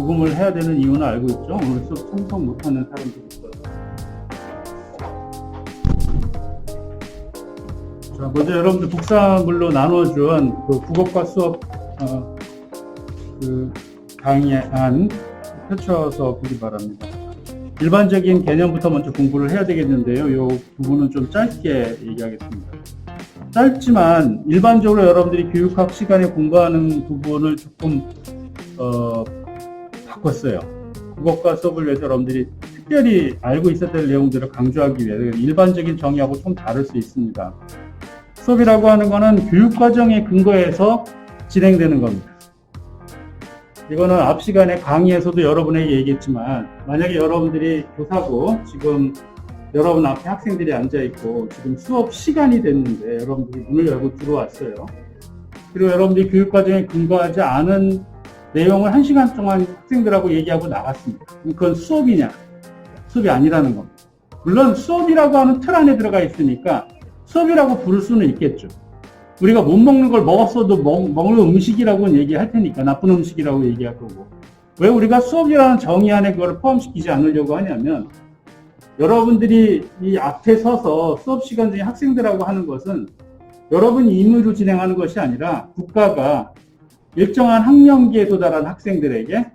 녹음을 해야 되는 이유는 알고 있죠. 오늘 수업 참석 못하는 사람들이 있어요. 자, 먼저 여러분들 복사물로 나눠준 그 국어과 수업 그 강의안 펼쳐서 보기 바랍니다. 일반적인 개념부터 먼저 공부를 해야 되겠는데요. 이 부분은 좀 짧게 얘기하겠습니다. 짧지만 일반적으로 여러분들이 교육학 시간에 공부하는 부분을 조금 바꿨어요. 국어과 수업을 위해서 여러분들이 특별히 알고 있어야 될 내용들을 강조하기 위해 일반적인 정의하고 좀 다를 수 있습니다. 수업이라고 하는 것은 교육과정의 근거에서 진행되는 겁니다. 이거는 앞 시간에 강의에서도 여러분에게 얘기했지만, 만약에 여러분들이 교사고 지금 여러분 앞에 학생들이 앉아있고 지금 수업 시간이 됐는데 여러분들이 문을 열고 들어왔어요. 그리고 여러분들이 교육과정에 근거하지 않은 내용을 1시간 동안 학생들하고 얘기하고 나갔습니다. 그건 수업이냐? 수업이 아니라는 겁니다. 물론 수업이라고 하는 틀 안에 들어가 있으니까 수업이라고 부를 수는 있겠죠. 우리가 못 먹는 걸 먹었어도 먹는 음식이라고는 얘기할 테니까, 나쁜 음식이라고 얘기할 거고. 왜 우리가 수업이라는 정의 안에 그걸 포함시키지 않으려고 하냐면, 여러분들이 이 앞에 서서 수업 시간 중에 학생들하고 하는 것은 여러분이 임의로 진행하는 것이 아니라 국가가 일정한 학년기에 도달한 학생들에게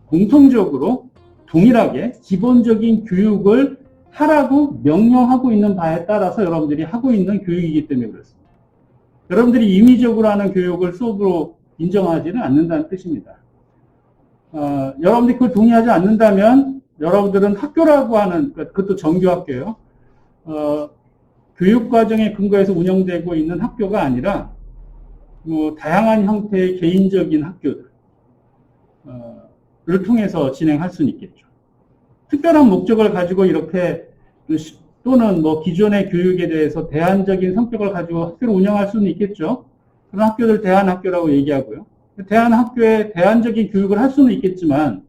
공통적으로 동일하게 기본적인 교육을 하라고 명령하고 있는 바에 따라서 여러분들이 하고 있는 교육이기 때문에 그렇습니다. 여러분들이 임의적으로 하는 교육을 수업으로 인정하지는 않는다는 뜻입니다. 여러분들이 그걸 동의하지 않는다면 여러분들은 학교라고 하는, 그것도 정규학교예요. 교육과정의 근거에서 운영되고 있는 학교가 아니라 다양한 형태의 개인적인 학교들을 통해서 진행할 수는 있겠죠. 특별한 목적을 가지고 이렇게, 또는 기존의 교육에 대해서 대안적인 성격을 가지고 학교를 운영할 수는 있겠죠. 그런 학교들 대안학교라고 얘기하고요. 대안학교에 대안적인 교육을 할 수는 있겠지만,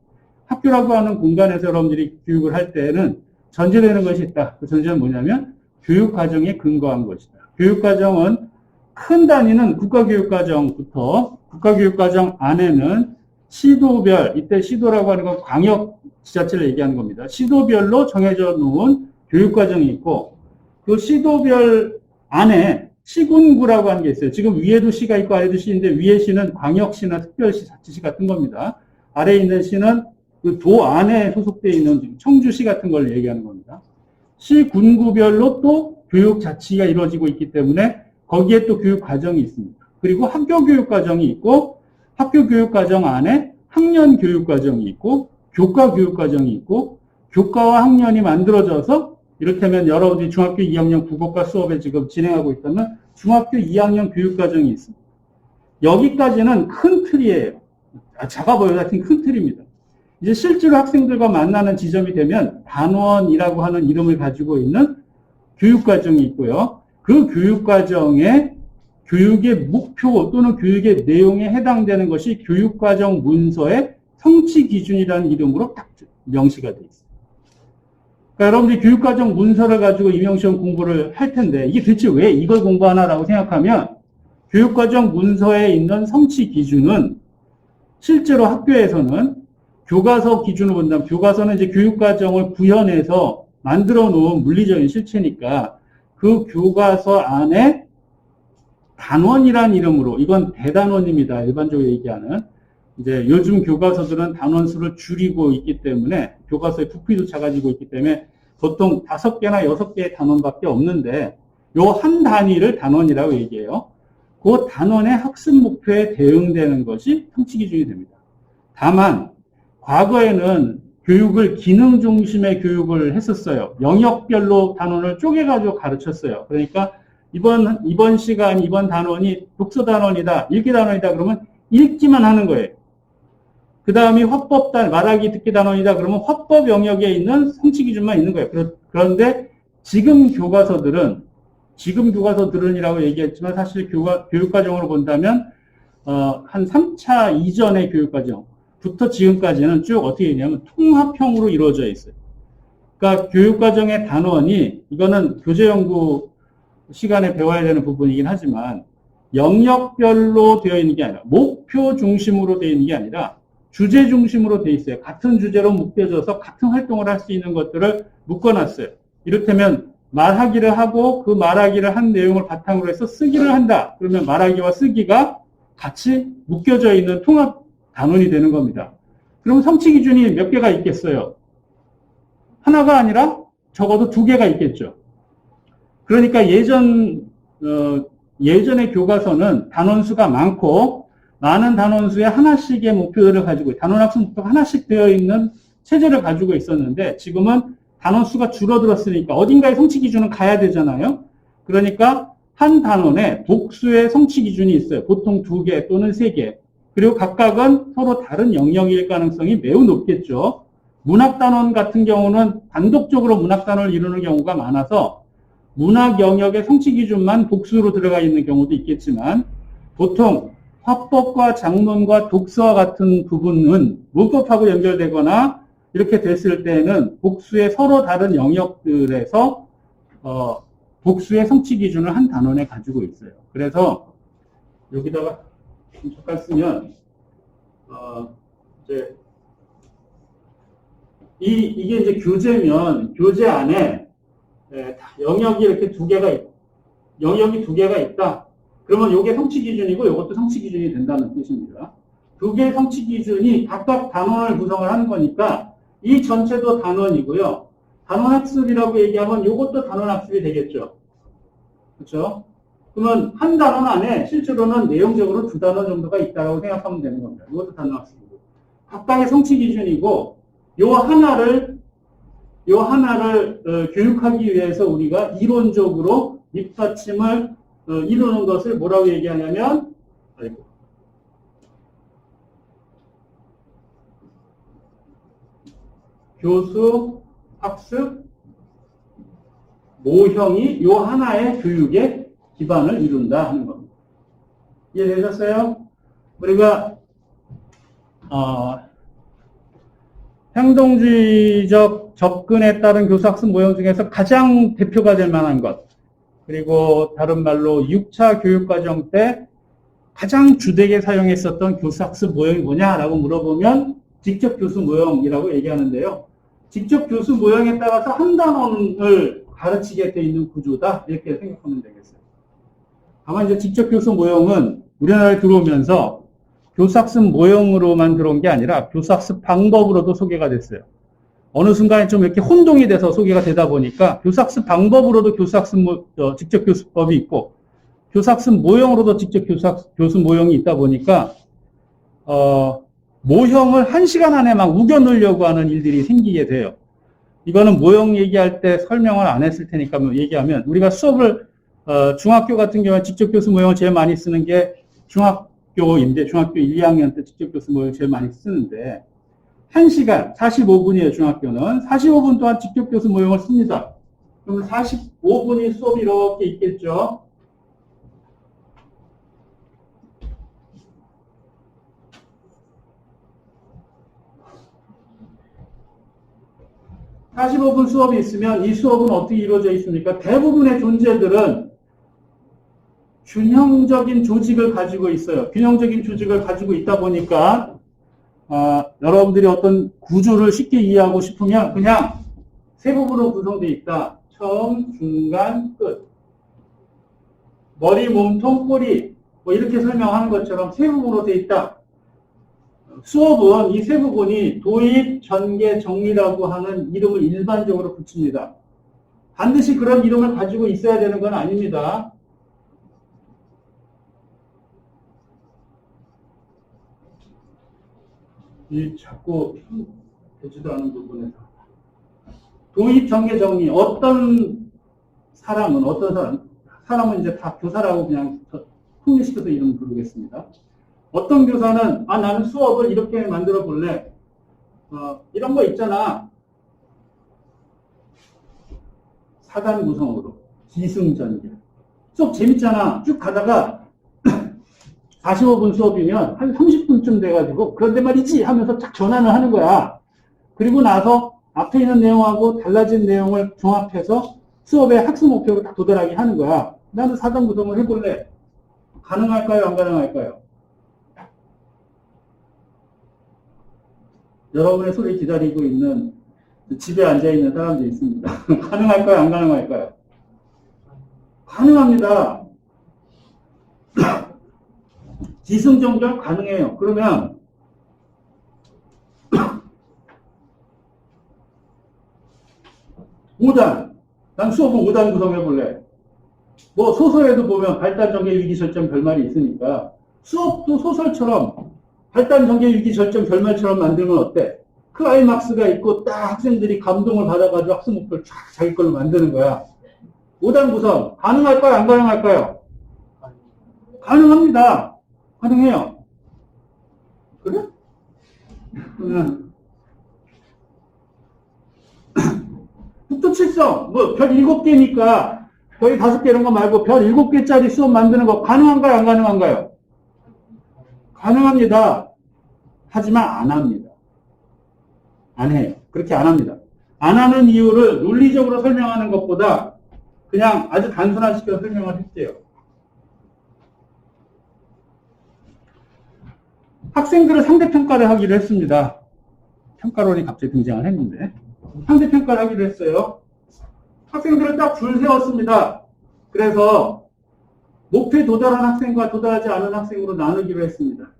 학교라고 하는 공간에서 여러분들이 교육을 할 때는 전제되는 것이 있다. 그 전제는 뭐냐면 교육과정에 근거한 것이다. 교육과정은 큰 단위는 국가교육과정부터, 국가교육과정 안에는 시도별, 이때 시도라고 하는 건 광역 지자체를 얘기하는 겁니다. 시도별로 정해져 놓은 교육과정이 있고, 그 시도별 안에 시군구라고 하는 게 있어요. 지금 위에도 시가 있고 아래도 시인데, 위에 시는 광역시나 특별시, 자치시 같은 겁니다. 아래에 있는 시는 그 도 안에 소속되어 있는 청주시 같은 걸 얘기하는 겁니다. 시 군구별로 또 교육 자치가 이루어지고 있기 때문에 거기에 또 교육 과정이 있습니다. 그리고 학교 교육 과정이 있고, 학교 교육 과정 안에 학년 교육 과정이 있고, 교과 교육 과정이 있고, 교과와 학년이 만들어져서, 이를테면 여러분들이 중학교 2학년 국어과 수업에 지금 진행하고 있다면 중학교 2학년 교육 과정이 있습니다. 여기까지는 큰 틀이에요. 작아 보여도 하여튼 큰 틀입니다. 이제 실제로 학생들과 만나는 지점이 되면 단원이라고 하는 이름을 가지고 있는 교육과정이 있고요. 그 교육과정의 교육의 목표 또는 교육의 내용에 해당되는 것이 교육과정 문서의 성취 기준이라는 이름으로 딱 명시가 되어 있습니다. 그러니까 여러분들이 교육과정 문서를 가지고 임용시험 공부를 할 텐데, 이게 대체 왜 이걸 공부하나라고 생각하면, 교육과정 문서에 있는 성취 기준은 실제로 학교에서는 교과서 기준으로 본다면, 교과서는 이제 교육과정을 구현해서 만들어 놓은 물리적인 실체니까 그 교과서 안에 단원이라는 이름으로, 이건 대단원입니다. 일반적으로 얘기하는. 이제 요즘 교과서들은 단원 수를 줄이고 있기 때문에, 교과서의 부피도 작아지고 있기 때문에 보통 5개나 6개의 단원밖에 없는데, 요 한 단위를 단원이라고 얘기해요. 그 단원의 학습 목표에 대응되는 것이 성취 기준이 됩니다. 다만 과거에는 교육을 기능 중심의 교육을 했었어요. 영역별로 단원을 쪼개가지고 가르쳤어요. 그러니까 이번 시간, 이번 단원이 독서 단원이다, 읽기 단원이다 그러면 읽기만 하는 거예요. 그 다음이 말하기 듣기 단원이다 그러면 화법 영역에 있는 성취 기준만 있는 거예요. 그런데 지금 교과서들은이라고 얘기했지만 사실 교육과정으로 본다면 한 3차 이전의 교육과정부터 지금까지는 쭉 어떻게 되냐면 통합형으로 이루어져 있어요. 그러니까 교육과정의 단원이, 이거는 교재연구 시간에 배워야 되는 부분이긴 하지만 영역별로 되어 있는 게 아니라, 목표 중심으로 되어 있는 게 아니라 주제 중심으로 돼 있어요. 같은 주제로 묶여져서 같은 활동을 할 수 있는 것들을 묶어놨어요. 이를테면 말하기를 하고 그 말하기를 한 내용을 바탕으로 해서 쓰기를 한다. 그러면 말하기와 쓰기가 같이 묶여져 있는 통합 단원이 되는 겁니다. 그럼 성취 기준이 몇 개가 있겠어요? 하나가 아니라 적어도 2개가 있겠죠. 그러니까 예전의 교과서는 단원수가 많고 많은 단원수에 하나씩의 목표들을 가지고 단원학습 목표가 하나씩 되어 있는 체제를 가지고 있었는데 지금은 단원수가 줄어들었으니까 어딘가에 성취 기준은 가야 되잖아요. 그러니까 한 단원에 독수의 성취 기준이 있어요. 보통 2개 또는 3개. 그리고 각각은 서로 다른 영역일 가능성이 매우 높겠죠. 문학단원 같은 경우는 단독적으로 문학단원을 이루는 경우가 많아서 문학 영역의 성취 기준만 독수로 들어가 있는 경우도 있겠지만 보통 화법과 작문과 독서와 같은 부분은 문법하고 연결되거나 이렇게 됐을 때는 복수의 서로 다른 영역들에서 복수의 성취 기준을 한 단원에 가지고 있어요. 그래서 여기다가 잠깐 쓰면 이게 이제 교재면 교재 안에 영역이 이렇게 영역이 2개가 있다. 그러면 이게 성취 기준이고 이것도 성취 기준이 된다는 뜻입니다. 2개의 성취 기준이 각각 단원을 구성을 하는 거니까 이 전체도 단원이고요. 단원학습이라고 얘기하면 이것도 단원학습이 되겠죠. 그렇죠? 그러면 한 단원 안에 실제로는 내용적으로 2단원 정도가 있다고 생각하면 되는 겁니다. 이것도 단원학습이고. 각각의 성취 기준이고 요 하나를 교육하기 위해서 우리가 이론적으로 밑받침을 이루는 것을 뭐라고 얘기하냐면 교수, 학습, 모형이 요 하나의 교육의 기반을 이룬다 하는 겁니다. 이해되셨어요? 우리가 행동주의적 접근에 따른 교수학습 모형 중에서 가장 대표가 될 만한 것, 그리고 다른 말로 6차 교육과정 때 가장 주되게 사용했었던 교수학습 모형이 뭐냐라고 물어보면 직접 교수 모형이라고 얘기하는데요. 직접 교수 모형에 따라서 한 단원을 가르치게 돼 있는 구조다 이렇게 생각하면 되겠어요. 다만 이제 직접 교수 모형은 우리나라에 들어오면서 교수학습 모형으로만 들어온 게 아니라 교수학습 방법으로도 소개가 됐어요. 어느 순간에 좀 이렇게 혼동이 돼서 소개가 되다 보니까 교수학습 방법으로도 직접 교수법이 있고 교수학습 모형으로도 직접 교수 모형이 있다 보니까 모형을 1시간 안에 막 우겨 넣으려고 하는 일들이 생기게 돼요. 이거는 모형 얘기할 때 설명을 안 했을 테니까 얘기하면 우리가 수업을 중학교 같은 경우에 직접 교수 모형을 제일 많이 쓰는 게 중학교인데 중학교 1, 2학년 때 직접 교수 모형을 제일 많이 쓰는데 1시간 45분이에요. 중학교는 45분 동안 직접 교수 모형을 씁니다. 그러면 45분이 수업이 이렇게 있겠죠. 45분 수업이 있으면 이 수업은 어떻게 이루어져 있습니까? 대부분의 존재들은 균형적인 조직을 가지고 있어요. 균형적인 조직을 가지고 있다 보니까 여러분들이 어떤 구조를 쉽게 이해하고 싶으면 그냥 세 부분으로 구성되어 있다. 처음, 중간, 끝. 머리, 몸통, 꼬리 뭐 이렇게 설명하는 것처럼 세 부분으로 되어 있다. 수업은 이 세 부분이 도입, 전개, 정리라고 하는 이름을 일반적으로 붙입니다. 반드시 그런 이름을 가지고 있어야 되는 건 아닙니다. 자꾸 되지도 않은 부분에서 도입, 전개, 정리. 어떤 사람은 이제 다 교사라고 그냥 통일시켜서 이름 부르겠습니다. 어떤 교사는 나는 수업을 이렇게 만들어 볼래. 이런 거 있잖아. 사단 구성으로 기승전결. 수업 재밌잖아. 쭉 가다가 45분 수업이면 한 30분쯤 돼가지고 그런데 말이지 하면서 쫙 전환을 하는 거야. 그리고 나서 앞에 있는 내용하고 달라진 내용을 종합해서 수업의 학습 목표로 딱 도달하게 하는 거야. 나는 사단 구성을 해볼래. 가능할까요? 안 가능할까요? 여러분의 소리 기다리고 있는 집에 앉아있는 사람도 있습니다. 가능할까요? 안 가능할까요? 가능합니다. 기승전결 가능해요. 그러면 5단. 난 수업을 5단 구성해볼래. 뭐 소설에도 보면 발단, 전개, 위기, 절정, 결말이 있으니까 수업도 소설처럼 발단, 전개, 위기, 절정, 결말처럼 만들면 어때? 클라이막스가 있고 딱 학생들이 감동을 받아가지고 학습 목표를 쫙 자기 걸로 만드는 거야. 5단 구성 가능할까요? 안 가능할까요? 가능합니다. 가능해요. 그래? 북두칠성 뭐 별 7개니까 거의 5개 이런 거 말고 별 7개짜리 수업 만드는 거 가능한가요? 안 가능한가요? 가능합니다. 하지만 안 합니다. 안 해요. 그렇게 안 합니다. 안 하는 이유를 논리적으로 설명하는 것보다 그냥 아주 단순화시켜 설명을 할게요. 학생들을 상대평가를 하기로 했습니다. 평가론이 갑자기 등장을 했는데 상대평가를 하기로 했어요. 학생들을 딱 줄 세웠습니다. 그래서 목표에 도달한 학생과 도달하지 않은 학생으로 나누기로 했습니다.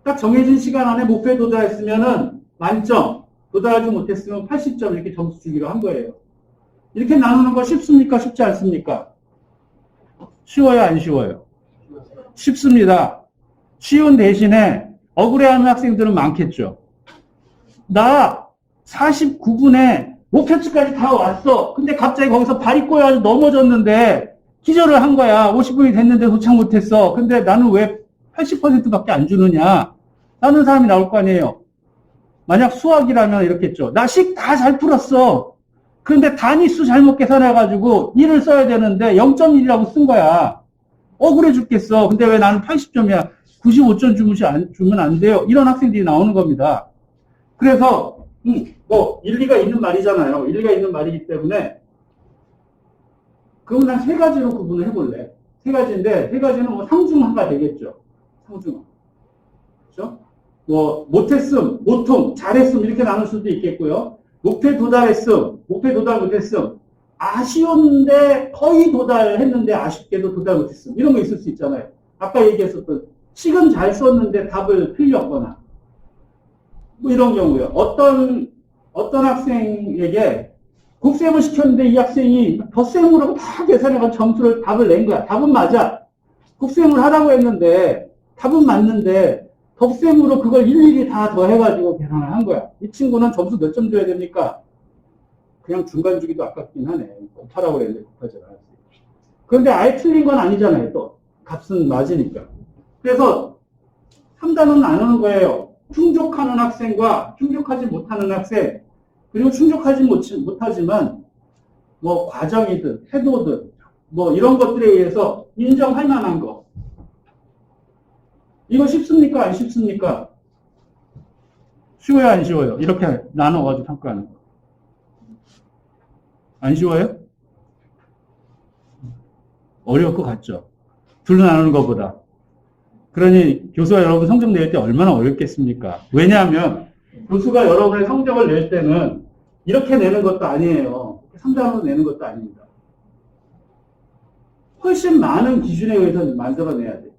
딱 정해진 시간 안에 목표에 도달했으면은 만점, 도달하지 못했으면 80점 이렇게 점수 주기로 한 거예요. 이렇게 나누는 거 쉽습니까? 쉽지 않습니까? 쉬워요? 안 쉬워요? 쉽습니다. 쉬운 대신에 억울해하는 학생들은 많겠죠. 나 49분에 목표치까지 다 왔어. 근데 갑자기 거기서 발이 꼬여서 넘어졌는데 기절을 한 거야. 50분이 됐는데 도착 못했어. 근데 나는 왜 80%밖에 안 주느냐? 라는 사람이 나올 거 아니에요. 만약 수학이라면 이렇겠죠. 나 식 다 잘 풀었어. 그런데 단위수 잘못 계산해가지고 1을 써야 되는데 0.1이라고 쓴 거야. 억울해 죽겠어. 근데 왜 나는 80점이야? 95점 주면 안 돼요. 이런 학생들이 나오는 겁니다. 그래서 뭐 일리가 있는 말이잖아요. 일리가 있는 말이기 때문에 그건 난 세 가지로 구분을 해볼래. 세 가지인데 세 가지는 뭐 상중하가 되겠죠. 상중하. 그렇죠? 뭐 못했음, 보통, 잘했음 이렇게 나눌 수도 있겠고요. 목표에 도달했음, 목표에 도달 못했음, 아쉬운데 거의 도달했는데 아쉽게도 도달 못했음 이런 거 있을 수 있잖아요. 아까 얘기했었던 식은 잘 썼는데 답을 틀렸거나 뭐 이런 경우요. 어떤 학생에게 곱셈을 시켰는데 이 학생이 덧셈으로 다 계산해서 점수를 답을 낸 거야. 답은 맞아. 곱셈을 하라고 했는데 답은 맞는데 덧셈으로 그걸 일일이 다 더해가지고 계산을 한 거야. 이 친구는 점수 몇 점 줘야 됩니까? 그냥 중간 주기도 아깝긴 하네. 곱하라고 했는데 곱하지 않았어요. 그런데 아예 틀린 건 아니잖아요. 또 값은 맞으니까. 그래서 3단은 나누는 거예요. 충족하는 학생과 충족하지 못하는 학생, 그리고 충족하지 못하지만 뭐 과정이든 태도든 뭐 이런 것들에 의해서 인정할 만한 거. 이거 쉽습니까? 안 쉽습니까? 쉬워요? 안 쉬워요? 이렇게 나눠가지고 평가하는 거. 안 쉬워요? 어려울 것 같죠? 둘로 나누는 것보다. 그러니 교수가 여러분 성적 낼 때 얼마나 어렵겠습니까? 왜냐하면 교수가 여러분의 성적을 낼 때는 이렇게 내는 것도 아니에요. 3단으로 내는 것도 아닙니다. 훨씬 많은 기준에 의해서 만들어내야 돼요.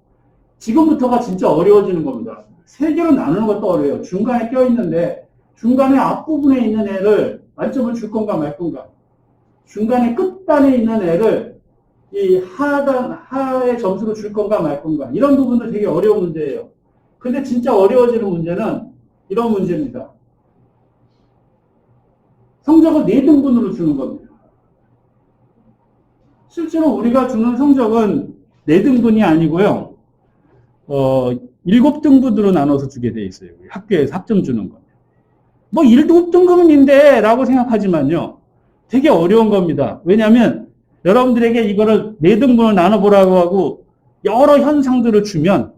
지금부터가 진짜 어려워지는 겁니다. 세 개로 나누는 것도 어려워요. 중간에 껴있는데 중간에 앞부분에 있는 애를 만점을 줄 건가 말 건가. 중간에 끝단에 있는 애를 이 하의 점수로 줄 건가 말 건가. 이런 부분도 되게 어려운 문제예요. 근데 진짜 어려워지는 문제는 이런 문제입니다. 성적을 4등분으로 주는 겁니다. 실제로 우리가 주는 성적은 4등분이 아니고요. 7등분으로 나눠서 주게 돼 있어요. 학교에서 학점 주는 거. 뭐 1등급인데 라고 생각하지만요. 되게 어려운 겁니다. 왜냐하면 여러분들에게 이거를 4등분을 나눠보라고 하고 여러 현상들을 주면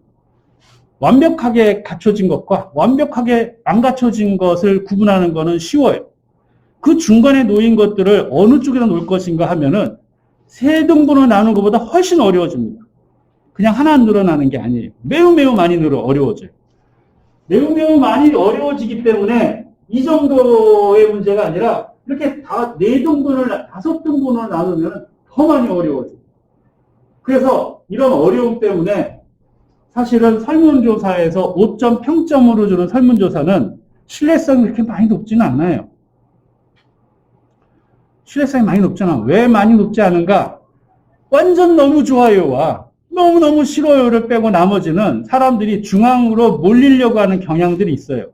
완벽하게 갖춰진 것과 완벽하게 안 갖춰진 것을 구분하는 것은 쉬워요. 그 중간에 놓인 것들을 어느 쪽에다 놓을 것인가 하면은 3등분을 나누는 것보다 훨씬 어려워집니다. 그냥 하나 늘어나는 게 아니에요. 매우 많이 어려워져요. 매우 많이 어려워지기 때문에 이 정도의 문제가 아니라 이렇게 다 4등분을, 5등분을 나누면 더 많이 어려워져요. 그래서 이런 어려움 때문에 사실은 설문조사에서 5점 평점으로 주는 설문조사는 신뢰성이 그렇게 많이 높지는 않아요. 신뢰성이 많이 높잖아. 왜 많이 높지 않은가? 완전 너무 좋아요와 너무너무 싫어요를 빼고 나머지는 사람들이 중앙으로 몰리려고 하는 경향들이 있어요.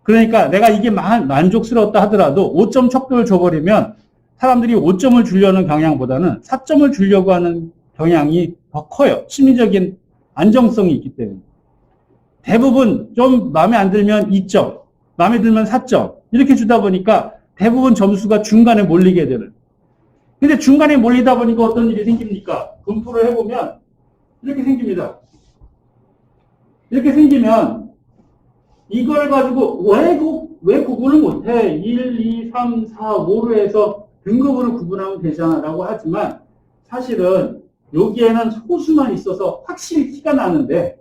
그러니까 내가 이게 만족스러웠다 하더라도 5점 척도를 줘버리면 사람들이 5점을 주려는 경향보다는 4점을 주려고 하는 경향이 더 커요. 심리적인 안정성이 있기 때문에. 대부분 좀 마음에 안 들면 2점, 마음에 들면 4점 이렇게 주다 보니까 대부분 점수가 중간에 몰리게 되는. 근데 중간에 몰리다 보니까 어떤 일이 생깁니까? 분포를 해보면 이렇게 생깁니다. 이렇게 생기면 이걸 가지고 왜 구분을 못해? 1, 2, 3, 4, 5로 해서 등급으로 구분하면 되잖아 라고 하지만 사실은 여기에는 소수만 있어서 확실히 티가 나는데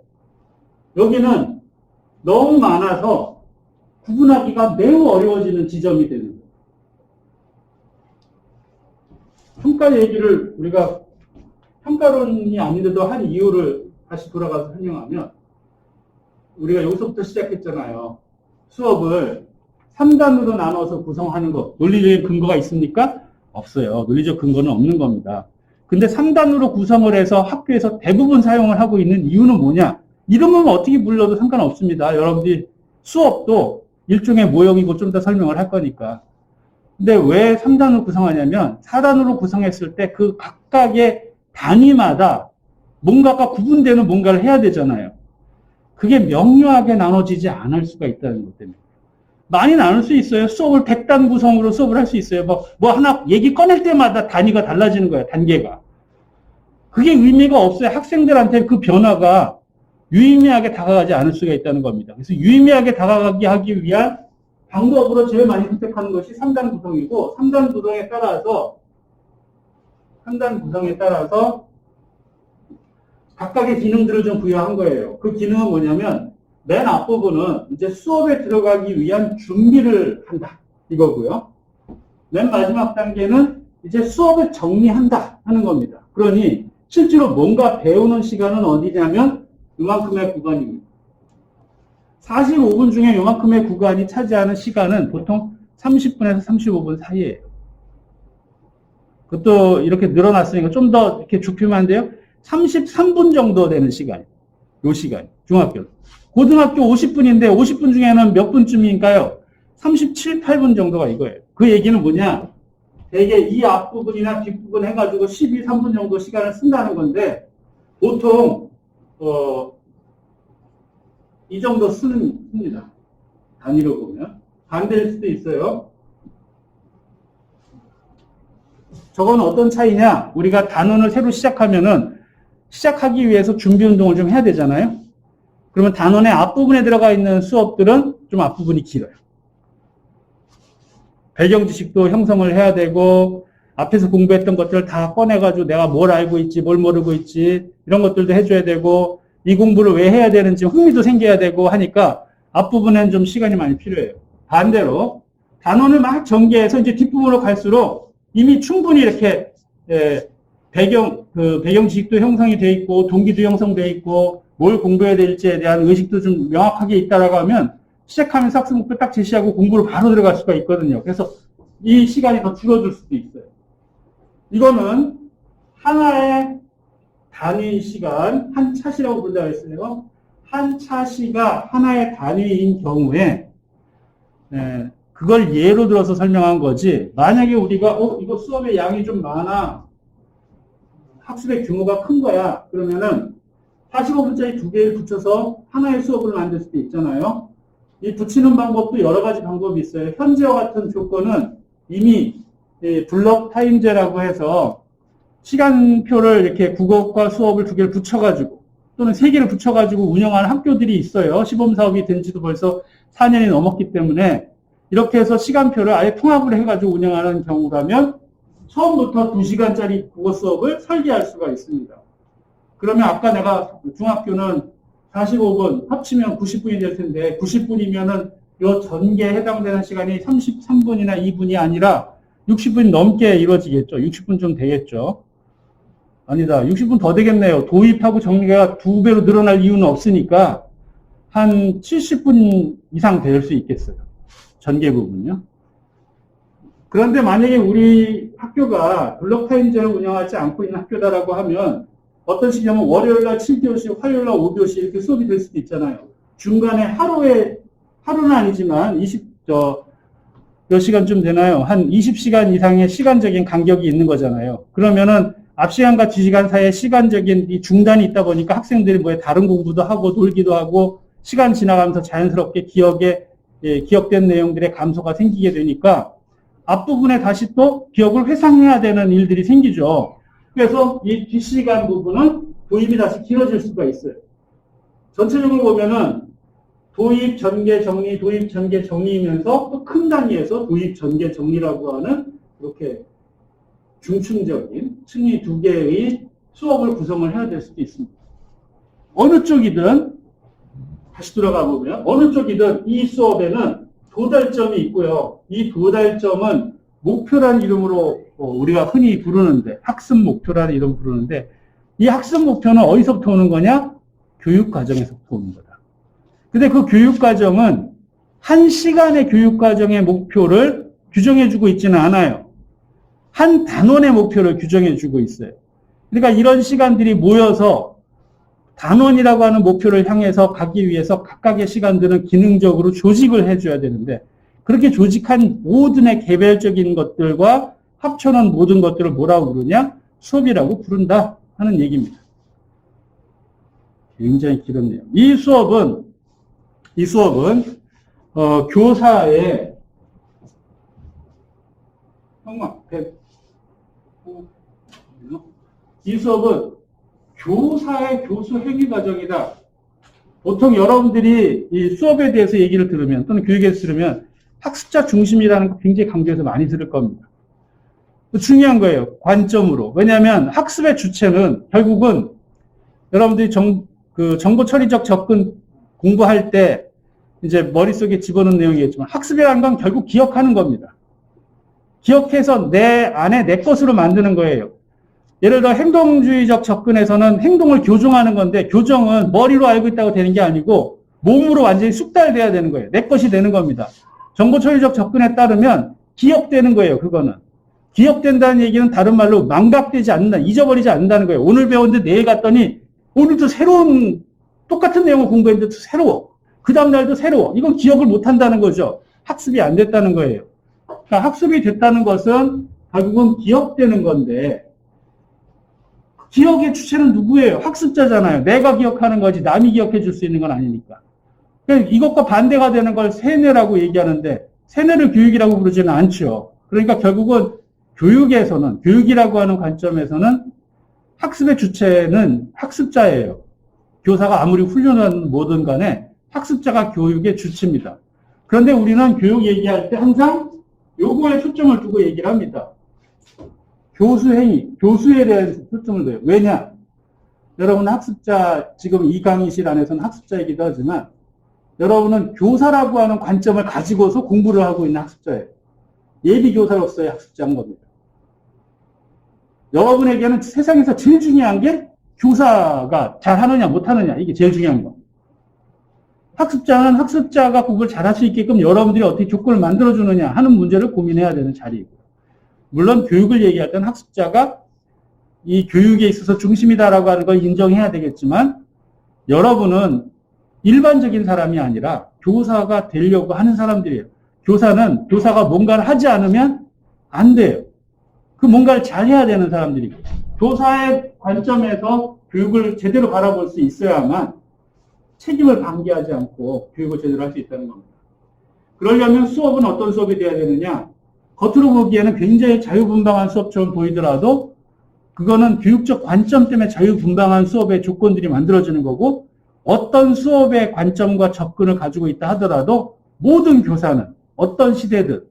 여기는 너무 많아서 구분하기가 매우 어려워지는 지점이 되는 거예요. 평가 얘기를 우리가 평가론이 아닌데도 한 이유를 다시 돌아가서 설명하면 우리가 여기서부터 시작했잖아요. 수업을 3단으로 나눠서 구성하는 것. 논리적인 근거가 있습니까? 없어요. 논리적 근거는 없는 겁니다. 근데 3단으로 구성을 해서 학교에서 대부분 사용을 하고 있는 이유는 뭐냐? 이름은 어떻게 불러도 상관없습니다. 여러분들이 수업도 일종의 모형이고 좀 더 설명을 할 거니까. 근데 왜 3단으로 구성하냐면 4단으로 구성했을 때 그 각각의 단위마다 뭔가가 구분되는 뭔가를 해야 되잖아요. 그게 명료하게 나눠지지 않을 수가 있다는 것 때문에. 많이 나눌 수 있어요. 수업을 100단 구성으로 수업을 할 수 있어요. 뭐 하나 얘기 꺼낼 때마다 단위가 달라지는 거예요. 단계가. 그게 의미가 없어요. 학생들한테 그 변화가 유의미하게 다가가지 않을 수가 있다는 겁니다. 그래서 유의미하게 다가가게 하기 위한 방법으로 제일 많이 선택하는 것이 3단 구성이고 3단 구성에 따라서 각각의 기능들을 좀 부여한 거예요. 그 기능은 뭐냐면 맨 앞부분은 이제 수업에 들어가기 위한 준비를 한다. 이거고요. 맨 마지막 단계는 이제 수업을 정리한다 하는 겁니다. 그러니 실제로 뭔가 배우는 시간은 어디냐면 이만큼의 구간입니다. 45분 중에 이만큼의 구간이 차지하는 시간은 보통 30분에서 35분 사이예요. 그것도 이렇게 늘어났으니까 좀 더 이렇게 좁히면 안 돼요? 33분 정도 되는 시간이에요. 요 시간, 중학교. 고등학교 50분인데 50분 중에는 몇 분쯤인가요? 37, 8분 정도가 이거예요. 그 얘기는 뭐냐? 대개 이 앞부분이나 뒷부분 해가지고 12, 3분 정도 시간을 쓴다는 건데 보통 이 정도 씁니다. 단위로 보면. 반대일 수도 있어요. 저건 어떤 차이냐? 우리가 단원을 새로 시작하면은 시작하기 위해서 준비 운동을 좀 해야 되잖아요. 그러면 단원의 앞부분에 들어가 있는 수업들은 좀 앞부분이 길어요. 배경 지식도 형성을 해야 되고 앞에서 공부했던 것들을 다 꺼내가지고 내가 뭘 알고 있지, 뭘 모르고 있지 이런 것들도 해줘야 되고 이 공부를 왜 해야 되는지 흥미도 생겨야 되고 하니까 앞부분엔 좀 시간이 많이 필요해요. 반대로 단원을 막 전개해서 이제 뒷부분으로 갈수록 이미 충분히 이렇게 배경 지식도 형성이 돼 있고 동기도 형성돼 있고 뭘 공부해야 될지에 대한 의식도 좀 명확하게 있다라고 하면 시작하면서 학습 목표 딱 제시하고 공부로 바로 들어갈 수가 있거든요. 그래서 이 시간이 더 줄어들 수도 있어요. 이거는 하나의 단위 시간, 한 차시라고 부른다고 했어요. 한 차시가 하나의 단위인 경우에 그걸 예로 들어서 설명한 거지. 만약에 우리가 이거 수업의 양이 좀 많아, 학습의 규모가 큰 거야. 그러면은 45분짜리 두 개를 붙여서 하나의 수업을 만들 수도 있잖아요. 이 붙이는 방법도 여러 가지 방법이 있어요. 현재와 같은 조건은 이미 블럭 타임제라고 해서 시간표를 이렇게 국어과 수업을 두 개를 붙여가지고 또는 세 개를 붙여가지고 운영하는 학교들이 있어요. 시범사업이 된 지도 벌써 4년이 넘었기 때문에 이렇게 해서 시간표를 아예 통합을 해가지고 운영하는 경우라면 처음부터 2시간짜리 국어 수업을 설계할 수가 있습니다. 그러면 아까 내가 중학교는 45분 합치면 90분이 될 텐데 90분이면은 요 전개에 해당되는 시간이 33분이나 2분이 아니라 60분 넘게 이루어지겠죠. 60분 좀 되겠죠. 아니다. 60분 더 되겠네요. 도입하고 정리가 2배로 늘어날 이유는 없으니까 한 70분 이상 될 수 있겠어요. 전개 부분요. 그런데 만약에 우리 학교가 블록타임제를 운영하지 않고 있는 학교다라고 하면 어떤 식이냐면 월요일날 7교시, 화요일날 5교시 이렇게 수업이 될 수도 있잖아요. 중간에 하루는 아니지만 몇 시간쯤 되나요? 한 20시간 이상의 시간적인 간격이 있는 거잖아요. 그러면은 앞 시간과 뒤 시간 사이에 시간적인 이 중단이 있다 보니까 학생들이 다른 공부도 하고 놀기도 하고 시간 지나가면서 자연스럽게 기억된 내용들의 감소가 생기게 되니까 앞부분에 다시 또 기억을 회상해야 되는 일들이 생기죠. 그래서 이 뒷시간 부분은 도입이 다시 길어질 수가 있어요. 전체적으로 보면은 도입, 전개, 정리, 도입, 전개, 정리이면서 또 큰 단위에서 도입, 전개, 정리라고 하는 이렇게 중층적인 층위 2개의 수업을 구성을 해야 될 수도 있습니다. 어느 쪽이든 다시 들어가 보면 어느 쪽이든 이 수업에는 도달점이 있고요. 이 도달점은 목표란 이름으로 우리가 흔히 부르는데 학습 목표라는 이름으로 부르는데 이 학습 목표는 어디서부터 오는 거냐? 교육과정에서부터 오는 거다. 근데 그 교육과정은 한 시간의 교육과정의 목표를 규정해주고 있지는 않아요. 한 단원의 목표를 규정해주고 있어요. 그러니까 이런 시간들이 모여서 단원이라고 하는 목표를 향해서 가기 위해서 각각의 시간들은 기능적으로 조직을 해줘야 되는데 그렇게 조직한 모든의 개별적인 것들과 합쳐놓은 모든 것들을 뭐라고 부르냐? 수업이라고 부른다 하는 얘기입니다. 굉장히 길었네요. 이 수업은 교사의 이 수업은 교사의 교수 행위 과정이다. 보통 여러분들이 이 수업에 대해서 얘기를 들으면 또는 교육에서 들으면 학습자 중심이라는 거 굉장히 강조해서 많이 들을 겁니다. 중요한 거예요. 관점으로. 왜냐하면 학습의 주체는 결국은 여러분들이 정보 처리적 접근 공부할 때 이제 머릿속에 집어넣은 내용이겠지만 학습이라는 건 결국 기억하는 겁니다. 기억해서 내 안에 내 것으로 만드는 거예요. 예를 들어 행동주의적 접근에서는 행동을 교정하는 건데 교정은 머리로 알고 있다고 되는 게 아니고 몸으로 완전히 숙달돼야 되는 거예요. 내 것이 되는 겁니다. 정보처리적 접근에 따르면 기억되는 거예요. 그거는. 기억된다는 얘기는 다른 말로 망각되지 않는다. 잊어버리지 않는다는 거예요. 오늘 배웠는데 내일 갔더니 오늘도 새로운 똑같은 내용을 공부했는데도 새로워. 그 다음날도 새로워. 이건 기억을 못한다는 거죠. 학습이 안 됐다는 거예요. 그러니까 학습이 됐다는 것은 결국은 기억되는 건데 기억의 주체는 누구예요? 학습자잖아요. 내가 기억하는 거지 남이 기억해 줄 수 있는 건 아니니까. 그러니까 이것과 반대가 되는 걸 세뇌라고 얘기하는데 세뇌를 교육이라고 부르지는 않죠. 그러니까 결국은 교육에서는 교육이라고 하는 관점에서는 학습의 주체는 학습자예요. 교사가 아무리 훈련하는 뭐든 간에 학습자가 교육의 주체입니다. 그런데 우리는 교육 얘기할 때 항상 요거에 초점을 두고 얘기를 합니다. 교수 행위, 교수에 대한 초점을 둬요. 왜냐? 여러분 학습자, 지금 이 강의실 안에서는 학습자이기도 하지만 여러분은 교사라고 하는 관점을 가지고서 공부를 하고 있는 학습자예요. 예비교사로서의 학습자인 겁니다. 여러분에게는 세상에서 제일 중요한 게 교사가 잘하느냐 못하느냐 이게 제일 중요한 거. 학습자는 학습자가 공부를 잘할 수 있게끔 여러분들이 어떻게 조건을 만들어주느냐 하는 문제를 고민해야 되는 자리이고 물론 교육을 얘기할 때는 학습자가 이 교육에 있어서 중심이다라고 하는 걸 인정해야 되겠지만 여러분은 일반적인 사람이 아니라 교사가 되려고 하는 사람들이에요. 교사가 뭔가를 하지 않으면 안 돼요. 그 뭔가를 잘해야 되는 사람들이고 교사의 관점에서 교육을 제대로 바라볼 수 있어야만 책임을 방기하지 않고 교육을 제대로 할 수 있다는 겁니다. 그러려면 수업은 어떤 수업이 돼야 되느냐? 겉으로 보기에는 굉장히 자유분방한 수업처럼 보이더라도 그거는 교육적 관점 때문에 자유분방한 수업의 조건들이 만들어지는 거고 어떤 수업의 관점과 접근을 가지고 있다 하더라도 모든 교사는 어떤 시대든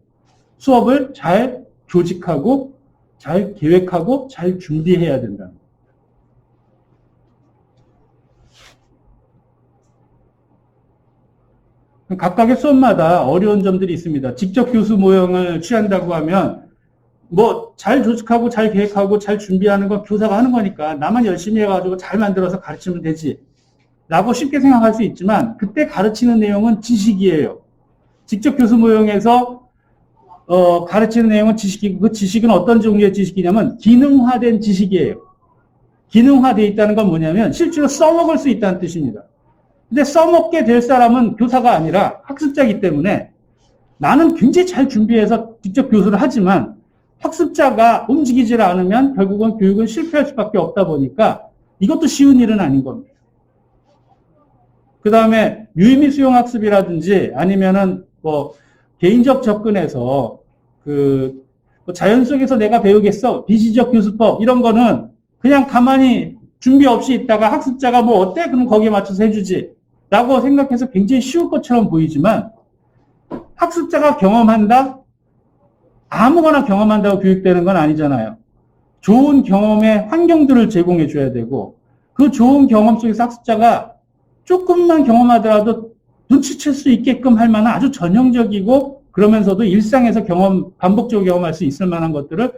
수업을 잘 조직하고 잘 계획하고 잘 준비해야 된다는 겁니다. 각각의 수업마다 어려운 점들이 있습니다. 직접 교수 모형을 취한다고 하면 뭐 잘 조직하고 잘 계획하고 잘 준비하는 건 교사가 하는 거니까 나만 열심히 해가지고 잘 만들어서 가르치면 되지 라고 쉽게 생각할 수 있지만 그때 가르치는 내용은 지식이에요. 직접 교수 모형에서 가르치는 내용은 지식이고 그 지식은 어떤 종류의 지식이냐면 기능화된 지식이에요. 기능화되어 있다는 건 뭐냐면 실제로 써먹을 수 있다는 뜻입니다. 근데 써먹게 될 사람은 교사가 아니라 학습자이기 때문에 나는 굉장히 잘 준비해서 직접 교수를 하지만 학습자가 움직이질 않으면 결국은 교육은 실패할 수밖에 없다 보니까 이것도 쉬운 일은 아닌 겁니다. 그 다음에 유의미 수용학습이라든지 아니면은 뭐 개인적 접근에서 뭐 자연 속에서 내가 배우겠어 비시적 교수법 이런 거는 그냥 가만히 준비 없이 있다가 학습자가 뭐 어때? 그럼 거기에 맞춰서 해주지 라고 생각해서 굉장히 쉬울 것처럼 보이지만 학습자가 경험한다? 아무거나 경험한다고 교육되는 건 아니잖아요. 좋은 경험의 환경들을 제공해 줘야 되고 그 좋은 경험 속에서 학습자가 조금만 경험하더라도 눈치챌 수 있게끔 할 만한 아주 전형적이고 그러면서도 일상에서 반복적으로 경험할 수 있을 만한 것들을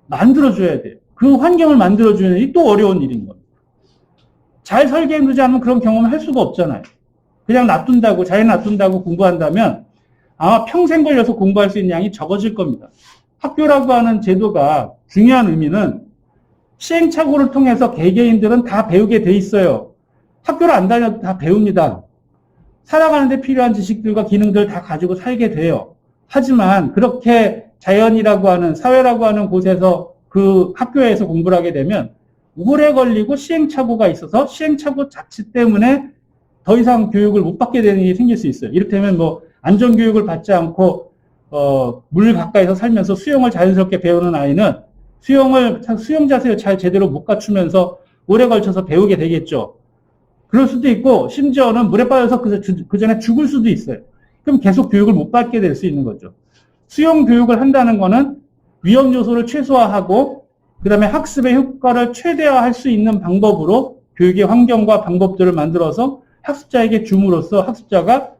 만들어줘야 돼요. 그 환경을 만들어주는 일이 또 어려운 일인 겁니다. 잘 설계해두지 않으면 그런 경험을 할 수가 없잖아요. 그냥 자연 놔둔다고 공부한다면 아마 평생 걸려서 공부할 수 있는 양이 적어질 겁니다. 학교라고 하는 제도가 중요한 의미는 시행착오를 통해서 개개인들은 다 배우게 돼 있어요. 학교를 안 다녀도 다 배웁니다. 살아가는데 필요한 지식들과 기능들을 다 가지고 살게 돼요. 하지만 그렇게 자연이라고 하는 사회라고 하는 곳에서 그 학교에서 공부를 하게 되면 오래 걸리고 시행착오가 있어서 시행착오 자체 때문에 더 이상 교육을 못 받게 되는 일이 생길 수 있어요. 이를테면 뭐 안전교육을 받지 않고 물 가까이서 살면서 수영을 자연스럽게 배우는 아이는 수영 자세를 잘 제대로 못 갖추면서 오래 걸쳐서 배우게 되겠죠. 그럴 수도 있고 심지어는 물에 빠져서 그 전에 죽을 수도 있어요. 그럼 계속 교육을 못 받게 될 수 있는 거죠. 수영 교육을 한다는 거는 위험 요소를 최소화하고 그 다음에 학습의 효과를 최대화할 수 있는 방법으로 교육의 환경과 방법들을 만들어서 학습자에게 줌으로써 학습자가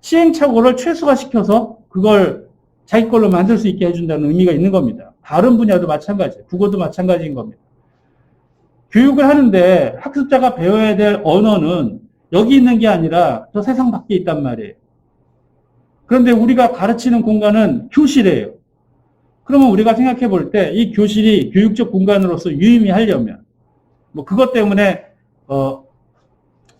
시행착오를 최소화시켜서 그걸 자기 걸로 만들 수 있게 해준다는 의미가 있는 겁니다. 다른 분야도 마찬가지예요. 국어도 마찬가지인 겁니다. 교육을 하는데 학습자가 배워야 될 언어는 여기 있는 게 아니라 저 세상 밖에 있단 말이에요. 그런데 우리가 가르치는 공간은 교실이에요. 그러면 우리가 생각해 볼 때 이 교실이 교육적 공간으로서 유의미하려면 뭐 그것 때문에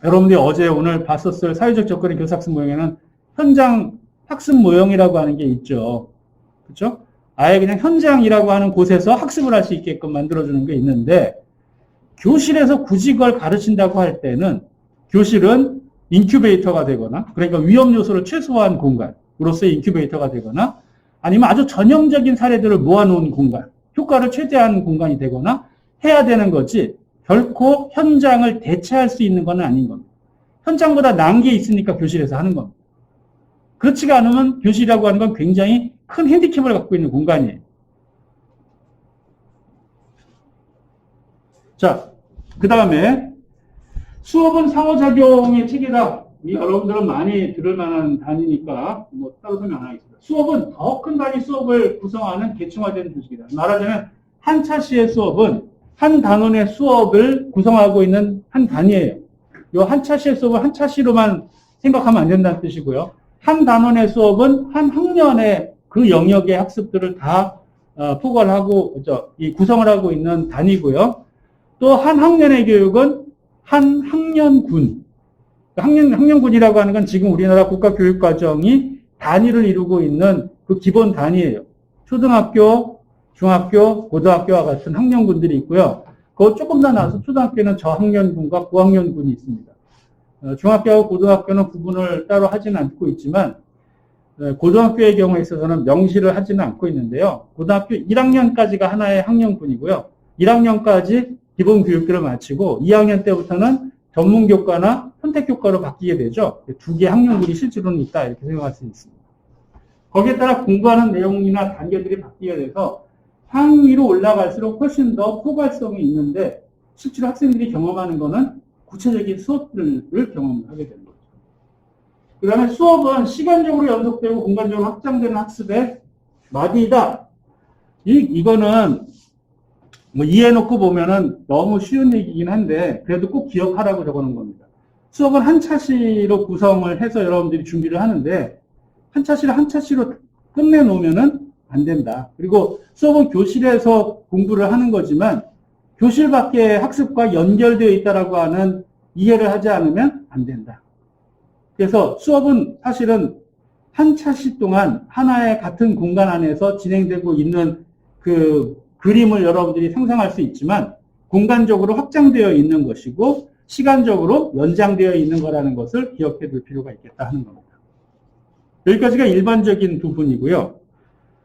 여러분들이 어제 오늘 봤었을 사회적 접근의 교사학습 모형에는 현장 학습 모형이라고 하는 게 있죠. 그렇죠? 아예 그냥 현장이라고 하는 곳에서 학습을 할 수 있게끔 만들어주는 게 있는데 교실에서 굳이 그걸 가르친다고 할 때는 교실은 인큐베이터가 되거나 그러니까 위험 요소를 최소화한 공간으로서의 인큐베이터가 되거나 아니면 아주 전형적인 사례들을 모아놓은 공간, 효과를 최대화하는 공간이 되거나 해야 되는 거지 결코 현장을 대체할 수 있는 건 아닌 겁니다. 현장보다 나은 게 있으니까 교실에서 하는 겁니다. 그렇지가 않으면 교실이라고 하는 건 굉장히 큰 핸디캡을 갖고 있는 공간이에요. 자, 그 다음에 수업은 상호작용의 체계다. 여러분들은 많이 들을 만한 단위니까 뭐 따로 설명 안 하겠습니다. 수업은 더 큰 단위 수업을 구성하는 계층화된 조직이다. 말하자면 한차시의 수업은 한 단원의 수업을 구성하고 있는 한 단위예요. 이 한차시의 수업을 한차시로만 생각하면 안 된다는 뜻이고요. 한 단원의 수업은 한 학년의 그 영역의 학습들을 다 포괄 하고 구성을 하고 있는 단위고요. 또 한 학년의 교육은 한 학년군. 학년군이라고 하는 건 지금 우리나라 국가교육과정이 단위를 이루고 있는 그 기본 단위예요. 초등학교, 중학교, 고등학교와 같은 학년군들이 있고요. 그거 조금 더 나아서 초등학교는 저학년군과 고학년군이 있습니다. 중학교하고 고등학교는 구분을 따로 하지는 않고 있지만 고등학교의 경우에 있어서는 명시를 하지는 않고 있는데요. 고등학교 1학년까지가 하나의 학년군이고요. 1학년까지 기본 교육들을 마치고 2학년 때부터는 전문교과나 선택교과로 바뀌게 되죠. 두 개의 학년군이 실제로는 있다 이렇게 생각할 수 있습니다. 거기에 따라 공부하는 내용이나 단계들이 바뀌게 돼서 상위로 올라갈수록 훨씬 더 포괄성이 있는데 실제로 학생들이 경험하는 것은 구체적인 수업들을 경험하게 되는 거죠. 그 다음에 수업은 시간적으로 연속되고 공간적으로 확장되는 학습의 마디이다. 이거는 뭐 이해해놓고 보면은 너무 쉬운 얘기긴 한데 그래도 꼭 기억하라고 적어놓은 겁니다. 수업은 한 차시로 구성을 해서 여러분들이 준비를 하는데 한 차시로 끝내놓으면은 안 된다. 그리고 수업은 교실에서 공부를 하는 거지만 교실 밖의 학습과 연결되어 있다라고 하는 이해를 하지 않으면 안 된다. 그래서 수업은 사실은 한 차시 동안 하나의 같은 공간 안에서 진행되고 있는 그 그림을 여러분들이 상상할 수 있지만 공간적으로 확장되어 있는 것이고 시간적으로 연장되어 있는 거라는 것을 기억해 둘 필요가 있겠다 하는 겁니다. 여기까지가 일반적인 부분이고요.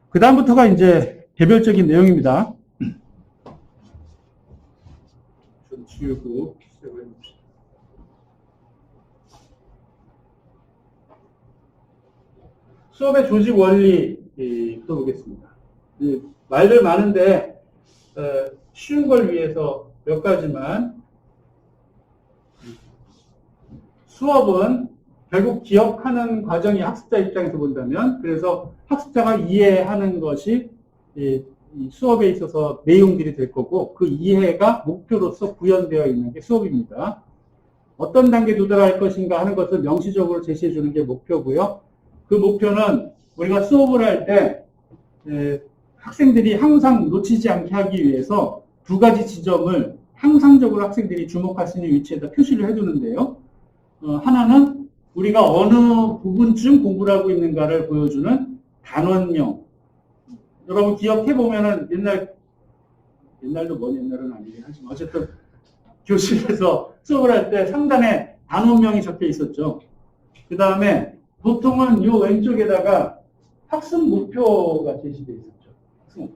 그 다음부터가 이제 개별적인 내용입니다. 좀 지우고 시작을 해봅시다. 수업의 조직 원리부터 보겠습니다. 말들 많은데 쉬운 걸 위해서 몇 가지만. 수업은 결국 기억하는 과정이 학습자 입장에서 본다면 그래서 학습자가 이해하는 것이 이 수업에 있어서 내용들이 될 거고 그 이해가 목표로서 구현되어 있는 게 수업입니다. 어떤 단계에 도달할 것인가 하는 것을 명시적으로 제시해 주는 게 목표고요. 그 목표는 우리가 수업을 할 때 학생들이 항상 놓치지 않게 하기 위해서 두 가지 지점을 항상적으로 학생들이 주목할 수 있는 위치에다 표시를 해두는데요. 하나는 우리가 어느 부분쯤 공부를 하고 있는가를 보여주는 단원명. 여러분 기억해보면은 옛날도 먼 옛날은 아니긴 하지만 어쨌든 교실에서 수업을 할 때 상단에 단원명이 적혀 있었죠. 그 다음에 보통은 요 왼쪽에다가 학습 목표가 제시되어 있었죠. 학습 목표.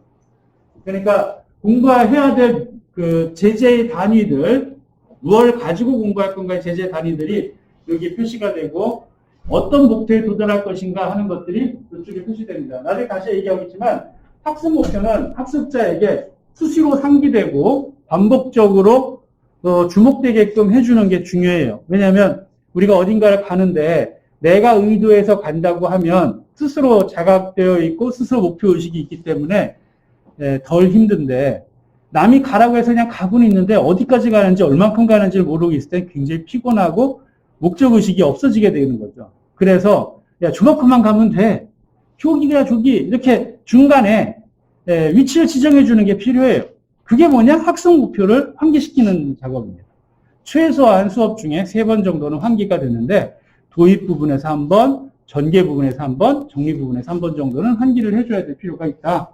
그러니까 공부해야 될 그 제재의 단위들, 무엇을 가지고 공부할 건가의 제재 단위들이 여기 표시가 되고 어떤 목표에 도달할 것인가 하는 것들이 이쪽에 표시됩니다. 나중에 다시 얘기하겠지만 학습 목표는 학습자에게 수시로 상기되고 반복적으로 주목되게끔 해주는 게 중요해요. 왜냐하면 우리가 어딘가를 가는데 내가 의도해서 간다고 하면 스스로 자각되어 있고 스스로 목표의식이 있기 때문에 덜 힘든데 남이 가라고 해서 그냥 가고는 있는데 어디까지 가는지 얼만큼 가는지를 모르고 있을 때 굉장히 피곤하고 목적의식이 없어지게 되는 거죠. 그래서 야 저만큼만 가면 돼. 저기가 저기 이렇게 중간에 위치를 지정해 주는 게 필요해요. 그게 뭐냐? 학습 목표를 환기시키는 작업입니다. 최소한 수업 중에 3번 정도는 환기가 되는데 도입 부분에서 1번, 전개 부분에서 1번, 정리 부분에서 1번 정도는 환기를 해줘야 될 필요가 있다.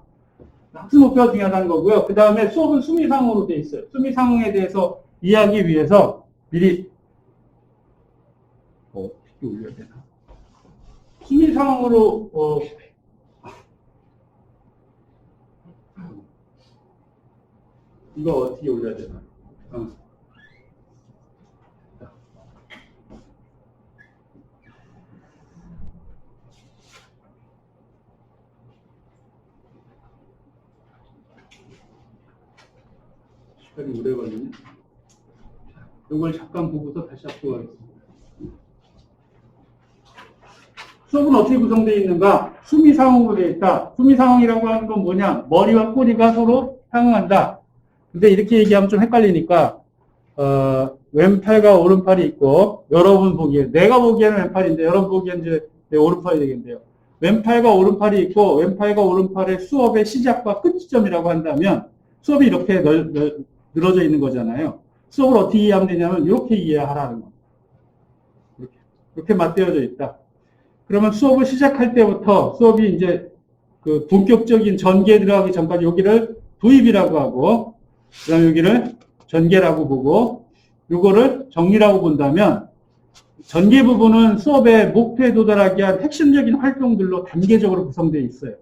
학습 목표가 중요하다는 거고요. 그 다음에 수업은 수미상으로 되어 있어요. 수미상에 대해서 이해하기 위해서 미리 어떻게 올려야 되나? 수미상으로 이거 어떻게 올려야 되나? 시간이 오래 걸리네. 이걸 잠깐 보고서 다시 앞으로 가겠습니다. 수업은 어떻게 구성되어 있는가? 수미상응으로 되어 있다. 수미상응이라고 하는 건 뭐냐? 머리와 꼬리가 서로 상응한다. 근데 이렇게 얘기하면 좀 헷갈리니까 왼팔과 오른팔이 있고 여러분 보기에 내가 보기에는 왼팔인데 여러분 보기에는 이제 내 오른팔이 되겠는데요. 왼팔과 오른팔이 있고 왼팔과 오른팔의 수업의 시작과 끝 지점이라고 한다면 수업이 이렇게 늘어져 있는 거잖아요. 수업을 어떻게 이해하면 되냐면 이렇게 이해하라는 겁니다. 이렇게 맞대어져 있다. 그러면 수업을 시작할 때부터 수업이 이제 그 본격적인 전개에 들어가기 전까지 여기를 도입이라고 하고 그 다음에 여기를 전개라고 보고 요거를 정리라고 본다면 전개 부분은 수업의 목표에 도달하기 위한 핵심적인 활동들로 단계적으로 구성되어 있어요.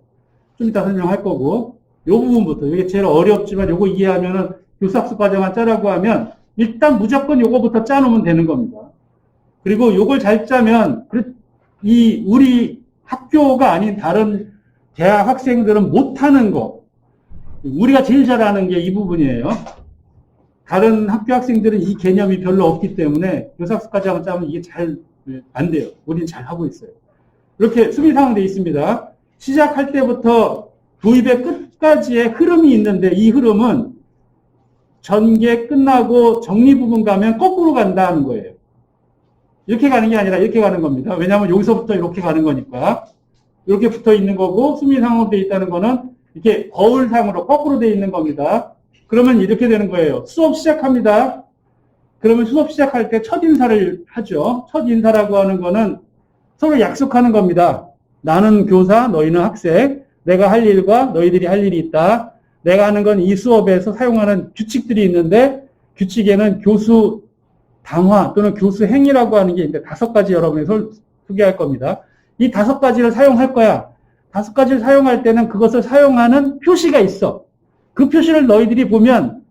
좀 이따 설명할 거고 요 부분부터 이게 제일 어렵지만 요거 이해하면은 교사학습 과정만 짜라고 하면 일단 무조건 요거부터 짜놓으면 되는 겁니다. 그리고 요걸 잘 짜면 우리 학교가 아닌 다른 대학 학생들은 못하는 거 우리가 제일 잘하는 게 이 부분이에요. 다른 학교 학생들은 이 개념이 별로 없기 때문에 교사학습 과정을 짜면 이게 잘 안 돼요. 우리는 잘 하고 있어요. 이렇게 수비 상황 되어 있습니다. 시작할 때부터 도입의 끝까지의 흐름이 있는데 이 흐름은 전개 끝나고 정리 부분 가면 거꾸로 간다는 거예요. 이렇게 가는 게 아니라 이렇게 가는 겁니다. 왜냐하면 여기서부터 이렇게 가는 거니까. 이렇게 붙어 있는 거고 수미상으로 되어 있다는 거는 이렇게 거울상으로 거꾸로 되어 있는 겁니다. 그러면 이렇게 되는 거예요. 수업 시작합니다. 그러면 수업 시작할 때 첫인사를 하죠. 첫인사라고 하는 거는 서로 약속하는 겁니다. 나는 교사, 너희는 학생, 내가 할 일과 너희들이 할 일이 있다. 내가 하는 건 이 수업에서 사용하는 규칙들이 있는데 규칙에는 교수 당화 또는 교수 행위라고 하는 게 있는데 5가지 여러분이 소개할 겁니다. 이 5가지를 사용할 거야. 5가지를 사용할 때는 그것을 사용하는 표시가 있어. 그 표시를 너희들이 보면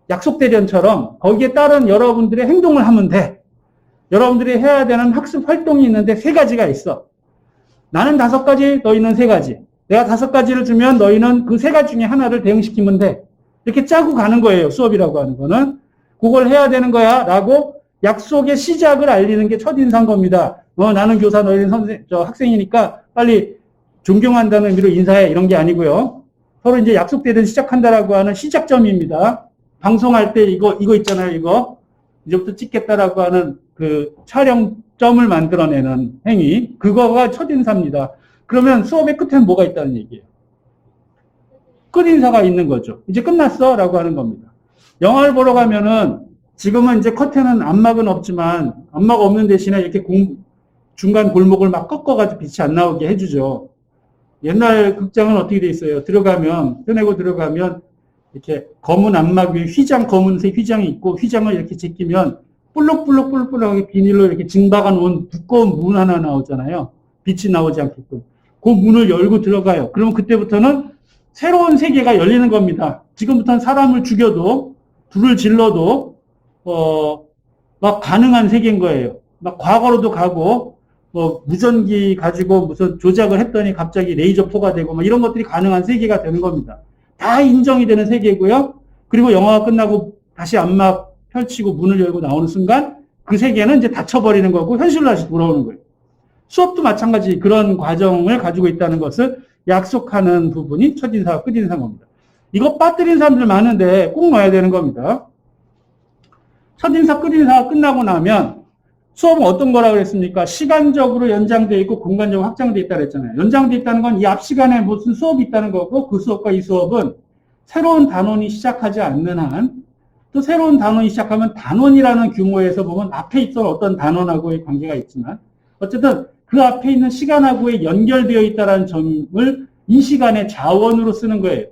약속대련처럼 거기에 따른 여러분들의 행동을 하면 돼. 여러분들이 해야 되는 학습 활동이 있는데 3가지가 있어. 나는 5가지, 너희는 3가지. 내가 5가지를 주면 너희는 그 3가지 중에 하나를 대응시키면 돼. 이렇게 짜고 가는 거예요. 수업이라고 하는 거는. 그걸 해야 되는 거야. 라고 약속의 시작을 알리는 게 첫인사인 겁니다. 나는 교사, 너희는 학생이니까 빨리 존경한다는 의미로 인사해. 이런 게 아니고요. 서로 이제 약속되든 시작한다라고 하는 시작점입니다. 방송할 때 이거 있잖아요. 이거. 이제부터 찍겠다라고 하는 그 촬영점을 만들어내는 행위. 그거가 첫인사입니다. 그러면 수업의 끝에는 뭐가 있다는 얘기예요? 끝인사가 있는 거죠. 이제 끝났어? 라고 하는 겁니다. 영화를 보러 가면은 지금은 이제 커튼은 안막은 없지만 안막 없는 대신에 이렇게 중간 골목을 막 꺾어가지고 빛이 안 나오게 해주죠. 옛날 극장은 어떻게 돼 있어요? 펴내고 들어가면 이렇게 검은 안막 위에 검은색 휘장이 있고 휘장을 이렇게 제끼면 볼록볼록하게 비닐로 이렇게 징박아 놓은 두꺼운 문 하나 나오잖아요. 빛이 나오지 않게끔. 그 문을 열고 들어가요. 그러면 그때부터는 새로운 세계가 열리는 겁니다. 지금부터는 사람을 죽여도 불을 질러도 막 가능한 세계인 거예요. 막 과거로도 가고 무전기 가지고 무슨 조작을 했더니 갑자기 레이저포가 되고 막 이런 것들이 가능한 세계가 되는 겁니다. 다 인정이 되는 세계고요. 그리고 영화가 끝나고 다시 안막 펼치고 문을 열고 나오는 순간 그 세계는 이제 닫혀버리는 거고 현실로 다시 돌아오는 거예요. 수업도 마찬가지 그런 과정을 가지고 있다는 것을 약속하는 부분이 첫인사와 끝인사인 겁니다. 이거 빠뜨린 사람들 많은데 꼭 넣어야 되는 겁니다. 첫인사, 끝인사가 끝나고 나면 수업은 어떤 거라고 그랬습니까? 시간적으로 연장되어 있고 공간적으로 확장되어 있다고 했잖아요. 연장되어 있다는 건 이 앞 시간에 무슨 수업이 있다는 거고 그 수업과 이 수업은 새로운 단원이 시작하지 않는 한 또 새로운 단원이 시작하면 단원이라는 규모에서 보면 앞에 있던 어떤 단원하고의 관계가 있지만 어쨌든 그 앞에 있는 시간하고의 연결되어 있다는 점을 이 시간의 자원으로 쓰는 거예요.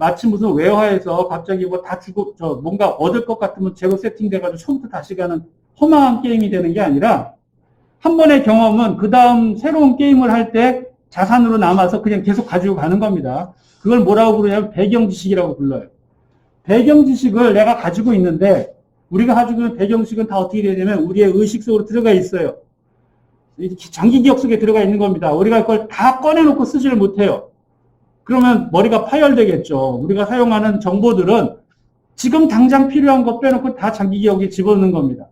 마치 무슨 외화에서 갑자기 뭐 다 주고 뭔가 얻을 것 같으면 재고 세팅돼가지고 처음부터 다시 가는 허망한 게임이 되는 게 아니라 한 번의 경험은 그 다음 새로운 게임을 할 때 자산으로 남아서 그냥 계속 가지고 가는 겁니다. 그걸 뭐라고 부르냐면 배경지식이라고 불러요. 배경지식을 내가 가지고 있는데 우리가 가지고 있는 배경지식은 다 어떻게 되냐면 우리의 의식 속으로 들어가 있어요. 장기 기억 속에 들어가 있는 겁니다. 우리가 그걸 다 꺼내놓고 쓰지를 못해요. 그러면 머리가 파열되겠죠. 우리가 사용하는 정보들은 지금 당장 필요한 거 빼놓고 다 장기 기억에 집어넣는 겁니다.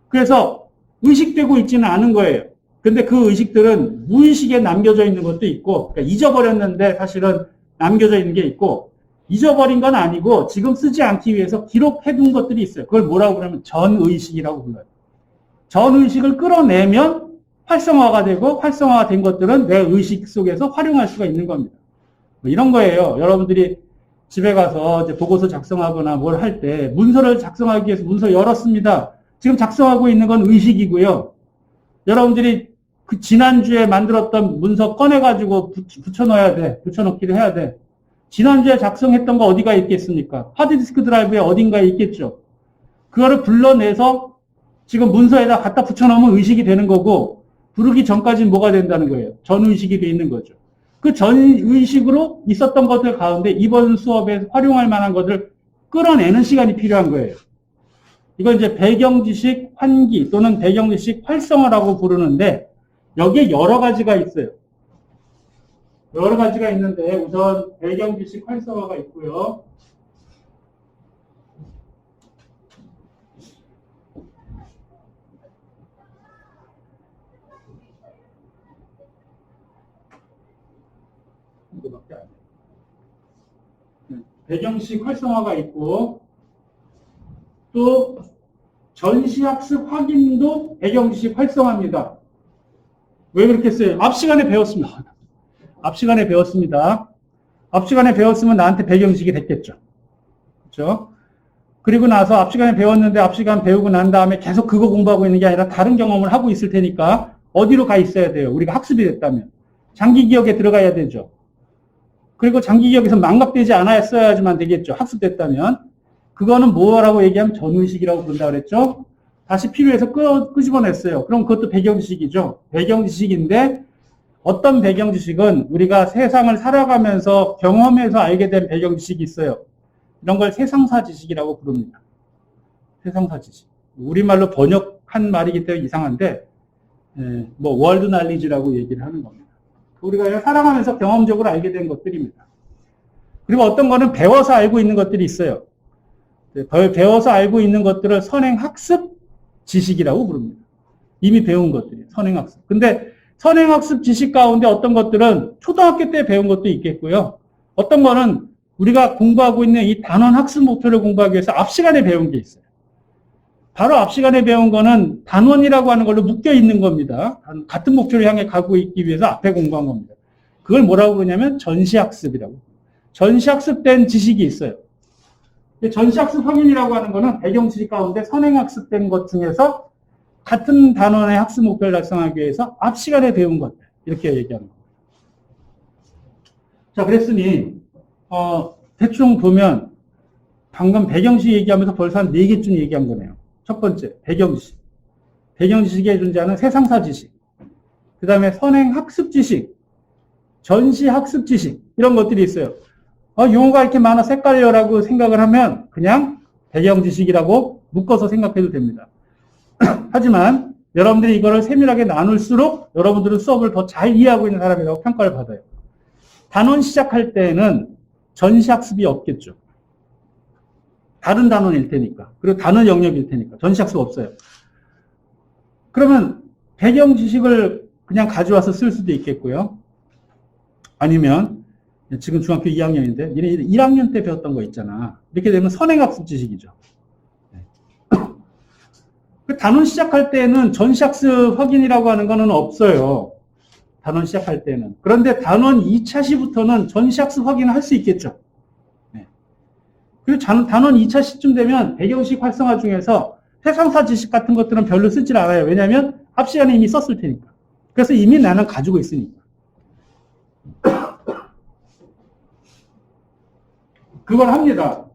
그래서 의식되고 있지는 않은 거예요. 근데 그 의식들은 무의식에 남겨져 있는 것도 있고, 그러니까 잊어버렸는데 사실은 남겨져 있는 게 있고, 잊어버린 건 아니고 지금 쓰지 않기 위해서 기록해둔 것들이 있어요. 그걸 뭐라고 그러면 전의식이라고 불러요. 전의식을 끌어내면 활성화가 되고 활성화가 된 것들은 내 의식 속에서 활용할 수가 있는 겁니다. 뭐 이런 거예요. 여러분들이 집에 가서 이제 보고서 작성하거나 뭘 할 때 문서를 작성하기 위해서 문서 열었습니다. 지금 작성하고 있는 건 의식이고요. 여러분들이 그 지난주에 만들었던 문서 꺼내가지고 붙여넣어야 돼. 붙여넣기를 해야 돼. 지난주에 작성했던 거 어디가 있겠습니까? 하드디스크 드라이브에 어딘가에 있겠죠. 그거를 불러내서 지금 문서에다 갖다 붙여넣으면 의식이 되는 거고 부르기 전까지는 뭐가 된다는 거예요? 전의식이 돼 있는 거죠. 그 전의식으로 있었던 것들 가운데 이번 수업에 활용할 만한 것을 끌어내는 시간이 필요한 거예요. 이건 이제 배경지식 환기 또는 배경지식 활성화라고 부르는데 여기에 여러 가지가 있어요. 여러 가지가 있는데 우선 배경지식 활성화가 있고요. 이거밖에 안 돼요. 배경식 활성화가 있고, 또 전시학습 확인도 배경식 활성화입니다. 왜 그렇게 써요? 앞 시간에 배웠습니다. 앞 시간에 배웠습니다. 앞 시간에 배웠으면 나한테 배경식이 됐겠죠. 그렇죠? 그리고 나서 앞 시간에 배웠는데 앞 시간 배우고 난 다음에 계속 그거 공부하고 있는 게 아니라 다른 경험을 하고 있을 테니까 어디로 가 있어야 돼요? 우리가 학습이 됐다면. 장기 기억에 들어가야 되죠. 그리고 장기 기억에서 망각되지 않았어야지만 되겠죠. 학습됐다면. 그거는 뭐라고 얘기하면 전의식이라고 부른다 그랬죠? 다시 필요해서 끄집어냈어요. 그럼 그것도 배경지식이죠. 배경지식인데 어떤 배경지식은 우리가 세상을 살아가면서 경험해서 알게 된 배경지식이 있어요. 이런 걸 세상사 지식이라고 부릅니다. 세상사 지식. 우리말로 번역한 말이기 때문에 이상한데 뭐 월드 날리지라고 얘기를 하는 겁니다. 우리가 그냥 살아가면서 경험적으로 알게 된 것들입니다. 그리고 어떤 거는 배워서 알고 있는 것들이 있어요. 배워서 알고 있는 것들을 선행학습 지식이라고 부릅니다. 이미 배운 것들이 선행학습. 근데 선행학습 지식 가운데 어떤 것들은 초등학교 때 배운 것도 있겠고요. 어떤 거는 우리가 공부하고 있는 이 단원 학습 목표를 공부하기 위해서 앞 시간에 배운 게 있어요. 바로 앞 시간에 배운 거는 단원이라고 하는 걸로 묶여 있는 겁니다. 같은 목표를 향해 가고 있기 위해서 앞에 공부한 겁니다. 그걸 뭐라고 그러냐면 전시학습이라고. 전시학습된 지식이 있어요. 전시학습 확인이라고 하는 거는 배경지식 가운데 선행학습된 것 중에서 같은 단원의 학습 목표를 달성하기 위해서 앞 시간에 배운 것들. 이렇게 얘기하는 겁니다. 자, 그랬으니 대충 보면 방금 배경지식 얘기하면서 벌써 한 4개쯤 얘기한 거네요. 첫 번째, 배경지식. 배경지식에 존재하는 세상사 지식. 그 다음에 선행학습 지식, 전시학습 지식, 이런 것들이 있어요. 용어가 이렇게 많아 색깔려라고 생각을 하면 그냥 배경지식이라고 묶어서 생각해도 됩니다. 하지만 여러분들이 이거를 세밀하게 나눌수록 여러분들은 수업을 더 잘 이해하고 있는 사람이라고 평가를 받아요. 단원 시작할 때는 전시학습이 없겠죠. 다른 단원일 테니까. 그리고 단원 영역일 테니까. 전시학습 없어요. 그러면 배경 지식을 그냥 가져와서 쓸 수도 있겠고요. 아니면 지금 중학교 2학년인데 니네 1학년 때 배웠던 거 있잖아. 이렇게 되면 선행학습 지식이죠. 단원 시작할 때는 전시학습 확인이라고 하는 거는 없어요. 단원 시작할 때는. 그런데 단원 2차 시부터는 전시학습 확인을 할 수 있겠죠. 그리고 단원 2차 시쯤 되면 배경식 활성화 중에서 세상사 지식 같은 것들은 별로 쓰질 않아요. 왜냐하면 앞 시간에 이미 썼을 테니까. 그래서 이미 나는 가지고 있으니까. 그걸 합니다.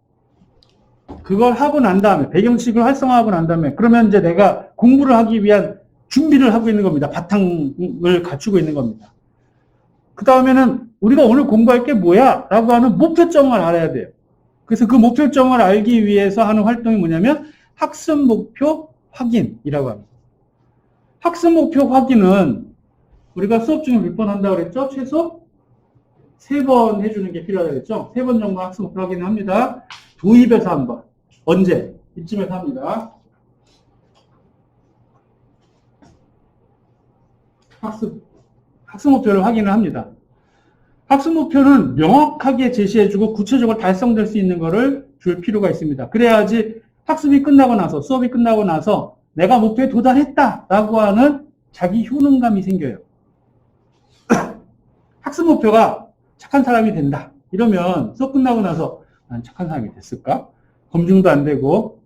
그걸 하고 난 다음에, 배경식을 활성화하고 난 다음에, 그러면 이제 내가 공부를 하기 위한 준비를 하고 있는 겁니다. 바탕을 갖추고 있는 겁니다. 그 다음에는 우리가 오늘 공부할 게 뭐야? 라고 하는 목표점을 알아야 돼요. 그래서 그 목표점을 알기 위해서 하는 활동이 뭐냐면 학습 목표 확인이라고 합니다. 학습 목표 확인은 우리가 수업 중에 몇 번 한다고 그랬죠? 최소 3번 해주는 게 필요하다고 그랬죠? 3번 정도 학습 목표 확인을 합니다. 도입에서 한 번. 언제? 이쯤에서 합니다. 학습 목표를 확인을 합니다. 학습 목표는 명확하게 제시해주고 구체적으로 달성될 수 있는 거를 줄 필요가 있습니다. 그래야지 학습이 끝나고 나서, 수업이 끝나고 나서 내가 목표에 도달했다라고 하는 자기 효능감이 생겨요. 학습 목표가 착한 사람이 된다. 이러면 수업 끝나고 나서 난 착한 사람이 됐을까? 검증도 안 되고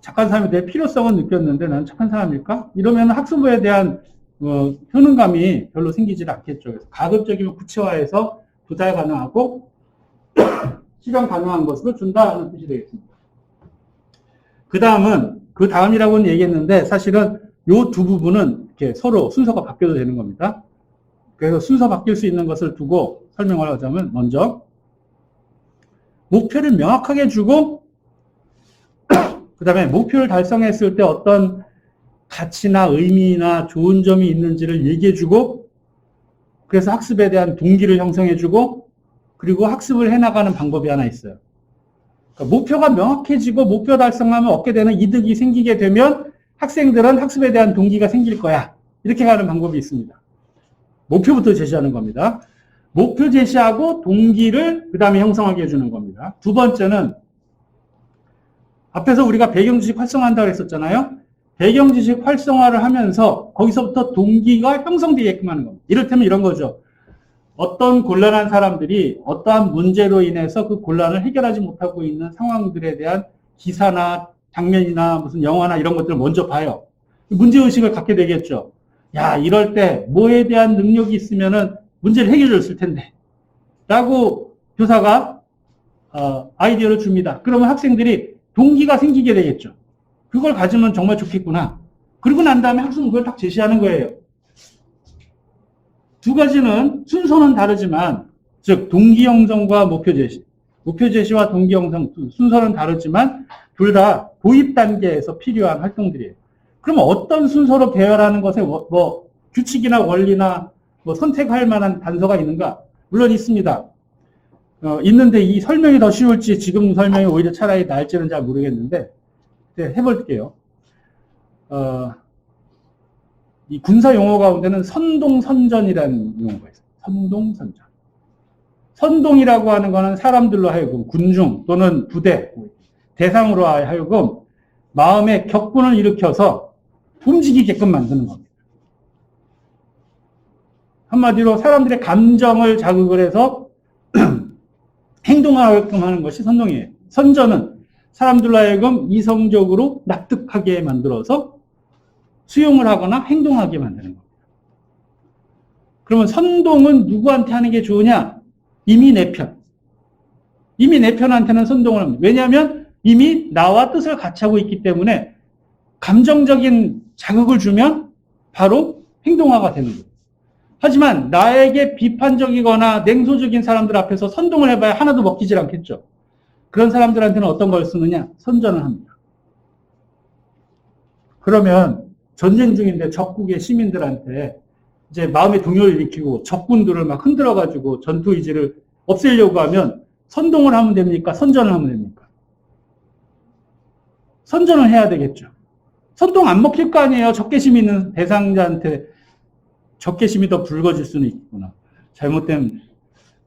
착한 사람이 될 필요성은 느꼈는데 나는 착한 사람일까? 이러면 학습에 대한 효능감이 별로 생기질 않겠죠. 그래서 가급적이면 구체화해서 도달 가능하고 실현 가능한 것으로 준다는 뜻이 되겠습니다. 그 다음이라고는 얘기했는데 사실은 이 두 부분은 이렇게 서로 순서가 바뀌어도 되는 겁니다. 그래서 순서 바뀔 수 있는 것을 두고 설명을 하자면 먼저 목표를 명확하게 주고 그 다음에 목표를 달성했을 때 어떤 가치나 의미나 좋은 점이 있는지를 얘기해주고 그래서 학습에 대한 동기를 형성해주고 그리고 학습을 해나가는 방법이 하나 있어요. 그러니까 목표가 명확해지고 목표 달성하면 얻게 되는 이득이 생기게 되면 학생들은 학습에 대한 동기가 생길 거야. 이렇게 가는 방법이 있습니다. 목표부터 제시하는 겁니다. 목표 제시하고 동기를 그 다음에 형성하게 해주는 겁니다. 두 번째는 앞에서 우리가 배경지식 활성화한다고 했었잖아요. 배경지식 활성화를 하면서 거기서부터 동기가 형성되게끔 하는 겁니다. 이를테면 이런 거죠. 어떤 곤란한 사람들이 어떠한 문제로 인해서 그 곤란을 해결하지 못하고 있는 상황들에 대한 기사나 장면이나 무슨 영화나 이런 것들을 먼저 봐요. 문제의식을 갖게 되겠죠. 야, 이럴 때 뭐에 대한 능력이 있으면은 문제를 해결해 줬을 텐데. 라고 교사가 아이디어를 줍니다. 그러면 학생들이 동기가 생기게 되겠죠. 그걸 가지면 정말 좋겠구나. 그러고 난 다음에 학생은 그걸 딱 제시하는 거예요. 두 가지는 순서는 다르지만, 즉 동기 형성과 목표 제시. 목표 제시와 동기 형성 순서는 다르지만 둘 다 도입 단계에서 필요한 활동들이에요. 그러면 어떤 순서로 배열하는 것에 뭐 규칙이나 원리나 뭐 선택할 만한 단서가 있는가? 물론 있습니다. 있는데 이 설명이 더 쉬울지 지금 설명이 오히려 차라리 나을지는 잘 모르겠는데 해볼게요. 이 군사 용어 가운데는 선동선전이라는 용어가 있어요. 선동선전. 선동이라고 하는 것은 사람들로 하여금 군중 또는 부대 대상으로 하여금 마음에 격분을 일으켜서 움직이게끔 만드는 겁니다. 한마디로 사람들의 감정을 자극을 해서 행동하게끔 하는 것이 선동이에요. 선전은 사람들로 하여금 이성적으로 납득하게 만들어서 수용을 하거나 행동하게 만드는 겁니다. 그러면 선동은 누구한테 하는 게 좋으냐? 이미 내 편. 이미 내 편한테는 선동을 합니다. 왜냐하면 이미 나와 뜻을 같이 하고 있기 때문에 감정적인 자극을 주면 바로 행동화가 되는 거예요. 하지만 나에게 비판적이거나 냉소적인 사람들 앞에서 선동을 해봐야 하나도 먹히질 않겠죠. 그런 사람들한테는 어떤 걸 쓰느냐? 선전을 합니다. 그러면 전쟁 중인데 적국의 시민들한테 이제 마음의 동요를 일으키고 적군들을 막 흔들어가지고 전투 의지를 없애려고 하면 선동을 하면 됩니까? 선전을 하면 됩니까? 선전을 해야 되겠죠. 선동 안 먹힐 거 아니에요. 적개심이 있는 대상자한테 적개심이 더 붉어질 수는 있구나. 잘못된.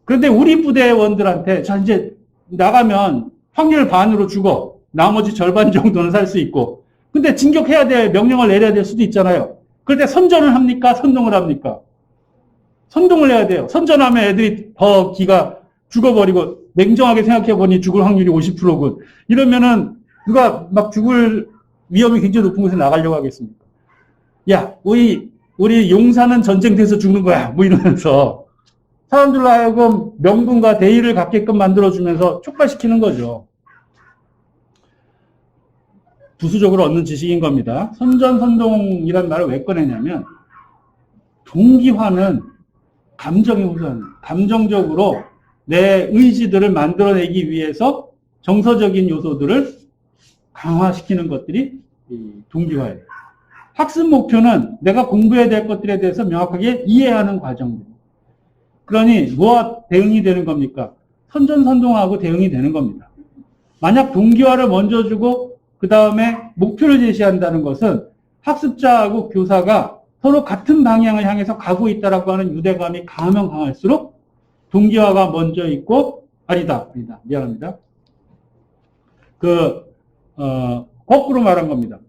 그런데 우리 부대원들한테 자 이제 나가면 확률 반으로 죽어. 나머지 절반 정도는 살 수 있고. 근데 진격해야 될 명령을 내려야 될 수도 있잖아요. 그럴 때 선전을 합니까? 선동을 합니까? 선동을 해야 돼요. 선전하면 애들이 더 기가 죽어버리고 냉정하게 생각해보니 죽을 확률이 50%군. 이러면은 누가 막 죽을 위험이 굉장히 높은 곳에 나가려고 하겠습니까? 야, 우리 용사는 전쟁터에서 죽는 거야. 뭐 이러면서 사람들로 하여금 명분과 대의를 갖게끔 만들어주면서 촉발시키는 거죠. 부수적으로 얻는 지식인 겁니다. 선전선동이라는 말을 왜 꺼내냐면 동기화는 감정의 우선, 감정적으로 내 의지들을 만들어내기 위해서 정서적인 요소들을 강화시키는 것들이 동기화예요. 학습 목표는 내가 공부해야 될 것들에 대해서 명확하게 이해하는 과정입니다. 그러니 뭐와 대응이 되는 겁니까? 선전선동하고 대응이 되는 겁니다. 만약 동기화를 먼저 주고 그 다음에 목표를 제시한다는 것은 학습자하고 교사가 서로 같은 방향을 향해서 가고 있다라고 하는 유대감이 강하면 강할수록 동기화가 먼저 있고 미안합니다. 거꾸로 말한 겁니다.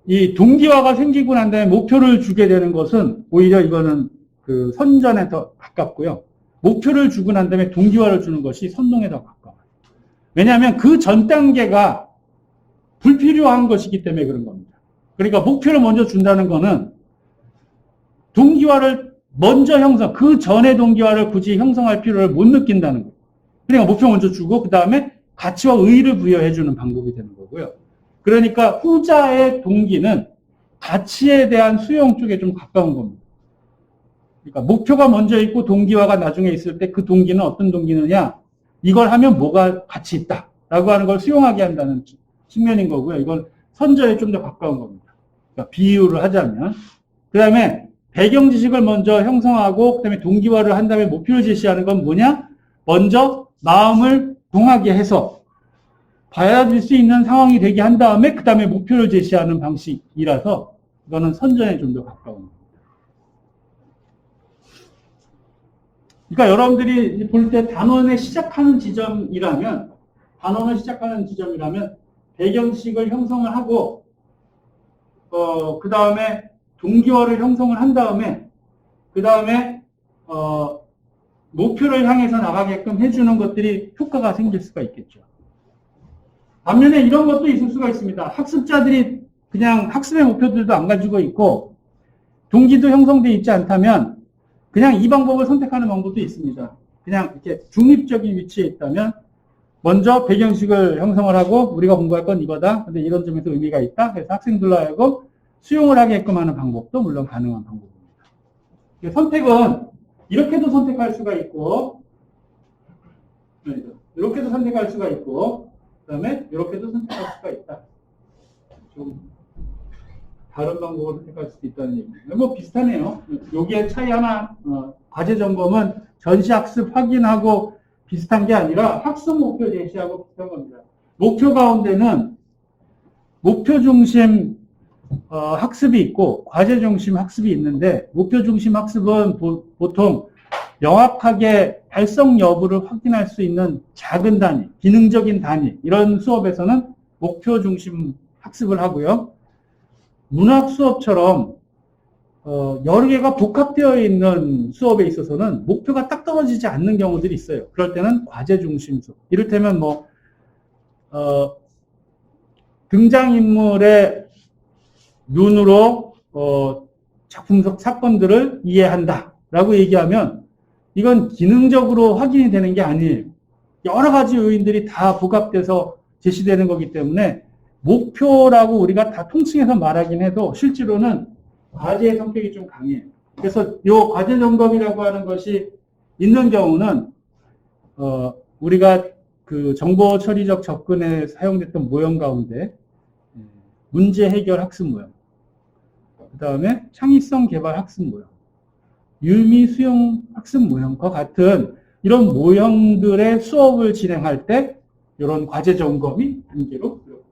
이 동기화가 생기고 난 다음에 목표를 주게 되는 것은 오히려 이거는 그 선전에 더 가깝고요. 목표를 주고 난 다음에 동기화를 주는 것이 선동에 더 가까워요. 왜냐하면 그 전 단계가 불필요한 것이기 때문에 그런 겁니다. 그러니까 목표를 먼저 준다는 거는 동기화를 먼저 그 전에 동기화를 굳이 형성할 필요를 못 느낀다는 거예요. 그러니까 목표 먼저 주고 그 다음에 가치와 의의를 부여해 주는 방법이 되는 거고요. 그러니까 후자의 동기는 가치에 대한 수용 쪽에 좀 가까운 겁니다. 그러니까 목표가 먼저 있고 동기화가 나중에 있을 때 그 동기는 어떤 동기느냐? 이걸 하면 뭐가 가치 있다 라고 하는 걸 수용하게 한다는 측면인 거고요. 이건 선전에 좀 더 가까운 겁니다. 그러니까 비유를 하자면 그 다음에 배경 지식을 먼저 형성하고 그 다음에 동기화를 한 다음에 목표를 제시하는 건 뭐냐? 먼저 마음을 동하게 해서 받아들일 수 있는 상황이 되게 한 다음에 그 다음에 목표를 제시하는 방식이라서 이거는 선전에 좀 더 가까운 겁니다. 그러니까 여러분들이 볼 때 단원의 시작하는 지점이라면, 배경식을 형성을 하고, 그 다음에 동기화를 형성을 한 다음에, 그 다음에, 목표를 향해서 나가게끔 해주는 것들이 효과가 생길 수가 있겠죠. 반면에 이런 것도 있을 수가 있습니다. 학습자들이 그냥 학습의 목표들도 안 가지고 있고, 동기도 형성되어 있지 않다면, 그냥 이 방법을 선택하는 방법도 있습니다. 그냥 이렇게 중립적인 위치에 있다면, 먼저 배경식을 형성을 하고, 우리가 공부할 건 이거다. 근데 이런 점에서 의미가 있다. 그래서 학생들로 하여금 수용을 하게끔 하는 방법도 물론 가능한 방법입니다. 선택은 이렇게도 선택할 수가 있고, 이렇게도 선택할 수가 있고, 그 다음에 이렇게도 선택할 수가 있다. 좀 다른 방법을 선택할 수도 있다는 얘기입니다. 뭐 비슷하네요. 여기에 차이 하나, 과제 점검은 전시학습 확인하고 비슷한 게 아니라 학습 목표 제시하고 비슷한 겁니다. 목표 가운데는 목표 중심 학습이 있고 과제 중심 학습이 있는데, 목표 중심 학습은 보통 명확하게 달성 여부를 확인할 수 있는 작은 단위, 기능적인 단위, 이런 수업에서는 목표 중심 학습을 하고요. 문학 수업처럼 여러 개가 복합되어 있는 수업에 있어서는 목표가 딱 떨어지지 않는 경우들이 있어요. 그럴 때는 과제 중심 수업. 이를테면 등장인물의 눈으로 작품 속 사건들을 이해한다 라고 얘기하면 이건 기능적으로 확인이 되는 게 아니에요. 여러 가지 요인들이 다 부합돼서 제시되는 거기 때문에 목표라고 우리가 다 통칭해서 말하긴 해도 실제로는 과제의 성격이 좀 강해요. 그래서 이 과제 점검이라고 하는 것이 있는 경우는 우리가 그 정보 처리적 접근에 사용됐던 모형 가운데 문제 해결 학습 모형, 그 다음에 창의성 개발 학습 모형, 유미 수용 학습 모형과 같은 이런 모형들의 수업을 진행할 때 이런 과제 점검이 단계로 들어갑니다.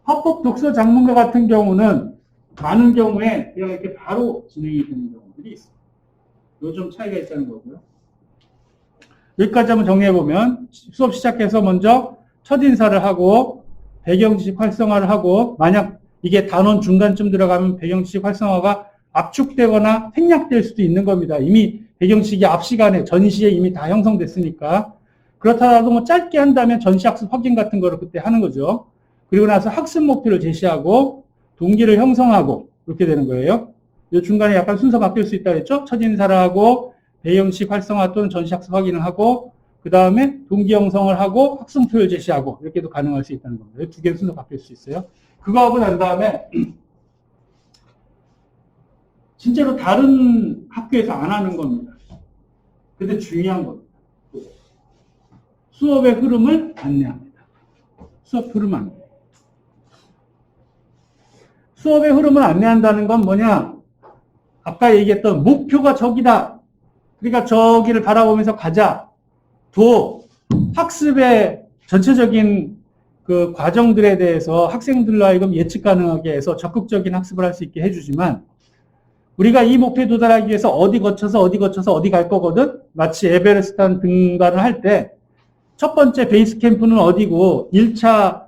합법 독서 작문과 같은 경우는 많은 경우에 그냥 이렇게 바로 진행이 되는 경우들이 있습니다. 요 좀 차이가 있다는 거고요. 여기까지 한번 정리해보면 수업 시작해서 먼저 첫인사를 하고 배경지식 활성화를 하고, 만약 이게 단원 중간쯤 들어가면 배경지식 활성화가 압축되거나 생략될 수도 있는 겁니다. 이미 배경지식이 앞 시간에 전시에 이미 다 형성됐으니까. 그렇다라도 뭐 짧게 한다면 전시학습 확인 같은 거를 그때 하는 거죠. 그리고 나서 학습 목표를 제시하고 동기를 형성하고 이렇게 되는 거예요. 이 중간에 약간 순서 바뀔 수 있다고 했죠. 첫인사를 하고 배경식 활성화 또는 전시학습 확인을 하고, 그 다음에 동기 형성을 하고 학습 목표를 제시하고, 이렇게도 가능할 수 있다는 겁니다. 이 두 개의 순서 바뀔 수 있어요. 그거 하고 난 다음에 진짜로 다른 학교에서 안 하는 겁니다. 근데 중요한 겁니다. 수업의 흐름을 안내합니다. 수업 흐름 안내. 수업의 흐름을 안내한다는 건 뭐냐? 아까 얘기했던 목표가 저기다. 그러니까 저기를 바라보면서 가자. 학습의 전체적인 그 과정들에 대해서 학생들로 하여금 예측 가능하게 해서 적극적인 학습을 할 수 있게 해주지만, 우리가 이 목표에 도달하기 위해서 어디 거쳐서 어디 갈 거거든? 마치 에베레스트 등반을 할 때 첫 번째 베이스 캠프는 어디고, 1차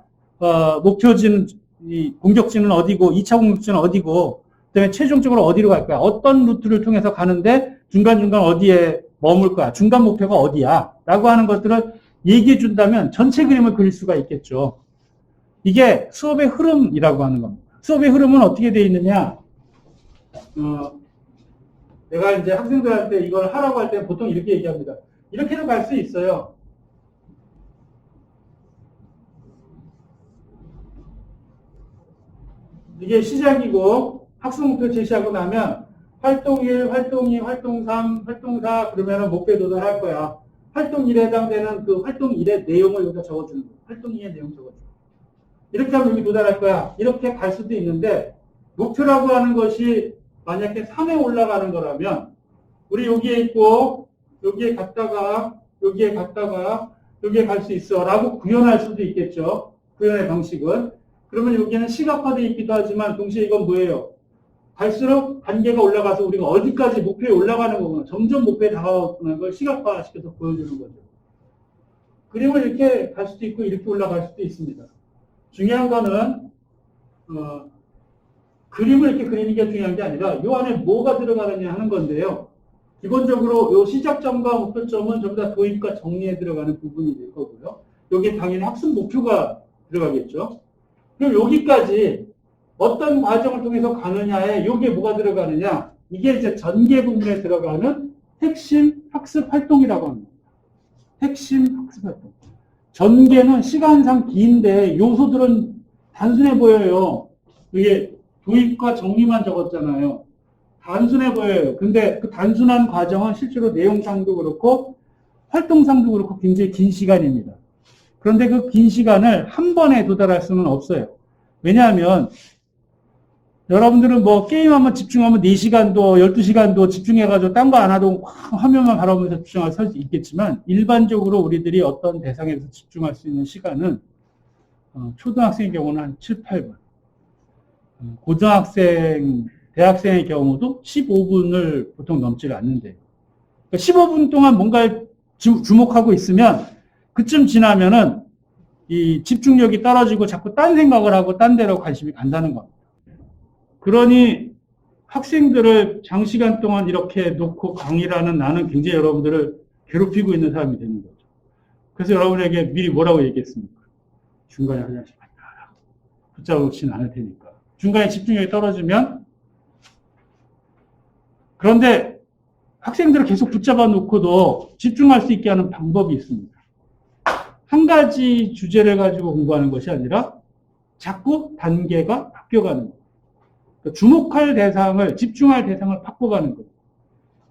목표지는 공격지는 어디고, 2차 공격지는 어디고, 그다음에 최종적으로 어디로 갈 거야? 어떤 루트를 통해서 가는데 중간중간 어디에 머물 거야? 중간 목표가 어디야? 라고 하는 것들을 얘기해 준다면 전체 그림을 그릴 수가 있겠죠. 이게 수업의 흐름이라고 하는 겁니다. 수업의 흐름은 어떻게 되어 있느냐? 내가 이제 학생들한테 이걸 하라고 할 때 보통 이렇게 얘기합니다. 이렇게도 갈 수 있어요. 이게 시작이고 학습 목표 제시하고 나면 활동 1, 활동 2, 활동 3, 활동 4 그러면 목표에 도달할 거야. 활동 1에 해당되는 그 활동 1의 내용을 여기다 적어주는 거야. 활동 2의 내용 적어주는 거야. 이렇게 하면 여기 도달할 거야. 이렇게 갈 수도 있는데, 목표라고 하는 것이 만약에 3에 올라가는 거라면 우리 여기에 있고 여기에 갔다가 여기에 갈 수 있어 라고 구현할 수도 있겠죠. 구현의 방식은. 그러면 여기는 시각화되어 있기도 하지만 동시에 이건 뭐예요? 갈수록 단계가 올라가서 우리가 어디까지 목표에 올라가는 거구나. 점점 목표에 다가오는 걸 시각화시켜서 보여주는 거죠. 그림을 이렇게 갈 수도 있고 이렇게 올라갈 수도 있습니다. 중요한 거는 그림을 이렇게 그리는 게 중요한 게 아니라 이 안에 뭐가 들어가느냐 하는 건데요. 기본적으로 이 시작점과 목표점은 전부 다 도입과 정리에 들어가는 부분이 될 거고요. 여기 당연히 학습 목표가 들어가겠죠. 그럼 여기까지 어떤 과정을 통해서 가느냐에 여기에 뭐가 들어가느냐. 이게 이제 전개 부분에 들어가는 핵심 학습 활동이라고 합니다. 핵심 학습 활동. 전개는 시간상 긴데 요소들은 단순해 보여요. 이게 도입과 정리만 적었잖아요. 단순해 보여요. 근데 그 단순한 과정은 실제로 내용상도 그렇고 활동상도 그렇고 굉장히 긴 시간입니다. 그런데 그 긴 시간을 한 번에 도달할 수는 없어요. 왜냐하면 여러분들은 뭐 게임하면 집중하면 4시간도 12시간도 집중해가지고 딴 거 안 하도 화면만 바라보면서 집중할 수 있겠지만 일반적으로 우리들이 어떤 대상에서 집중할 수 있는 시간은 초등학생의 경우는 한 7, 8분 고등학생, 대학생의 경우도 15분을 보통 넘지를 않는데 그러니까 15분 동안 뭔가를 주목하고 있으면 그쯤 지나면은 이 집중력이 떨어지고 자꾸 딴 생각을 하고 딴 데로 관심이 간다는 겁니다. 그러니 학생들을 장시간 동안 이렇게 놓고 강의를 하는 나는 굉장히 여러분들을 괴롭히고 있는 사람이 되는 거죠. 그래서 여러분에게 미리 뭐라고 얘기했습니까? 중간에 화장실 갔다 와라. 붙잡아놓지는 않을 테니까. 중간에 집중력이 떨어지면 그런데 학생들을 계속 붙잡아 놓고도 집중할 수 있게 하는 방법이 있습니다. 한 가지 주제를 가지고 공부하는 것이 아니라 자꾸 단계가 바뀌어가는 거예요. 주목할 대상을, 집중할 대상을 바꿔가는 거예요.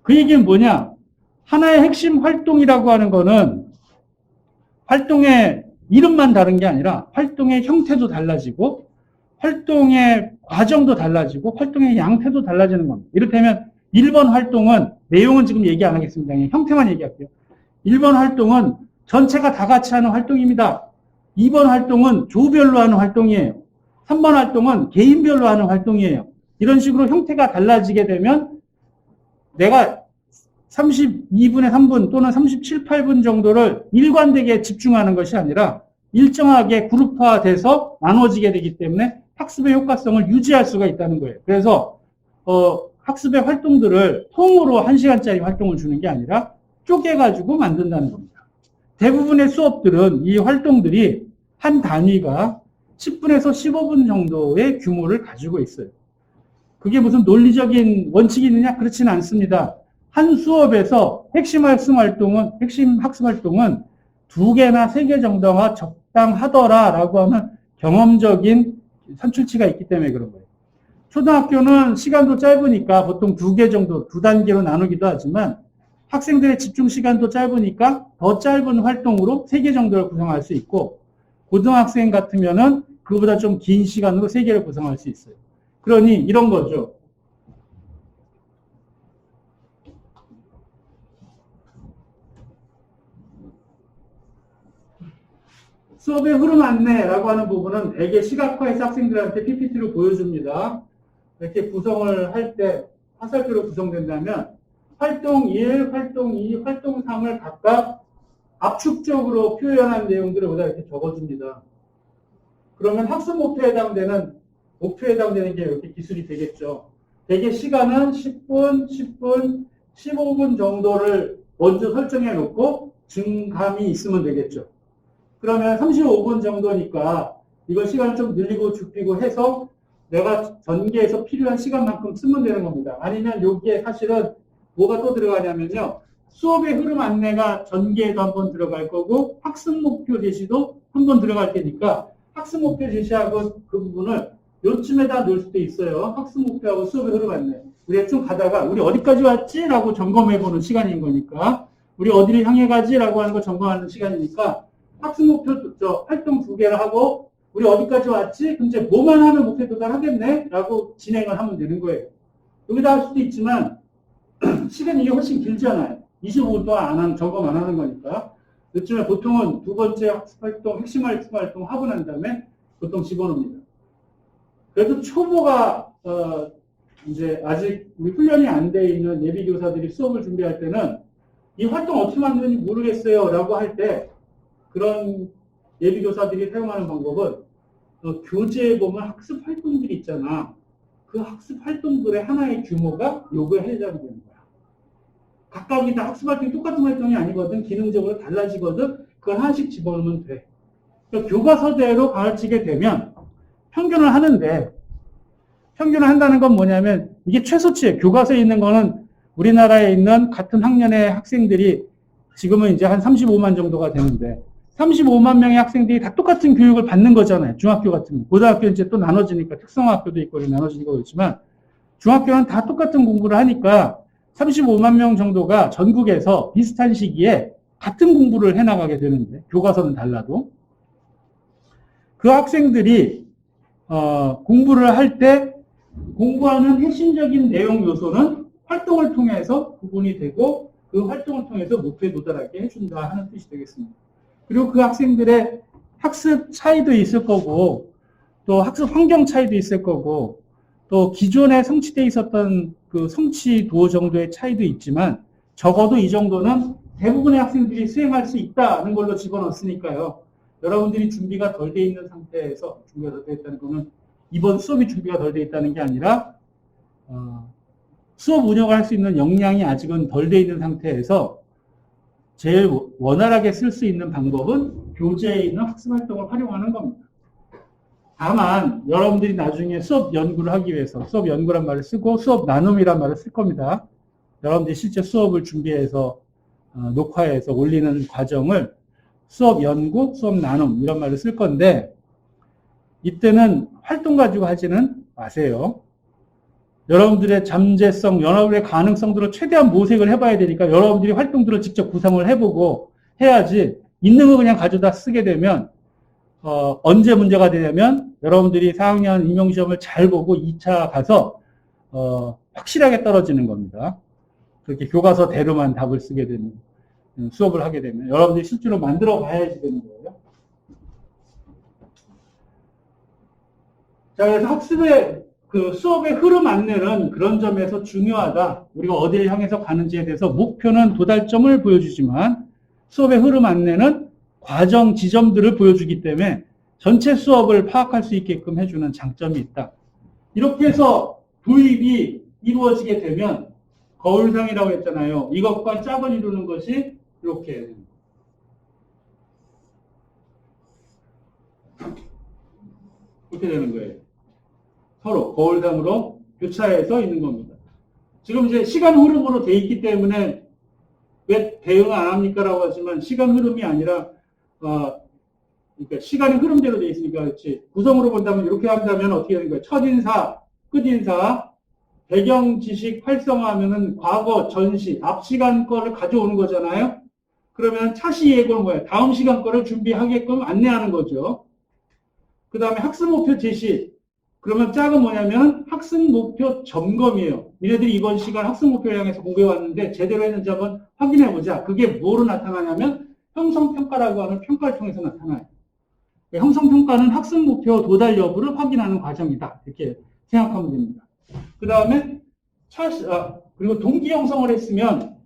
그 얘기는 뭐냐? 하나의 핵심 활동이라고 하는 거는 활동의 이름만 다른 게 아니라 활동의 형태도 달라지고 활동의 과정도 달라지고 활동의 양태도 달라지는 겁니다. 이를테면 1번 활동은 내용은 지금 얘기 안 하겠습니다. 형태만 얘기할게요. 1번 활동은 전체가 다 같이 하는 활동입니다. 2번 활동은 조별로 하는 활동이에요. 3번 활동은 개인별로 하는 활동이에요. 이런 식으로 형태가 달라지게 되면 내가 32분의 3분 또는 37, 8분 정도를 일관되게 집중하는 것이 아니라 일정하게 그룹화돼서 나눠지게 되기 때문에 학습의 효과성을 유지할 수가 있다는 거예요. 그래서 학습의 활동들을 통으로 1시간짜리 활동을 주는 게 아니라 쪼개가지고 만든다는 겁니다. 대부분의 수업들은 이 활동들이 한 단위가 10분에서 15분 정도의 규모를 가지고 있어요. 그게 무슨 논리적인 원칙이 있느냐? 그렇지는 않습니다. 한 수업에서 핵심 학습 활동은 2개나 3개 정도가 적당하더라라고 하는 경험적인 선출치가 있기 때문에 그런 거예요. 초등학교는 시간도 짧으니까 보통 2개 정도, 2단계로 나누기도 하지만 학생들의 집중 시간도 짧으니까 더 짧은 활동으로 3개 정도를 구성할 수 있고 고등학생 같으면은 그보다 좀 긴 시간으로 3개를 구성할 수 있어요. 그러니 이런 거죠. 수업의 흐름 안내라고 하는 부분은 대개 시각화해서 학생들한테 PPT로 보여줍니다. 이렇게 구성을 할 때 화살표로 구성된다면 활동 1, 활동 2, 활동 3을 각각 압축적으로 표현한 내용들을 여기다 이렇게 적어줍니다. 그러면 학습 목표에 해당되는 게 이렇게 기술이 되겠죠. 대개 시간은 10분, 10분, 15분 정도를 먼저 설정해 놓고 증감이 있으면 되겠죠. 그러면 35분 정도니까 이걸 시간을 좀 늘리고 좁히고 해서 내가 전개해서 필요한 시간만큼 쓰면 되는 겁니다. 아니면 여기에 사실은 뭐가 또 들어가냐면요. 수업의 흐름 안내가 전개에도 한번 들어갈 거고 학습 목표 제시도 한번 들어갈 테니까 학습 목표 제시하고 그 부분을 요쯤에다 넣을 수도 있어요. 학습 목표하고 수업의 흐름 안내. 우리가 좀 가다가 우리 어디까지 왔지? 라고 점검해보는 시간인 거니까 우리 어디를 향해 가지? 라고 하는 거 점검하는 시간이니까 학습 목표 활동 2개를 하고 우리 어디까지 왔지? 그럼 이제 뭐만 하면 목표에 도달하겠네? 라고 진행을 하면 되는 거예요. 여기다 할 수도 있지만 시간이 이게 훨씬 길잖아요. 25분 동안 안 하는, 점검 안 하는 거니까. 요즘에 보통은 2번째 학습 활동, 핵심 학습 활동 하고 난 다음에 보통 집어넣습니다. 그래도 초보가 이제 아직 우리 훈련이 안 돼 있는 예비교사들이 수업을 준비할 때는 이 활동 어떻게 만드는지 모르겠어요 라고 할 때 그런 예비교사들이 사용하는 방법은 교재에 보면 학습 활동들이 있잖아. 그 학습 활동들의 하나의 규모가 요거에 해당되는 거야. 각각이 다 학습 활동이 똑같은 활동이 아니거든. 기능적으로 달라지거든. 그걸 하나씩 집어넣으면 돼. 그러니까 교과서대로 가르치게 되면 평균을 하는데 평균을 한다는 건 뭐냐면 이게 최소치예요. 교과서에 있는 거는 우리나라에 있는 같은 학년의 학생들이 지금은 이제 한 35만 정도가 되는데 35만 명의 학생들이 다 똑같은 교육을 받는 거잖아요. 중학교 같은 거. 고등학교는 이제 또 나눠지니까 특성학교도 있고 나눠지니까 그렇지만 중학교는 다 똑같은 공부를 하니까 35만 명 정도가 전국에서 비슷한 시기에 같은 공부를 해나가게 되는데 교과서는 달라도 그 학생들이 공부를 할 때 공부하는 핵심적인 내용 요소는 활동을 통해서 구분이 되고 그 활동을 통해서 목표에 도달하게 해준다 하는 뜻이 되겠습니다. 그리고 그 학생들의 학습 차이도 있을 거고 또 학습 환경 차이도 있을 거고 또 기존에 성취되어 있었던 그 성취도 정도의 차이도 있지만 적어도 이 정도는 대부분의 학생들이 수행할 수 있다는 걸로 집어넣었으니까요. 여러분들이 준비가 덜 돼 있는 상태에서 준비가 덜 돼 있다는 거는 이번 수업이 준비가 덜 돼 있다는 게 아니라 수업 운영을 할 수 있는 역량이 아직은 덜 돼 있는 상태에서 제일 원활하게 쓸 수 있는 방법은 교재에 있는 학습 활동을 활용하는 겁니다. 다만 여러분들이 나중에 수업 연구를 하기 위해서 수업 연구란 말을 쓰고 수업 나눔이란 말을 쓸 겁니다. 여러분들이 실제 수업을 준비해서 녹화해서 올리는 과정을 수업 연구, 수업 나눔 이런 말을 쓸 건데 이때는 활동 가지고 하지는 마세요. 여러분들의 잠재성, 여러분의 가능성들을 최대한 모색을 해봐야 되니까 여러분들이 활동들을 직접 구상을 해보고 해야지 있는 거 그냥 가져다 쓰게 되면 언제 문제가 되냐면 여러분들이 4학년 임용시험을 잘 보고 2차 가서 확실하게 떨어지는 겁니다. 그렇게 교과서대로만 답을 쓰게 되는 수업을 하게 되면 여러분들이 실제로 만들어 봐야지 되는 거예요. 자, 그래서 학습의 그 수업의 흐름 안내는 그런 점에서 중요하다. 우리가 어디를 향해서 가는지에 대해서 목표는 도달점을 보여주지만 수업의 흐름 안내는 과정 지점들을 보여주기 때문에 전체 수업을 파악할 수 있게끔 해주는 장점이 있다. 이렇게 해서 도입이 이루어지게 되면 거울상이라고 했잖아요. 이것과 짝을 이루는 것이 이렇게 되는 거예요. 서로 거울상으로 교차해서 있는 겁니다. 지금 이제 시간 흐름으로 돼 있기 때문에 왜 대응 안 합니까? 라고 하지만 시간 흐름이 아니라 그러니까 시간이 흐름대로 돼 있으니까 그렇지. 구성으로 본다면 이렇게 한다면 어떻게 되는 거예요? 첫인사, 끝인사, 배경 지식 활성화하면은 과거, 전시, 앞 시간 거를 가져오는 거잖아요. 그러면 차시 예고는 뭐예요? 다음 시간 거를 준비하게끔 안내하는 거죠. 그 다음에 학습 목표 제시. 그러면 짝은 뭐냐면 학습 목표 점검이에요. 니네들이 이번 시간 학습 목표를 향해서 공부해 왔는데 제대로 했는지 한번 확인해 보자. 그게 뭐로 나타나냐면 형성평가라고 하는 평가를 통해서 나타나요. 형성평가는 학습 목표 도달 여부를 확인하는 과정이다. 이렇게 생각하면 됩니다. 그 다음에 그리고 동기 형성을 했으면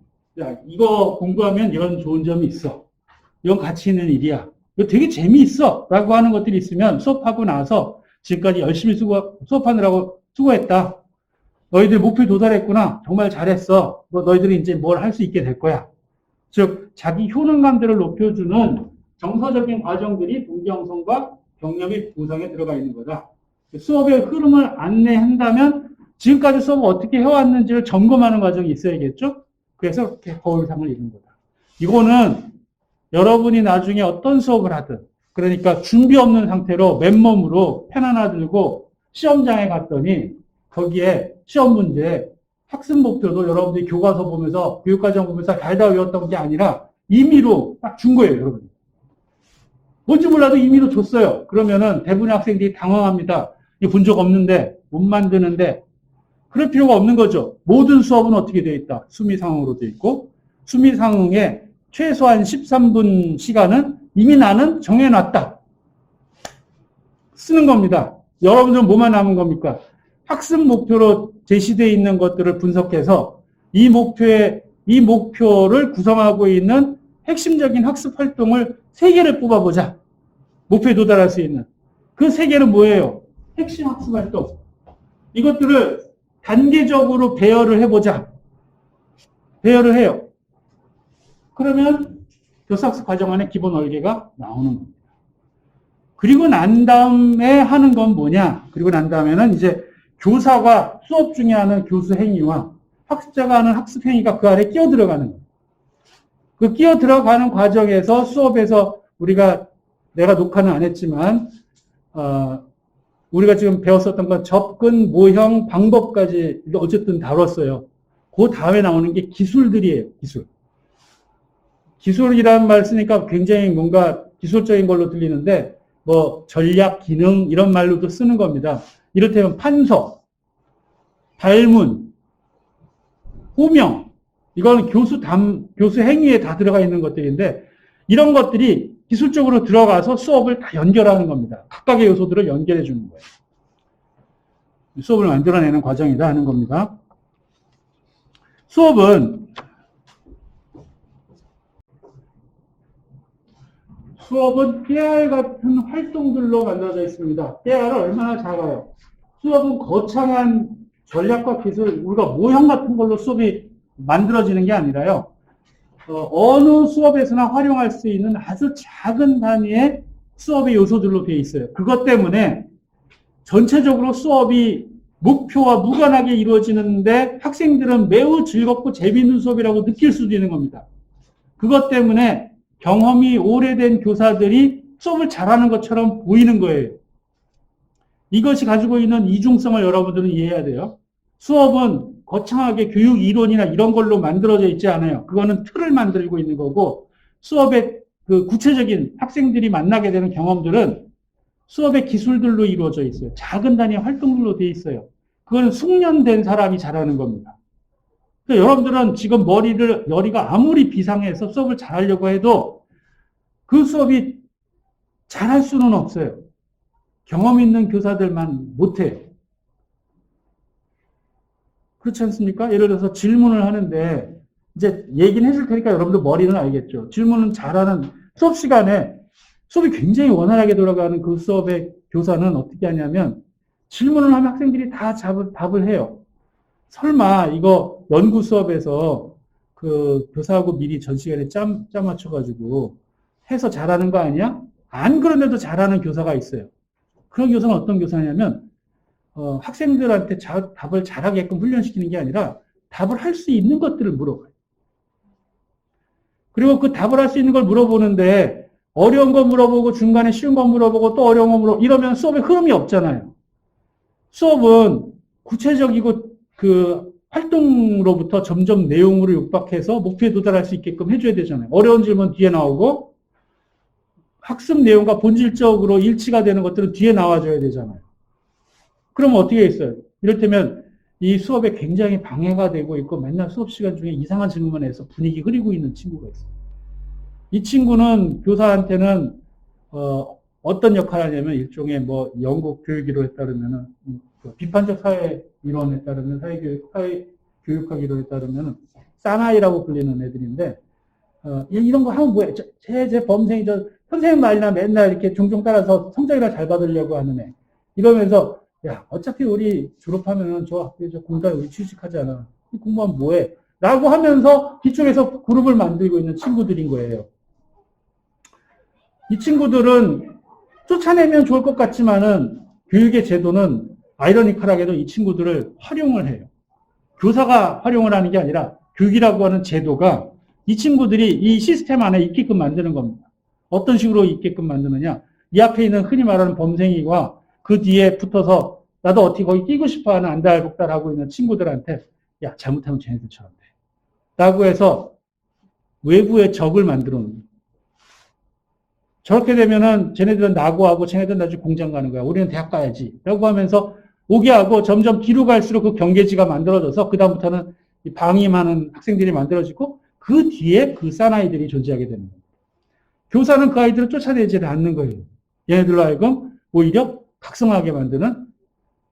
야, 이거 공부하면 이런 좋은 점이 있어. 이건 가치 있는 일이야. 이거 되게 재미있어. 라고 하는 것들이 있으면 수업하고 나서 지금까지 열심히 수업하느라고 수고했다. 너희들 목표에 도달했구나. 정말 잘했어. 너희들이 이제 뭘 할 수 있게 될 거야. 즉, 자기 효능감들을 높여주는 정서적인 과정들이 동기 형성과 경력 및 구성에 들어가 있는 거다. 수업의 흐름을 안내한다면 지금까지 수업을 어떻게 해왔는지를 점검하는 과정이 있어야겠죠? 그래서 이렇게 거울상을 이룬 거다. 이거는 여러분이 나중에 어떤 수업을 하든 그러니까 준비 없는 상태로 맨몸으로 펜 하나 들고 시험장에 갔더니 거기에 시험 문제 학습 목표도 여러분들이 교과서 보면서 교육과정 보면서 달다 외웠던 게 아니라 임의로 딱 준 거예요, 여러분. 뭔지 몰라도 임의로 줬어요. 그러면은 대부분의 학생들이 당황합니다. 본 적 없는데 못 만드는데 그럴 필요가 없는 거죠. 모든 수업은 어떻게 되어 있다? 수미상응으로 되어 있고 수미상응에 최소한 13분 시간은 이미 나는 정해놨다. 쓰는 겁니다. 여러분들은 뭐만 남은 겁니까? 학습 목표로 제시되어 있는 것들을 분석해서 이 목표를 구성하고 있는 핵심적인 학습 활동을 3개를 뽑아보자. 목표에 도달할 수 있는. 그 3개는 뭐예요? 핵심 학습 활동. 이것들을 단계적으로 배열을 해보자. 배열을 해요. 그러면 교사학습 과정 안에 기본 얼개가 나오는 겁니다. 그리고 난 다음에 하는 건 뭐냐? 그리고 난 다음에는 이제 교사가 수업 중에 하는 교수 행위와 학습자가 하는 학습 행위가 그 안에 끼어 들어가는 거예요. 그 끼어 들어가는 과정에서 수업에서 내가 녹화는 안 했지만, 우리가 지금 배웠었던 건 접근, 모형, 방법까지 어쨌든 다뤘어요. 그 다음에 나오는 게 기술들이에요, 기술. 기술이라는 말 쓰니까 굉장히 뭔가 기술적인 걸로 들리는데, 뭐, 전략, 기능, 이런 말로도 쓰는 겁니다. 이를테면 판서, 발문, 호명, 이거는 교수 행위에 다 들어가 있는 것들인데, 이런 것들이 기술적으로 들어가서 수업을 다 연결하는 겁니다. 각각의 요소들을 연결해 주는 거예요. 수업을 만들어내는 과정이다 하는 겁니다. 수업은 깨알 같은 활동들로 만들어져 있습니다. 깨알은 얼마나 작아요? 수업은 거창한 전략과 기술, 우리가 모형 같은 걸로 수업이 만들어지는 게 아니라요. 어느 수업에서나 활용할 수 있는 아주 작은 단위의 수업의 요소들로 되어 있어요. 그것 때문에 전체적으로 수업이 목표와 무관하게 이루어지는데 학생들은 매우 즐겁고 재미있는 수업이라고 느낄 수도 있는 겁니다. 그것 때문에 경험이 오래된 교사들이 수업을 잘하는 것처럼 보이는 거예요. 이것이 가지고 있는 이중성을 여러분들은 이해해야 돼요. 수업은 거창하게 교육 이론이나 이런 걸로 만들어져 있지 않아요. 그거는 틀을 만들고 있는 거고, 수업의 그 구체적인 학생들이 만나게 되는 경험들은 수업의 기술들로 이루어져 있어요. 작은 단위의 활동들로 되어 있어요. 그건 숙련된 사람이 잘하는 겁니다. 그러니까 여러분들은 지금 머리가 아무리 비상해서 수업을 잘하려고 해도 그 수업이 잘할 수는 없어요. 경험 있는 교사들만 못해요. 그렇지 않습니까? 예를 들어서 질문을 하는데, 이제 얘기는 해줄 테니까 여러분들 머리는 알겠죠. 질문은 잘하는 수업 시간에 수업이 굉장히 원활하게 돌아가는 그 수업의 교사는 어떻게 하냐면, 질문을 하면 학생들이 다 답을 해요. 설마 이거 연구 수업에서 그 교사하고 미리 전 시간에 짬 맞춰가지고 해서 잘하는 거 아니야? 안 그런데도 잘하는 교사가 있어요. 그런 교사는 어떤 교사냐면, 학생들한테 답을 잘하게끔 훈련시키는 게 아니라 답을 할 수 있는 것들을 물어봐요. 그리고 그 답을 할 수 있는 걸 물어보는데 어려운 거 물어보고 중간에 쉬운 거 물어보고 또 어려운 거 물어보고 이러면 수업에 흐름이 없잖아요. 수업은 구체적이고 그 활동으로부터 점점 내용으로 육박해서 목표에 도달할 수 있게끔 해줘야 되잖아요. 어려운 질문 뒤에 나오고 학습 내용과 본질적으로 일치가 되는 것들은 뒤에 나와줘야 되잖아요. 그러면 어떻게 했어요? 이를테면 이 수업에 굉장히 방해가 되고 있고 맨날 수업 시간 중에 이상한 질문만 해서 분위기 흐리고 있는 친구가 있어요. 이 친구는 교사한테는 어떤 역할을 하냐면 일종의 뭐 영국 교육 이론에 따르면은 비판적 사회 이론에 따르면 사회교육학 이론에 따르면 사나이라고 불리는 애들인데 이런 거 하면 뭐야? 제 범생이 선생님 말이나 맨날 이렇게 종종 따라서 성적이나 잘 받으려고 하는 애. 이러면서 야 어차피 우리 졸업하면은 저 학교에 공단에 우리 취직하잖아. 공부하면 뭐해? 라고 하면서 뒤쪽에서 그룹을 만들고 있는 친구들인 거예요. 이 친구들은 쫓아내면 좋을 것 같지만은 교육의 제도는 아이러니컬하게도 이 친구들을 활용을 해요. 교사가 활용을 하는 게 아니라 교육이라고 하는 제도가 이 친구들이 이 시스템 안에 있게끔 만드는 겁니다. 어떤 식으로 있게끔 만드느냐. 이 앞에 있는 흔히 말하는 범생이와 그 뒤에 붙어서 나도 어떻게 거기 끼고 싶어하는 안달복달하고 있는 친구들한테 야 잘못하면 쟤네들처럼 돼. 라고 해서 외부의 적을 만들어 놓는 거예요. 저렇게 되면은 쟤네들은 낙오하고 쟤네들은 나중에 공장 가는 거야. 우리는 대학 가야지. 라고 하면서 오게 하고 점점 뒤로 갈수록 그 경계지가 만들어져서 그다음부터는 방임하는 학생들이 만들어지고 그 뒤에 그 사나이들이 존재하게 되는 거예요. 교사는 그 아이들을 쫓아내지 않는 거예요. 얘네들로 하여금 오히려 각성하게 만드는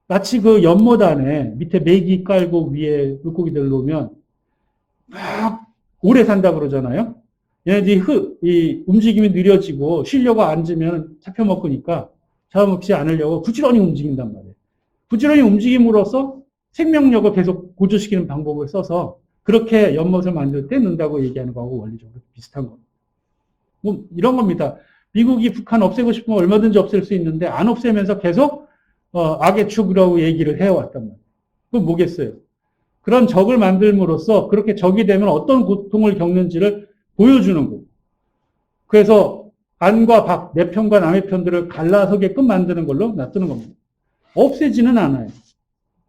마치 그 연못안에 밑에 메기 깔고 위에 물고기들 놓으면 막 오래 산다 그러잖아요. 얘네들이 이 움직임이 느려지고 쉬려고 앉으면 잡혀먹으니까 잡아먹지 않으려고 부지런히 움직인단 말이에요. 부지런히 움직임으로써 생명력을 계속 고조시키는 방법을 써서 그렇게 연못을 만들 때 넣는다고 얘기하는 거하고 원리적으로 비슷한 겁니다. 뭐 이런 겁니다. 미국이 북한 없애고 싶으면 얼마든지 없앨 수 있는데 안 없애면서 계속 악의 축이라고 얘기를 해왔단 말이에요. 그건 뭐겠어요? 그런 적을 만들므로써 그렇게 적이 되면 어떤 고통을 겪는지를 보여주는 거고. 그래서 안과 박, 내 편과 남의 편들을 갈라서게끔 만드는 걸로 놔두는 겁니다. 없애지는 않아요.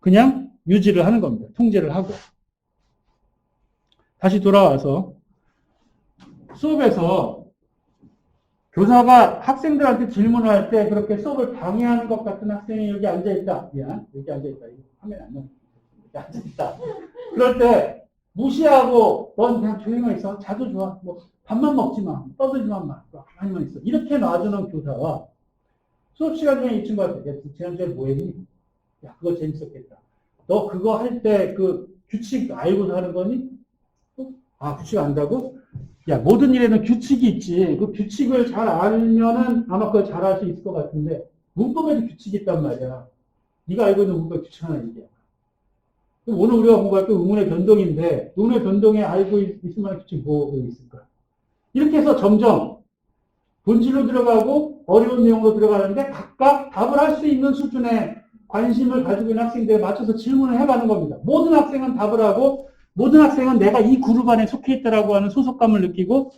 그냥 유지를 하는 겁니다. 통제를 하고. 다시 돌아와서 수업에서 교사가 학생들한테 질문을 할 때 그렇게 수업을 방해하는 것 같은 학생이 여기 앉아있다. 미안, 여기 앉아있다. 화면 안 나와. 여기 앉아있다. 그럴 때 무시하고 넌 그냥 조용히 있어. 자도 좋아. 뭐 밥만 먹지 마. 떠들지만 마. 가만히만 있어. 이렇게 놔두는 교사와 수업 시간 중에 이 친구한테 야, 지난주에 뭐 했니? 야, 그거 재밌었겠다. 너 그거 할 때 그 규칙 알고서 하는 거니? 아, 규칙 안다고? 야, 모든 일에는 규칙이 있지. 그 규칙을 잘 알면은 아마 그걸 잘 할 수 있을 것 같은데, 문법에도 규칙이 있단 말이야. 네가 알고 있는 문법 규칙 하나 얘기해. 오늘 우리가 공부할 때 의문의 변동인데, 의문의 변동에 알고 있을 만한 규칙 뭐가 있을까? 이렇게 해서 점점 본질로 들어가고 어려운 내용으로 들어가는데 각각 답을 할 수 있는 수준의 관심을 가지고 있는 학생들에 맞춰서 질문을 해가는 겁니다. 모든 학생은 답을 하고 모든 학생은 내가 이 그룹 안에 속해 있다라고 하는 소속감을 느끼고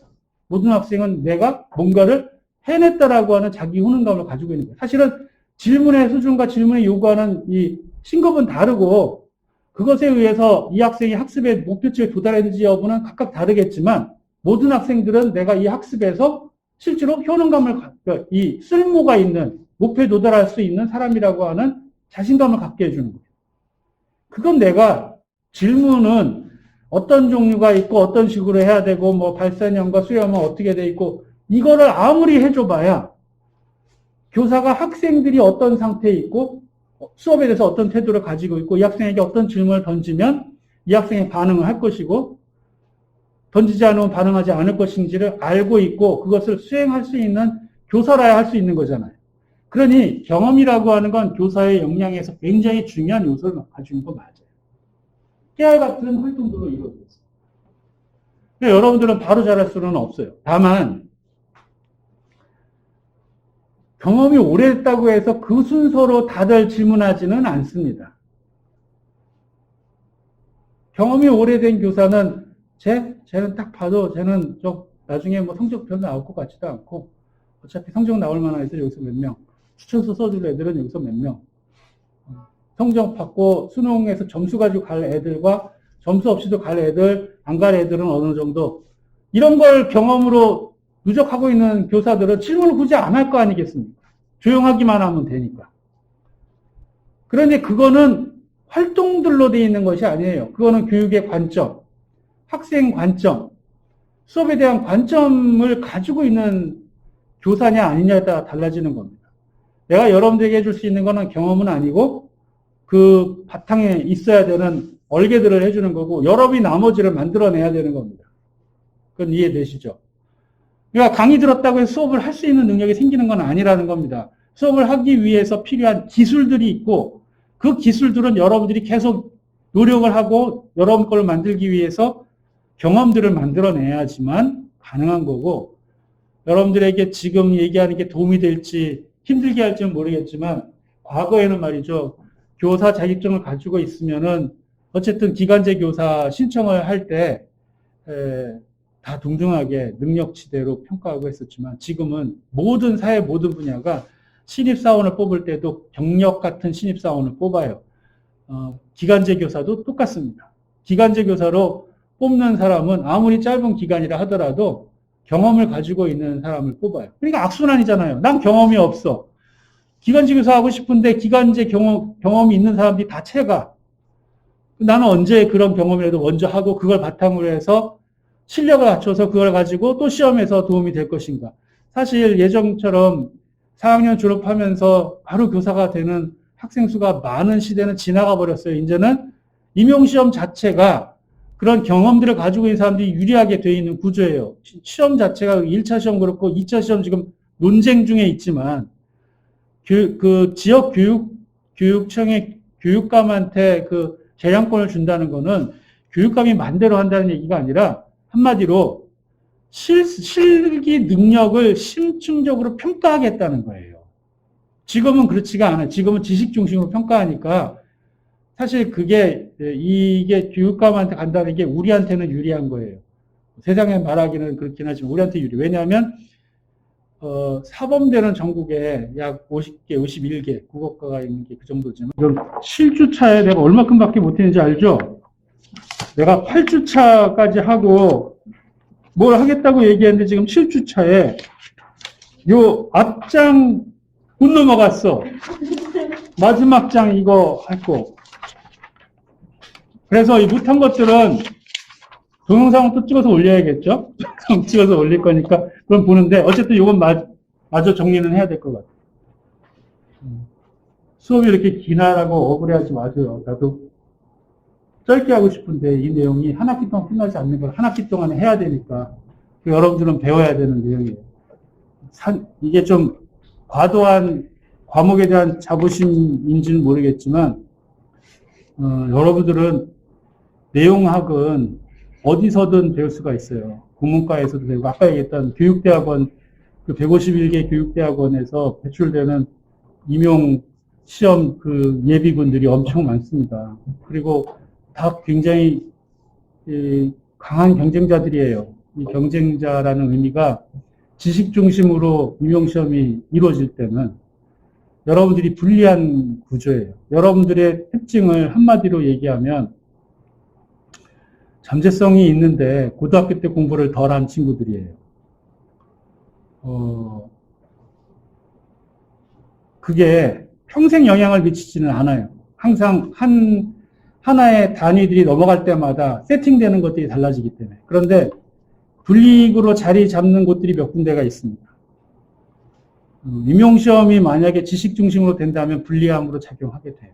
모든 학생은 내가 뭔가를 해냈다라고 하는 자기 효능감을 가지고 있는 거예요. 사실은 질문의 수준과 질문이 요구하는 이 신급은 다르고 그것에 의해서 이 학생이 학습의 목표치에 도달했는지 여부는 각각 다르겠지만 모든 학생들은 내가 이 학습에서 실제로 효능감을 이 쓸모가 있는 목표에 도달할 수 있는 사람이라고 하는 자신감을 갖게 해주는 거예요. 그건 내가 질문은 어떤 종류가 있고 어떤 식으로 해야 되고 뭐 발산형과 수렴은 어떻게 돼 있고 이거를 아무리 해줘봐야 교사가 학생들이 어떤 상태에 있고 수업에 대해서 어떤 태도를 가지고 있고 이 학생에게 어떤 질문을 던지면 이 학생이 반응을 할 것이고 던지지 않으면 반응하지 않을 것인지를 알고 있고 그것을 수행할 수 있는 교사라야 할 수 있는 거잖아요. 그러니 경험이라고 하는 건 교사의 역량에서 굉장히 중요한 요소를 가지고 있는 거 맞아요. 깨알 같은 활동들로 이루어져 있어요. 여러분들은 바로 잘할 수는 없어요. 다만 경험이 오래됐다고 해서 그 순서로 다들 질문하지는 않습니다. 경험이 오래된 교사는 쟤는 딱 봐도 쟤는 나중에 뭐 성적 별로 나올 것 같지도 않고 어차피 성적 나올 만한 애들 여기서 몇 명, 추천서 써줄 애들은 여기서 몇 명, 성적 받고 수능에서 점수 가지고 갈 애들과 점수 없이도 갈 애들, 안 갈 애들은 어느 정도 이런 걸 경험으로 누적하고 있는 교사들은 질문을 굳이 안 할 거 아니겠습니까? 조용하기만 하면 되니까. 그런데 그거는 활동들로 되어 있는 것이 아니에요. 그거는 교육의 관점, 학생 관점, 수업에 대한 관점을 가지고 있는 교사냐 아니냐에 따라 달라지는 겁니다. 내가 여러분들에게 해줄 수 있는 거는 경험은 아니고 그 바탕에 있어야 되는 얼개들을 해주는 거고 여러분이 나머지를 만들어내야 되는 겁니다. 그건 이해되시죠? 그러니까 강의 들었다고 해서 수업을 할 수 있는 능력이 생기는 건 아니라는 겁니다. 수업을 하기 위해서 필요한 기술들이 있고 그 기술들은 여러분들이 계속 노력을 하고 여러분 걸 만들기 위해서 경험들을 만들어내야지만 가능한 거고 여러분들에게 지금 얘기하는 게 도움이 될지 힘들게 할지는 모르겠지만 과거에는 말이죠. 교사 자격증을 가지고 있으면은 어쨌든 기간제 교사 신청을 할 때 다 동등하게 능력치대로 평가하고 했었지만 지금은 모든 사회 모든 분야가 신입사원을 뽑을 때도 경력 같은 신입사원을 뽑아요. 기간제 교사도 똑같습니다. 기간제 교사로 뽑는 사람은 아무리 짧은 기간이라 하더라도 경험을 가지고 있는 사람을 뽑아요. 그러니까 악순환이잖아요. 난 경험이 없어. 기간제 교사 하고 싶은데 기간제 경험이 있는 사람들이 다 채가. 나는 언제 그런 경험이라도 먼저 하고 그걸 바탕으로 해서 실력을 갖춰서 그걸 가지고 또 시험에서 도움이 될 것인가. 사실 예전처럼 4학년 졸업하면서 바로 교사가 되는 학생 수가 많은 시대는 지나가 버렸어요. 이제는 임용시험 자체가 그런 경험들을 가지고 있는 사람들이 유리하게 되어 있는 구조예요. 시험 자체가 1차 시험 그렇고 2차 시험 지금 논쟁 중에 있지만 그 지역 교육청의 교육감한테 그 재량권을 준다는 거는 교육감이 맘대로 한다는 얘기가 아니라 한마디로 실기 능력을 심층적으로 평가하겠다는 거예요. 지금은 그렇지가 않아요. 지금은 지식 중심으로 평가하니까 사실 이게 교육감한테 간다는 게 우리한테는 유리한 거예요. 세상에 말하기는 그렇긴 하지만 우리한테 유리. 왜냐하면 사범대는 전국에 약 50개, 51개 국어과가 있는 게 그 정도지만 지금 7주차에 내가 얼마큼밖에 못했는지 알죠? 내가 8주차까지 하고 뭘 하겠다고 얘기했는데 지금 7주차에 요 앞장 못 넘어갔어. 마지막 장 이거 했고. 그래서 이 못한 것들은 동영상을 또 찍어서 올려야겠죠? 찍어서 올릴 거니까 그럼 보는데 어쨌든 이건 마저 정리는 해야 될 것 같아요. 수업이 이렇게 기나라고 억울해하지 마세요. 나도 짧게 하고 싶은데 이 내용이 한 학기 동안 끝나지 않는 걸 한 학기 동안에 해야 되니까 여러분들은 배워야 되는 내용이에요. 이게 좀 과도한 과목에 대한 자부심인지는 모르겠지만 여러분들은 내용학은 어디서든 배울 수가 있어요. 국문과에서도 배우고 아까 얘기했던 교육대학원 그 151개 교육대학원에서 배출되는 임용 시험 그 예비군들이 엄청 많습니다. 그리고 다 굉장히 강한 경쟁자들이에요. 이 경쟁자라는 의미가 지식 중심으로 임용시험이 이루어질 때는 여러분들이 불리한 구조예요. 여러분들의 특징을 한마디로 얘기하면 잠재성이 있는데 고등학교 때 공부를 덜한 친구들이에요. 그게 평생 영향을 미치지는 않아요. 항상 하나의 단위들이 넘어갈 때마다 세팅되는 것들이 달라지기 때문에. 그런데 불이익으로 자리 잡는 곳들이 몇 군데가 있습니다. 임용시험이 만약에 지식 중심으로 된다면 불리함으로 작용하게 돼요.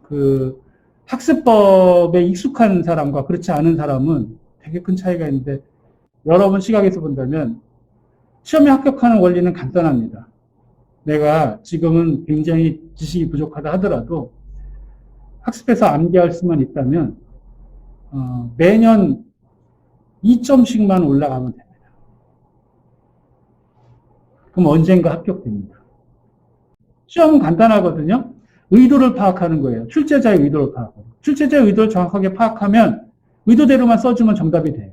그 학습법에 익숙한 사람과 그렇지 않은 사람은 되게 큰 차이가 있는데 여러분 시각에서 본다면 시험에 합격하는 원리는 간단합니다. 내가 지금은 굉장히 지식이 부족하다 하더라도 학습해서 암기할 수만 있다면 매년 2점씩만 올라가면 됩니다. 그럼 언젠가 합격됩니다. 시험은 간단하거든요. 의도를 파악하는 거예요. 출제자의 의도를 파악하고. 출제자의 의도를 정확하게 파악하면 의도대로만 써주면 정답이 돼요.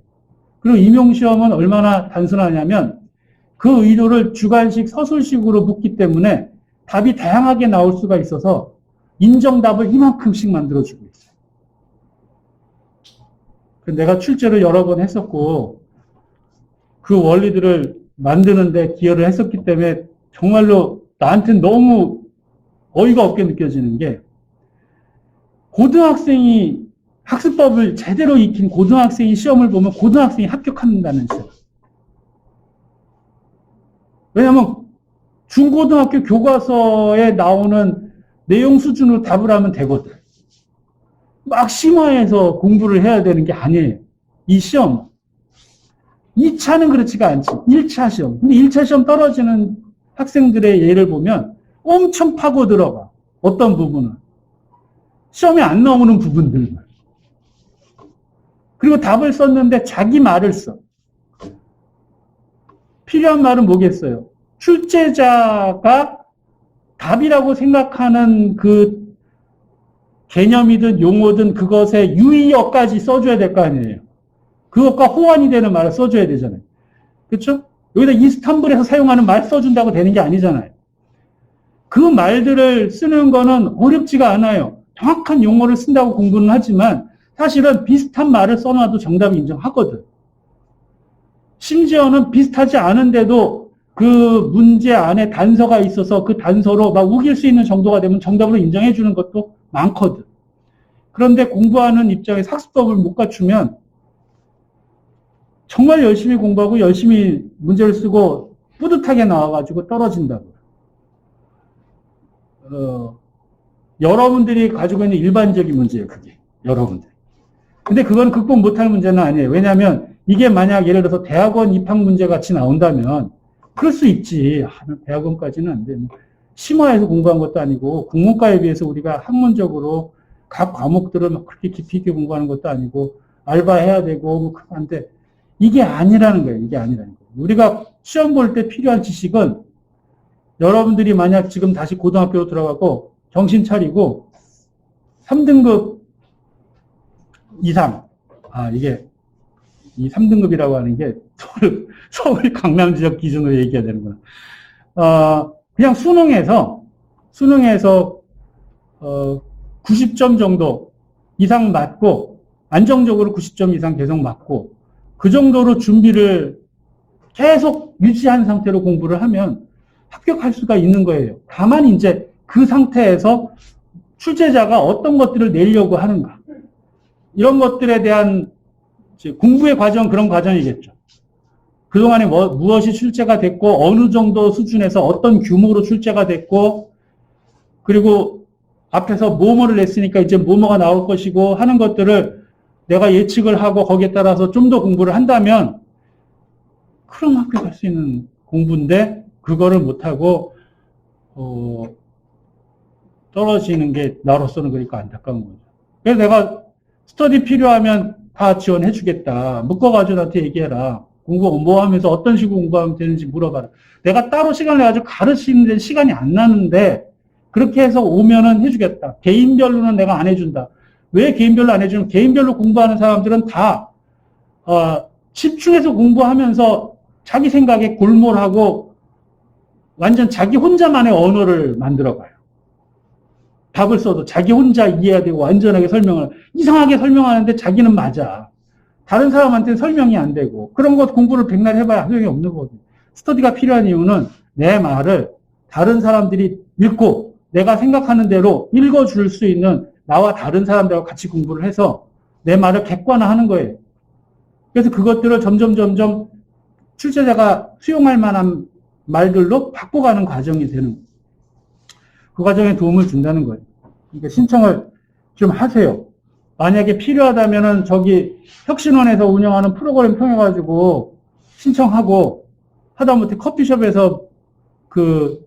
그리고 임용시험은 얼마나 단순하냐면 그 의도를 주관식 서술식으로 묻기 때문에 답이 다양하게 나올 수가 있어서 인정답을 이만큼씩 만들어주고 있어요. 내가 출제를 여러 번 했었고 그 원리들을 만드는데 기여를 했었기 때문에 정말로 나한테는 너무 어이가 없게 느껴지는 게 고등학생이 학습법을 제대로 익힌 고등학생이 시험을 보면 고등학생이 합격한다는 시험. 왜냐하면 중고등학교 교과서에 나오는 내용 수준으로 답을 하면 되거든. 막 심화해서 공부를 해야 되는 게 아니에요. 이 시험. 2차는 그렇지가 않지. 1차 시험. 근데 1차 시험 떨어지는 학생들의 예를 보면 엄청 파고 들어가. 어떤 부분은. 시험에 안 나오는 부분들만. 그리고 답을 썼는데 자기 말을 써. 필요한 말은 뭐겠어요? 출제자가 답이라고 생각하는 그 개념이든 용어든 그것의 유의어까지 써줘야 될 거 아니에요. 그것과 호환이 되는 말을 써줘야 되잖아요. 그렇죠? 여기다 이스탄불에서 사용하는 말 써준다고 되는 게 아니잖아요. 그 말들을 쓰는 거는 어렵지가 않아요. 정확한 용어를 쓴다고 공부는 하지만 사실은 비슷한 말을 써놔도 정답을 인정하거든. 심지어는 비슷하지 않은데도 그 문제 안에 단서가 있어서 그 단서로 막 우길 수 있는 정도가 되면 정답으로 인정해 주는 것도 많거든. 그런데 공부하는 입장에서 학습법을 못 갖추면 정말 열심히 공부하고 열심히 문제를 쓰고 뿌듯하게 나와가지고 떨어진다고. 여러분들이 가지고 있는 일반적인 문제예요, 그게. 여러분들. 근데 그건 극복 못할 문제는 아니에요. 왜냐하면 이게 만약 예를 들어서 대학원 입학 문제 같이 나온다면 그럴 수 있지. 대학원까지는 안 돼. 심화해서 공부한 것도 아니고 국문과에 비해서 우리가 학문적으로 각 과목들을 막 그렇게 깊이 있게 공부하는 것도 아니고 알바해야 되고 뭐 한데 이게 아니라는 거예요. 이게 아니라는 거예요. 우리가 시험 볼 때 필요한 지식은 여러분들이 만약 지금 다시 고등학교로 들어가고 정신 차리고 3등급 이상, 이게 이 3등급이라고 하는 게 서울 강남 지역 기준으로 얘기해야 되는구나. 그냥 수능에서 90점 정도 이상 맞고 안정적으로 90점 이상 계속 맞고 그 정도로 준비를 계속 유지한 상태로 공부를 하면 합격할 수가 있는 거예요. 다만 이제 그 상태에서 출제자가 어떤 것들을 내려고 하는가. 이런 것들에 대한 공부의 과정, 그런 과정이겠죠. 그동안에 무엇이 출제가 됐고, 어느 정도 수준에서 어떤 규모로 출제가 됐고, 그리고 앞에서 뭐뭐를 냈으니까 이제 뭐뭐가 나올 것이고 하는 것들을 내가 예측을 하고 거기에 따라서 좀 더 공부를 한다면, 그럼 합격할 수 있는 공부인데, 그거를 못하고, 떨어지는 게 나로서는 그러니까 안타까운 거죠. 그래서 내가 스터디 필요하면 다 지원해 주겠다. 묶어가지고 나한테 얘기해라. 공부 뭐 하면서 어떤 식으로 공부하면 되는지 물어봐라. 내가 따로 시간을 내가지고 가르치는 데 시간이 안 나는데 그렇게 해서 오면은 해주겠다. 개인별로는 내가 안 해준다. 왜 개인별로 안 해주면 개인별로 공부하는 사람들은 다 집중해서 공부하면서 자기 생각에 골몰하고 완전 자기 혼자만의 언어를 만들어가요. 답을 써도 자기 혼자 이해해야 되고 완전하게 설명을 이상하게 설명하는데 자기는 맞아. 다른 사람한테는 설명이 안 되고 그런 것 공부를 백날 해봐야 소용이 없는 거거든요. 스터디가 필요한 이유는 내 말을 다른 사람들이 읽고 내가 생각하는 대로 읽어줄 수 있는 나와 다른 사람들하고 같이 공부를 해서 내 말을 객관화하는 거예요. 그래서 그것들을 점점 출제자가 수용할 만한 말들로 바꿔가는 과정이 되는 거예요. 그 과정에 도움을 준다는 거예요. 그러니까 신청을 좀 하세요. 만약에 필요하다면은 저기 혁신원에서 운영하는 프로그램 통해가지고 신청하고 하다못해 커피숍에서 그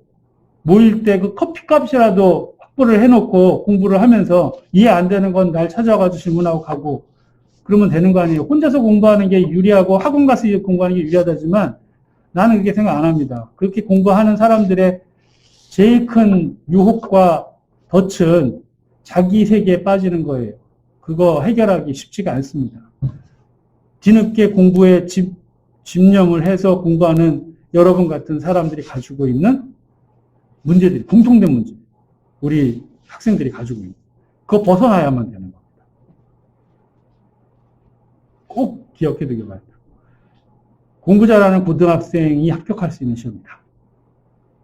모일 때 그 커피값이라도 확보를 해놓고 공부를 하면서 이해 안 되는 건 날 찾아가지고 질문하고 가고 그러면 되는 거 아니에요. 혼자서 공부하는 게 유리하고 학원 가서 공부하는 게 유리하다지만 나는 그렇게 생각 안 합니다. 그렇게 공부하는 사람들의 제일 큰 유혹과 덫은 자기 세계에 빠지는 거예요. 그거 해결하기 쉽지가 않습니다. 뒤늦게 공부에 집념을 해서 공부하는 여러분 같은 사람들이 가지고 있는 문제들이, 공통된 문제. 우리 학생들이 가지고 있는. 그거 벗어나야만 되는 겁니다. 꼭 기억해 두길 바랍니다. 공부 잘하는 고등학생이 합격할 수 있는 시험이다.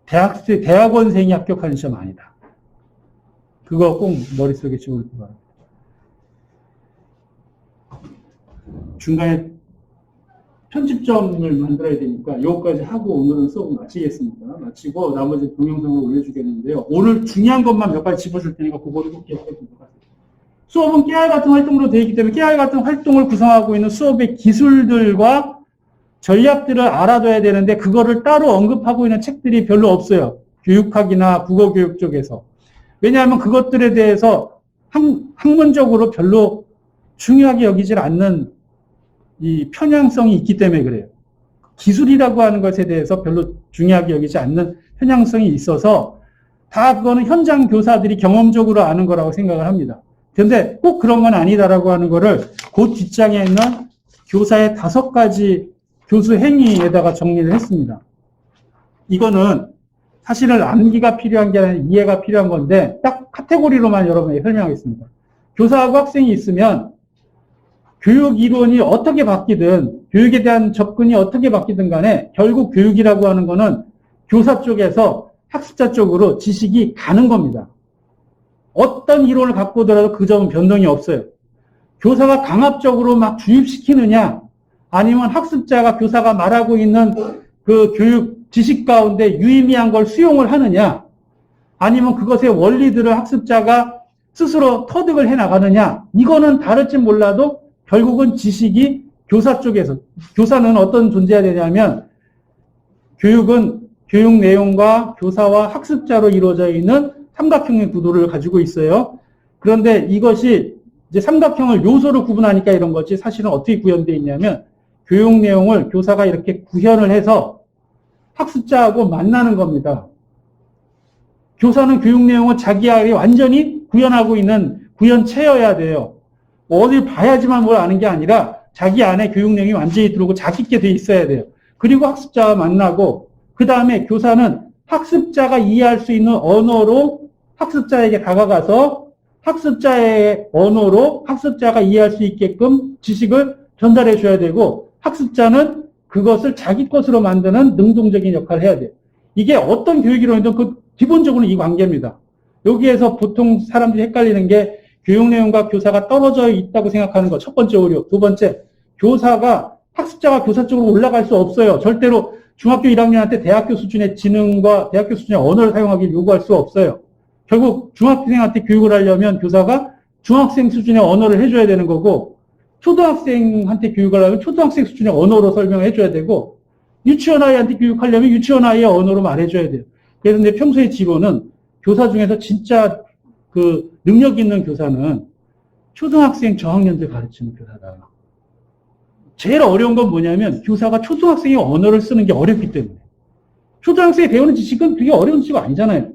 대학원생이 합격하는 시험 아니다. 그거 꼭 머릿속에 집어넣기 바랍니다. 중간에 편집점을 만들어야 되니까 요거까지 하고 오늘은 수업 마치겠습니다. 마치고 나머지 동영상을 올려주겠는데요. 오늘 중요한 것만 몇 가지 짚어줄 테니까 그거를 꼭 기억해 두도록 하세요. 수업은 깨알 같은 활동으로 되어 있기 때문에 깨알 같은 활동을 구성하고 있는 수업의 기술들과 전략들을 알아둬야 되는데 그거를 따로 언급하고 있는 책들이 별로 없어요. 교육학이나 국어교육 쪽에서. 왜냐하면 그것들에 대해서 학문적으로 별로 중요하게 여기질 않는 이 편향성이 있기 때문에 그래요. 기술이라고 하는 것에 대해서 별로 중요하게 여기지 않는 편향성이 있어서 다 그거는 현장 교사들이 경험적으로 아는 거라고 생각을 합니다. 그런데 꼭 그런 건 아니다라고 하는 거를 그 뒷장에 있는 교사의 5가지 교수 행위에다가 정리를 했습니다. 이거는 사실은 암기가 필요한 게 아니라 이해가 필요한 건데 딱 카테고리로만 여러분에게 설명하겠습니다. 교사하고 학생이 있으면 교육 이론이 어떻게 바뀌든 교육에 대한 접근이 어떻게 바뀌든 간에 결국 교육이라고 하는 거는 교사 쪽에서 학습자 쪽으로 지식이 가는 겁니다. 어떤 이론을 갖고 오더라도 그 점은 변동이 없어요. 교사가 강압적으로 막 주입시키느냐 아니면 학습자가 교사가 말하고 있는 그 교육 지식 가운데 유의미한 걸 수용을 하느냐 아니면 그것의 원리들을 학습자가 스스로 터득을 해 나가느냐, 이거는 다를지 몰라도 결국은 지식이 교사 쪽에서, 교사는 어떤 존재가 되냐면 교육은 교육 내용과 교사와 학습자로 이루어져 있는 삼각형의 구도를 가지고 있어요. 그런데 이것이 이제 삼각형을 요소로 구분하니까 이런 거지, 사실은 어떻게 구현되어 있냐면 교육 내용을 교사가 이렇게 구현을 해서 학습자하고 만나는 겁니다. 교사는 교육 내용을 자기 알이 완전히 구현하고 있는 구현체여야 돼요. 어딜 봐야지만 뭘 아는 게 아니라 자기 안에 교육 내용이 완전히 들어오고 자기 있게 돼 있어야 돼요. 그리고 학습자와 만나고, 그 다음에 교사는 학습자가 이해할 수 있는 언어로 학습자에게 다가가서 학습자의 언어로 학습자가 이해할 수 있게끔 지식을 전달해 줘야 되고, 학습자는 그것을 자기 것으로 만드는 능동적인 역할을 해야 돼요. 이게 어떤 교육이론이든 그 기본적으로 이 관계입니다. 여기에서 보통 사람들이 헷갈리는 게 교육 내용과 교사가 떨어져 있다고 생각하는 것. 첫 번째 오류. 두 번째, 학습자가 교사 쪽으로 올라갈 수 없어요. 절대로 중학교 1학년한테 대학교 수준의 지능과 대학교 수준의 언어를 사용하기를 요구할 수 없어요. 결국 중학생한테 교육을 하려면 교사가 중학생 수준의 언어를 해줘야 되는 거고, 초등학생한테 교육을 하려면 초등학생 수준의 언어로 설명을 해줘야 되고, 유치원 아이한테 교육하려면 유치원 아이의 언어로 말해줘야 돼요. 그래서 내 평소의 지로는 교사 중에서 진짜 그 능력 있는 교사는 초등학생 저학년들 가르치는 교사다. 제일 어려운 건 뭐냐면 교사가 초등학생의 언어를 쓰는 게 어렵기 때문에. 초등학생이 배우는 지식은 그게 어려운 지식 아니잖아요.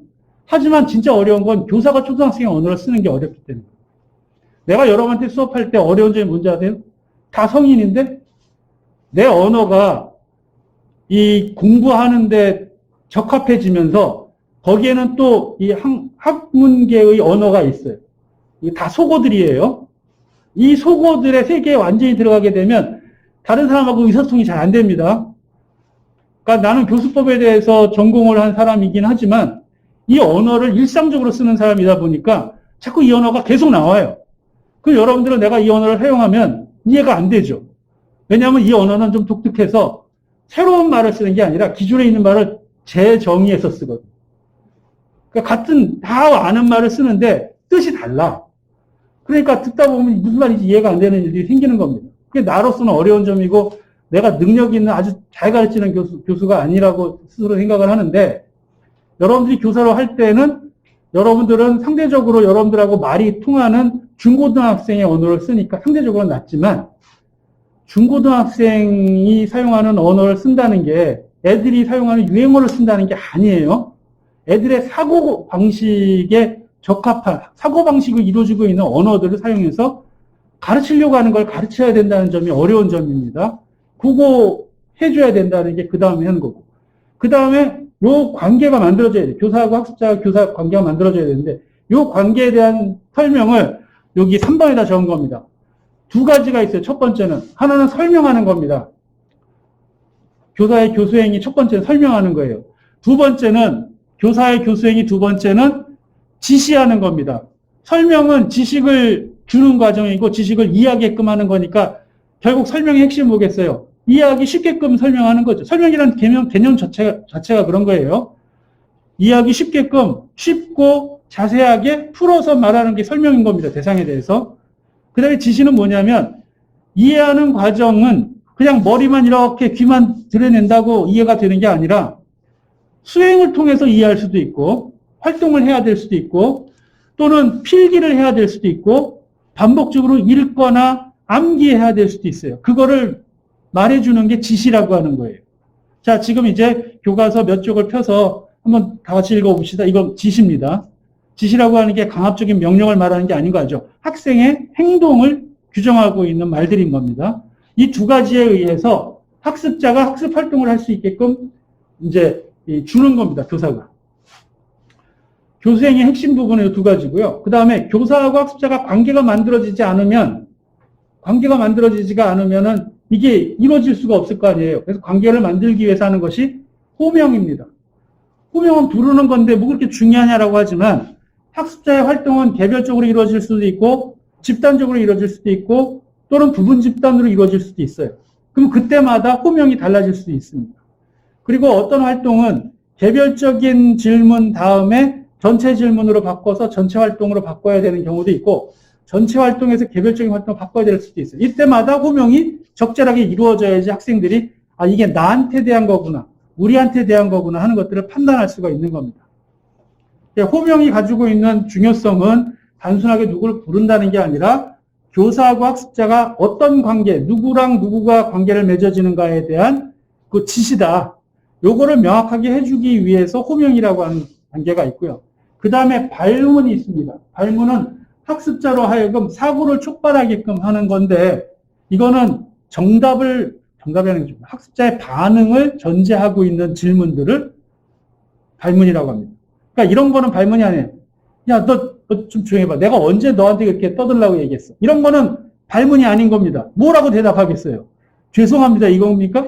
하지만 진짜 어려운 건 교사가 초등학생의 언어를 쓰는 게 어렵기 때문에. 내가 여러분한테 수업할 때 어려운 점이 뭔지 아세요? 다 성인인데 내 언어가 이 공부하는데 적합해지면서 거기에는 또 이 학문계의 언어가 있어요. 이게 다 속어들이에요. 이 속어들의 세계에 완전히 들어가게 되면 다른 사람하고 의사소통이 잘 안 됩니다. 그러니까 나는 교수법에 대해서 전공을 한 사람이긴 하지만 이 언어를 일상적으로 쓰는 사람이다 보니까 자꾸 이 언어가 계속 나와요. 그 여러분들은 내가 이 언어를 사용하면 이해가 안 되죠. 왜냐하면 이 언어는 좀 독특해서 새로운 말을 쓰는 게 아니라 기존에 있는 말을 재정의해서 쓰거든요. 그러니까 같은 다 아는 말을 쓰는데 뜻이 달라. 그러니까 듣다 보면 무슨 말인지 이해가 안 되는 일들이 생기는 겁니다. 그게 나로서는 어려운 점이고 내가 능력 있는 아주 잘 가르치는 교수가 아니라고 스스로 생각을 하는데, 여러분들이 교사로 할 때는 여러분들은 상대적으로 여러분들하고 말이 통하는 중고등학생의 언어를 쓰니까 상대적으로 낫지만, 중고등학생이 사용하는 언어를 쓴다는 게 애들이 사용하는 유행어를 쓴다는 게 아니에요. 애들의 사고방식에 적합한, 사고방식을 이루어지고 있는 언어들을 사용해서 가르치려고 하는 걸 가르쳐야 된다는 점이 어려운 점입니다. 그거 해줘야 된다는 게 그 다음에 하는 거고. 그 다음에 요 관계가 만들어져야 돼요. 교사하고 학습자, 교사 관계가 만들어져야 되는데, 요 관계에 대한 설명을 여기 3번에다 적은 겁니다. 두 가지가 있어요. 첫 번째는, 하나는 설명하는 겁니다. 교사의 교수행위 첫 번째는 설명하는 거예요. 두 번째는, 교사의 교수행위 두 번째는 지시하는 겁니다. 설명은 지식을 주는 과정이고 지식을 이해하게끔 하는 거니까 결국 설명의 핵심은 뭐겠어요? 이해하기 쉽게끔 설명하는 거죠. 설명이라는 개념 자체가 그런 거예요. 이해하기 쉽게끔 쉽고 자세하게 풀어서 말하는 게 설명인 겁니다. 대상에 대해서. 그 다음에 지시는 뭐냐면, 이해하는 과정은 그냥 머리만 이렇게 귀만 들여낸다고 이해가 되는 게 아니라 수행을 통해서 이해할 수도 있고, 활동을 해야 될 수도 있고, 또는 필기를 해야 될 수도 있고, 반복적으로 읽거나 암기해야 될 수도 있어요. 그거를 말해주는 게 지시라고 하는 거예요. 자, 지금 이제 교과서 몇 쪽을 펴서 한번 다 같이 읽어봅시다. 이건 지시입니다. 지시라고 하는 게 강압적인 명령을 말하는 게 아닌 거죠. 학생의 행동을 규정하고 있는 말들인 겁니다. 이 두 가지에 의해서 학습자가 학습 활동을 할 수 있게끔 이제 주는 겁니다. 교사가. 교수행위 핵심 부분은 두 가지고요. 그 다음에 교사하고 학습자가 관계가 만들어지지가 않으면은 이게 이루어질 수가 없을 거 아니에요. 그래서 관계를 만들기 위해서 하는 것이 호명입니다. 호명은 부르는 건데 뭐 그렇게 중요하냐라고 하지만, 학습자의 활동은 개별적으로 이루어질 수도 있고 집단적으로 이루어질 수도 있고 또는 부분 집단으로 이루어질 수도 있어요. 그럼 그때마다 호명이 달라질 수도 있습니다. 그리고 어떤 활동은 개별적인 질문 다음에 전체 질문으로 바꿔서 전체 활동으로 바꿔야 되는 경우도 있고 전체 활동에서 개별적인 활동을 바꿔야 될 수도 있어요. 이때마다 호명이 적절하게 이루어져야지 학생들이 아 이게 나한테 대한 거구나, 우리한테 대한 거구나 하는 것들을 판단할 수가 있는 겁니다. 호명이 가지고 있는 중요성은 단순하게 누구를 부른다는 게 아니라 교사하고 학습자가 어떤 관계, 누구랑 누구가 관계를 맺어지는가에 대한 그 지시다. 요거를 명확하게 해주기 위해서 호명이라고 하는 단계가 있고요. 그 다음에 발문이 있습니다. 발문은 학습자로 하여금 사고를 촉발하게끔 하는 건데 이거는 정답이 아니라 학습자의 반응을 전제하고 있는 질문들을 발문이라고 합니다. 그러니까 이런 거는 발문이 아니에요. 야, 너 좀 조용히 해봐. 내가 언제 너한테 그렇게 떠들라고 얘기했어. 이런 거는 발문이 아닌 겁니다. 뭐라고 대답하겠어요? 죄송합니다. 이겁니까?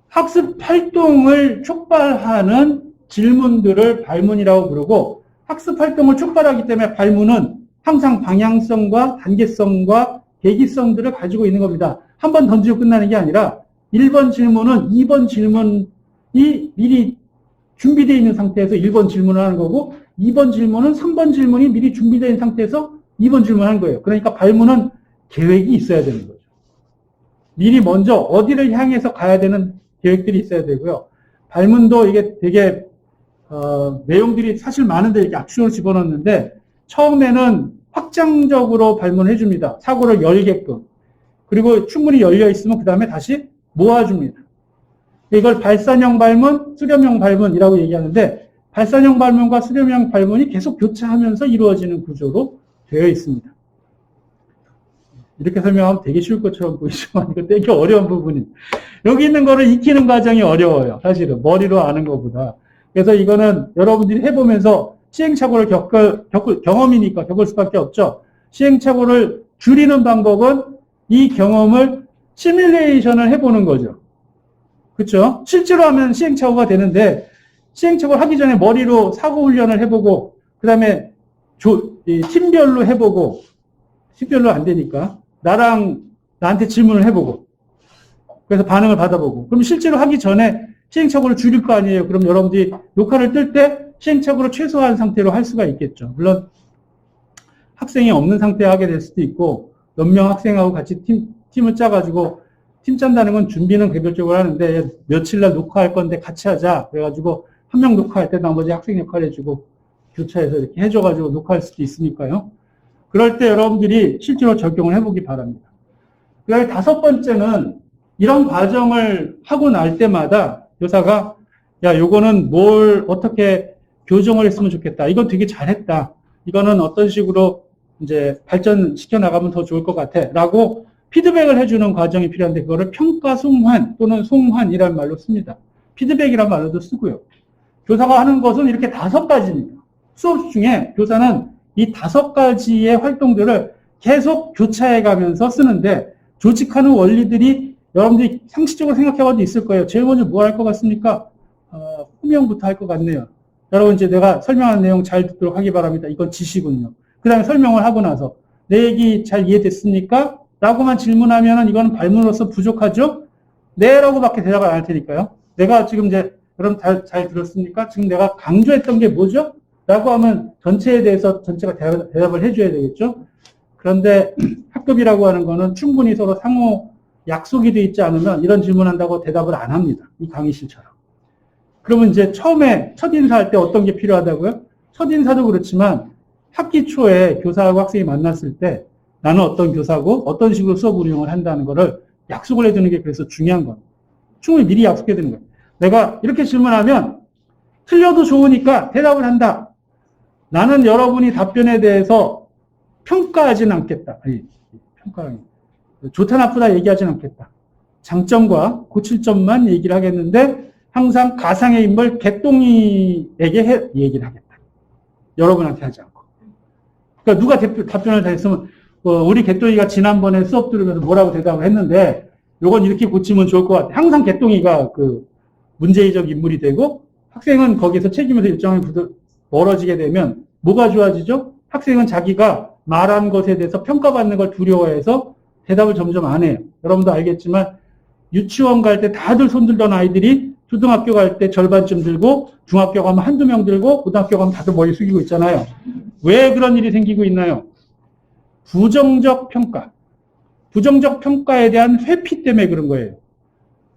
학습 활동을 촉발하는 질문들을 발문이라고 부르고 학습 활동을 촉발하기 때문에 발문은 항상 방향성과 단계성과 계기성들을 가지고 있는 겁니다. 한 번 던지고 끝나는 게 아니라 1번 질문은 2번 질문이 미리 준비되어 있는 상태에서 1번 질문을 하는 거고 2번 질문은 3번 질문이 미리 준비되어 있는 상태에서 2번 질문을 하는 거예요. 그러니까 발문은 계획이 있어야 되는 거죠. 미리 먼저 어디를 향해서 가야 되는 계획들이 있어야 되고요. 발문도 이게 되게 내용들이 사실 많은데 이렇게 압축을 집어넣는데 처음에는 확장적으로 발문해 줍니다. 사고를 열게끔. 그리고 충분히 열려 있으면 그 다음에 다시 모아줍니다. 이걸 발산형 발문, 수렴형 발문이라고 얘기하는데 발산형 발문과 수렴형 발문이 계속 교차하면서 이루어지는 구조로 되어 있습니다. 이렇게 설명하면 되게 쉬울 것처럼 보이지만 이거 되게 어려운 부분이 여기 있는 거를 익히는 과정이 어려워요. 사실은 머리로 아는 것보다. 그래서 이거는 여러분들이 해보면서 시행착오를 경험이니까 겪을 수밖에 없죠. 시행착오를 줄이는 방법은 이 경험을 시뮬레이션을 해보는 거죠. 그렇죠? 실제로 하면 시행착오가 되는데 시행착오를 하기 전에 머리로 사고 훈련을 해보고 그 다음에 팀별로 해보고 팀별로 안 되니까 나한테 질문을 해보고 그래서 반응을 받아보고 그럼 실제로 하기 전에 시행착오를 줄일 거 아니에요. 그럼 여러분들이 녹화를 뜰 때 시행착오를 최소화한 상태로 할 수가 있겠죠. 물론 학생이 없는 상태에 하게 될 수도 있고 몇 명 학생하고 같이 팀을 짜가지고 팀 짠다는 건 준비는 개별적으로 하는데 며칠 날 녹화할 건데 같이 하자. 그래가지고 한 명 녹화할 때 나머지 학생 역할 해주고 교차해서 이렇게 해줘가지고 녹화할 수도 있으니까요. 그럴 때 여러분들이 실제로 적용을 해보기 바랍니다. 그 다음에 5번째는 이런 과정을 하고 날 때마다 교사가 야 요거는 뭘 어떻게 교정을 했으면 좋겠다. 이건 되게 잘했다. 이거는 어떤 식으로 이제 발전시켜 나가면 더 좋을 것 같아. 라고 피드백을 해주는 과정이 필요한데 그거를 평가 송환 또는 송환이라는 말로 씁니다. 피드백이라는 말로도 쓰고요. 교사가 하는 것은 이렇게 5가지입니다. 수업 중에 교사는 이 5가지의 활동들을 계속 교차해 가면서 쓰는데 조직하는 원리들이 여러분들이 상식적으로 생각해봐도 있을 거예요. 제일 먼저 뭐 할 것 같습니까? 호명부터 할 것 같네요. 여러분 이제 내가 설명한 내용 잘 듣도록 하기 바랍니다. 이건 지시군요. 그 다음에 설명을 하고 나서 내 얘기 잘 이해됐습니까? 라고만 질문하면 이거는 발문으로서 부족하죠? 네 라고밖에 대답을 안 할 테니까요. 내가 지금 이제 여러분 잘 들었습니까? 지금 내가 강조했던 게 뭐죠? 라고 하면 전체에 대해서 전체가 대답을 해줘야 되겠죠? 그런데 학급이라고 하는 거는 충분히 서로 상호 약속이 돼 있지 않으면 이런 질문한다고 대답을 안 합니다. 이 강의실처럼. 그러면 이제 처음에 첫 인사할 때 어떤 게 필요하다고요? 첫 인사도 그렇지만 학기 초에 교사하고 학생이 만났을 때 나는 어떤 교사고 어떤 식으로 수업 운영을 한다는 거를 약속을 해두는 게 그래서 중요한 겁니다. 충분히 미리 약속해 두는 거예요. 내가 이렇게 질문하면 틀려도 좋으니까 대답을 한다. 나는 여러분이 답변에 대해서 평가하지는 않겠다. 아니, 평가하는 좋다 나쁘다 얘기하지는 않겠다. 장점과 고칠 점만 얘기를 하겠는데 항상 가상의 인물 개똥이에게 얘기를 하겠다. 여러분한테 하지 않고. 그러니까 누가 답변을 다 했으면 우리 개똥이가 지난번에 수업 들으면서 뭐라고 대답을 했는데 요건 이렇게 고치면 좋을 것 같아. 항상 개똥이가 그 문제의적 인물이 되고 학생은 거기서 책임에서 일정히 멀어지게 되면 뭐가 좋아지죠? 학생은 자기가 말한 것에 대해서 평가받는 걸 두려워해서 대답을 점점 안 해요. 여러분도 알겠지만 유치원 갈 때 다들 손들던 아이들이 초등학교 갈 때 절반쯤 들고, 중학교 가면 한두 명 들고, 고등학교 가면 다들 머리 숙이고 있잖아요. 왜 그런 일이 생기고 있나요? 부정적 평가. 부정적 평가에 대한 회피 때문에 그런 거예요.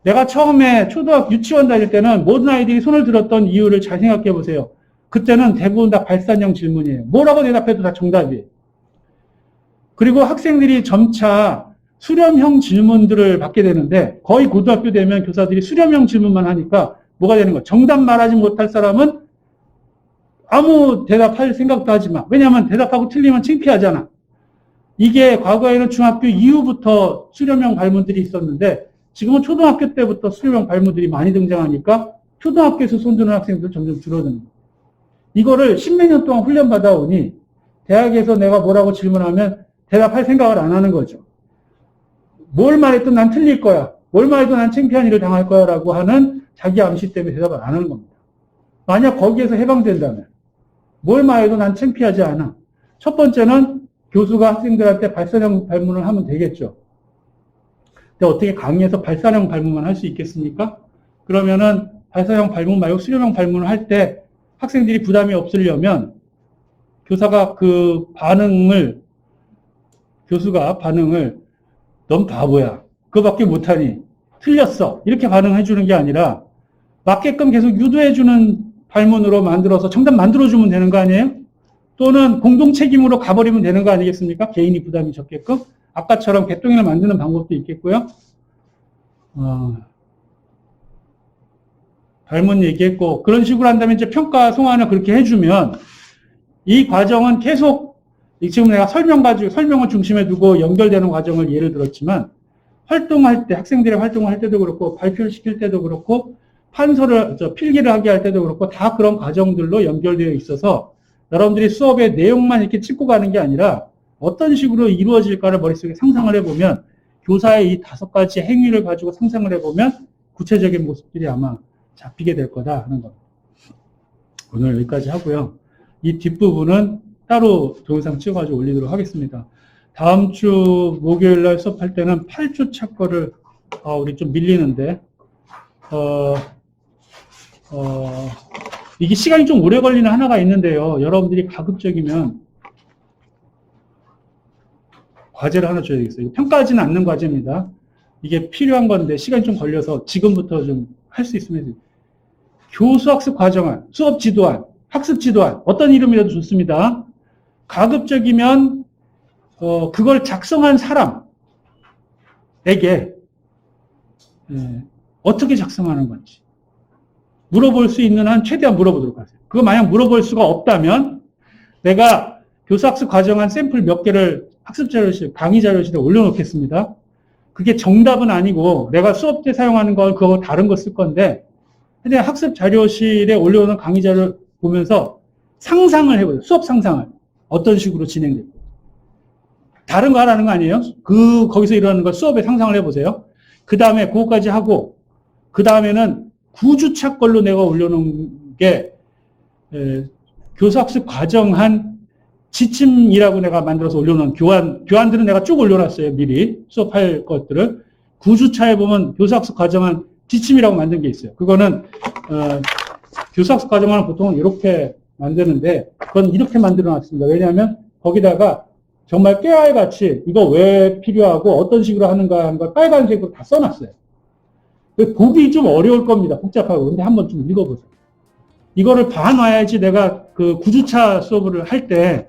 내가 처음에 초등학교 유치원 다닐 때는 모든 아이들이 손을 들었던 이유를 잘 생각해 보세요. 그때는 대부분 다 발산형 질문이에요. 뭐라고 대답해도 다 정답이에요. 그리고 학생들이 점차 수렴형 질문들을 받게 되는데 거의 고등학교 되면 교사들이 수렴형 질문만 하니까 뭐가 되는 거야? 정답 말하지 못할 사람은 아무 대답할 생각도 하지 마. 왜냐하면 대답하고 틀리면 창피하잖아. 이게 과거에는 중학교 이후부터 수렴형 발문들이 있었는데 지금은 초등학교 때부터 수렴형 발문들이 많이 등장하니까 초등학교에서 손드는 학생들 점점 줄어드는 거예요. 이거를 십몇 년 동안 훈련받아 오니 대학에서 내가 뭐라고 질문하면 대답할 생각을 안 하는 거죠. 뭘 말해도 난 틀릴 거야. 뭘 말해도 난 창피한 일을 당할 거야 라고 하는 자기 암시 때문에 대답을 안 하는 겁니다. 만약 거기에서 해방된다면 뭘 말해도 난 창피하지 않아. 첫 번째는 교수가 학생들한테 발산형 발문을 하면 되겠죠. 근데 어떻게 강의에서 발산형 발문만 할 수 있겠습니까? 그러면은 발산형 발문 말고 수렴형 발문을 할 때 학생들이 부담이 없으려면 교수가 반응을 넌 바보야. 그거밖에 못하니. 틀렸어. 이렇게 반응해 주는 게 아니라 맞게끔 계속 유도해 주는 발문으로 만들어서 정답 만들어주면 되는 거 아니에요? 또는 공동 책임으로 가버리면 되는 거 아니겠습니까? 개인이 부담이 적게끔. 아까처럼 개똥이를 만드는 방법도 있겠고요. 발문 얘기했고 그런 식으로 한다면 이제 평가 송환을 그렇게 해주면 이 과정은 계속 지금 내가 설명을 중심에 두고 연결되는 과정을 예를 들었지만 활동할 때 학생들의 활동을 할 때도 그렇고 발표를 시킬 때도 그렇고 필기를 하게 할 때도 그렇고 다 그런 과정들로 연결되어 있어서 여러분들이 수업의 내용만 이렇게 찍고 가는 게 아니라 어떤 식으로 이루어질까를 머릿속에 상상을 해보면 교사의 이 5가지 행위를 가지고 상상을 해보면 구체적인 모습들이 아마 잡히게 될 거다 하는 겁니다. 오늘 여기까지 하고요. 이 뒷부분은 따로 동영상 찍어가지고 올리도록 하겠습니다. 다음 주 목요일 날 수업할 때는 8주차 거를 우리 좀 밀리는데 이게 시간이 좀 오래 걸리는 하나가 있는데요. 여러분들이 가급적이면 과제를 하나 줘야 되겠어요. 평가하지는 않는 과제입니다. 이게 필요한 건데 시간이 좀 걸려서 지금부터 좀 할 수 있으면 교수학습 과정안, 수업 지도안, 학습 지도안 어떤 이름이라도 좋습니다. 가급적이면 그걸 작성한 사람에게 어떻게 작성하는 건지 물어볼 수 있는 한 최대한 물어보도록 하세요. 그거 만약 물어볼 수가 없다면 내가 교수학습 과정안 샘플 몇 개를 학습 자료실, 강의 자료실에 올려놓겠습니다. 그게 정답은 아니고 내가 수업 때 사용하는 건 그거 다른 거 쓸 건데 그냥 학습 자료실에 올려오는 강의 자료를 보면서 상상을 해보세요. 수업 상상을. 어떤 식으로 진행되고. 다른 거 하라는 거 아니에요? 거기서 일어나는 걸 수업에 상상을 해보세요. 그 다음에 그거까지 하고 그 다음에는 9주차 걸로 내가 올려놓은 게 교수학습 과정한 지침이라고 내가 만들어서 올려놓은 교환들은 내가 쭉 올려놨어요. 미리 수업할 것들을 9주차에 보면 교수학습 과정한 지침이라고 만든 게 있어요. 그거는 교수학습 과정은 보통 이렇게 만드는데 그건 이렇게 만들어놨습니다. 왜냐하면 거기다가 정말 깨알같이 이거 왜 필요하고 어떤 식으로 하는가 하는 걸 빨간색으로 다 써놨어요. 보기 좀 어려울 겁니다. 복잡하고. 근데 한번 좀 읽어보세요. 이거를 봐놔야지 내가 그 9주차 수업을 할 때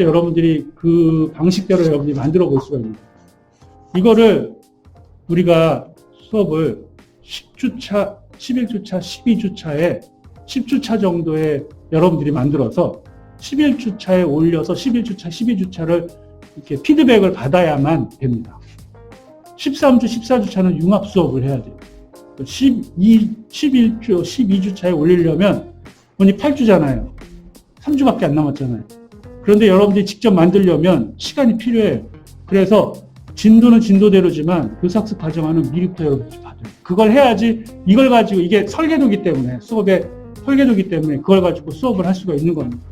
여러분들이 그 방식대로 여러분들이 만들어 볼 수가 있습니다. 이거를 우리가 수업을 10주차, 11주차, 12주차에 10주차 정도에 여러분들이 만들어서 11주차에 올려서 11주차, 12주차를 이렇게 피드백을 받아야만 됩니다. 13주, 14주차는 융합 수업을 해야 돼요. 11주, 12주차에 올리려면 오늘 8주잖아요. 3주밖에 안 남았잖아요. 그런데 여러분들이 직접 만들려면 시간이 필요해요. 그래서 진도는 진도대로지만 교수학습 과정하는 미리부터 여러분들이 받아요. 그걸 해야지 이걸 가지고 이게 설계도기 때문에 수업의 설계도기 때문에 그걸 가지고 수업을 할 수가 있는 겁니다.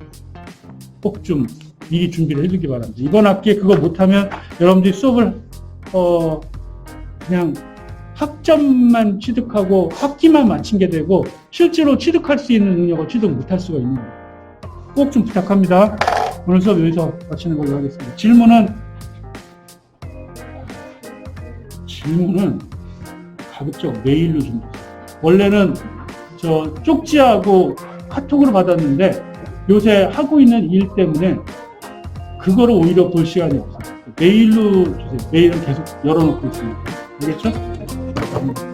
꼭 좀 미리 준비를 해두기 바랍니다. 이번 학기에 그거 못하면 여러분들이 수업을 그냥 학점만 취득하고 학기만 마친 게 되고 실제로 취득할 수 있는 능력을 취득 못할 수가 있는 거예요. 꼭 좀 부탁합니다. 오늘 수업 여기서 마치는 걸로 하겠습니다. 질문은 가급적 메일로 좀 주세요. 원래는 저 쪽지하고 카톡으로 받았는데 요새 하고 있는 일 때문에 그거를 오히려 볼 시간이 없어요. 메일로 주세요. 메일은 계속 열어놓고 있습니다. 알겠죠?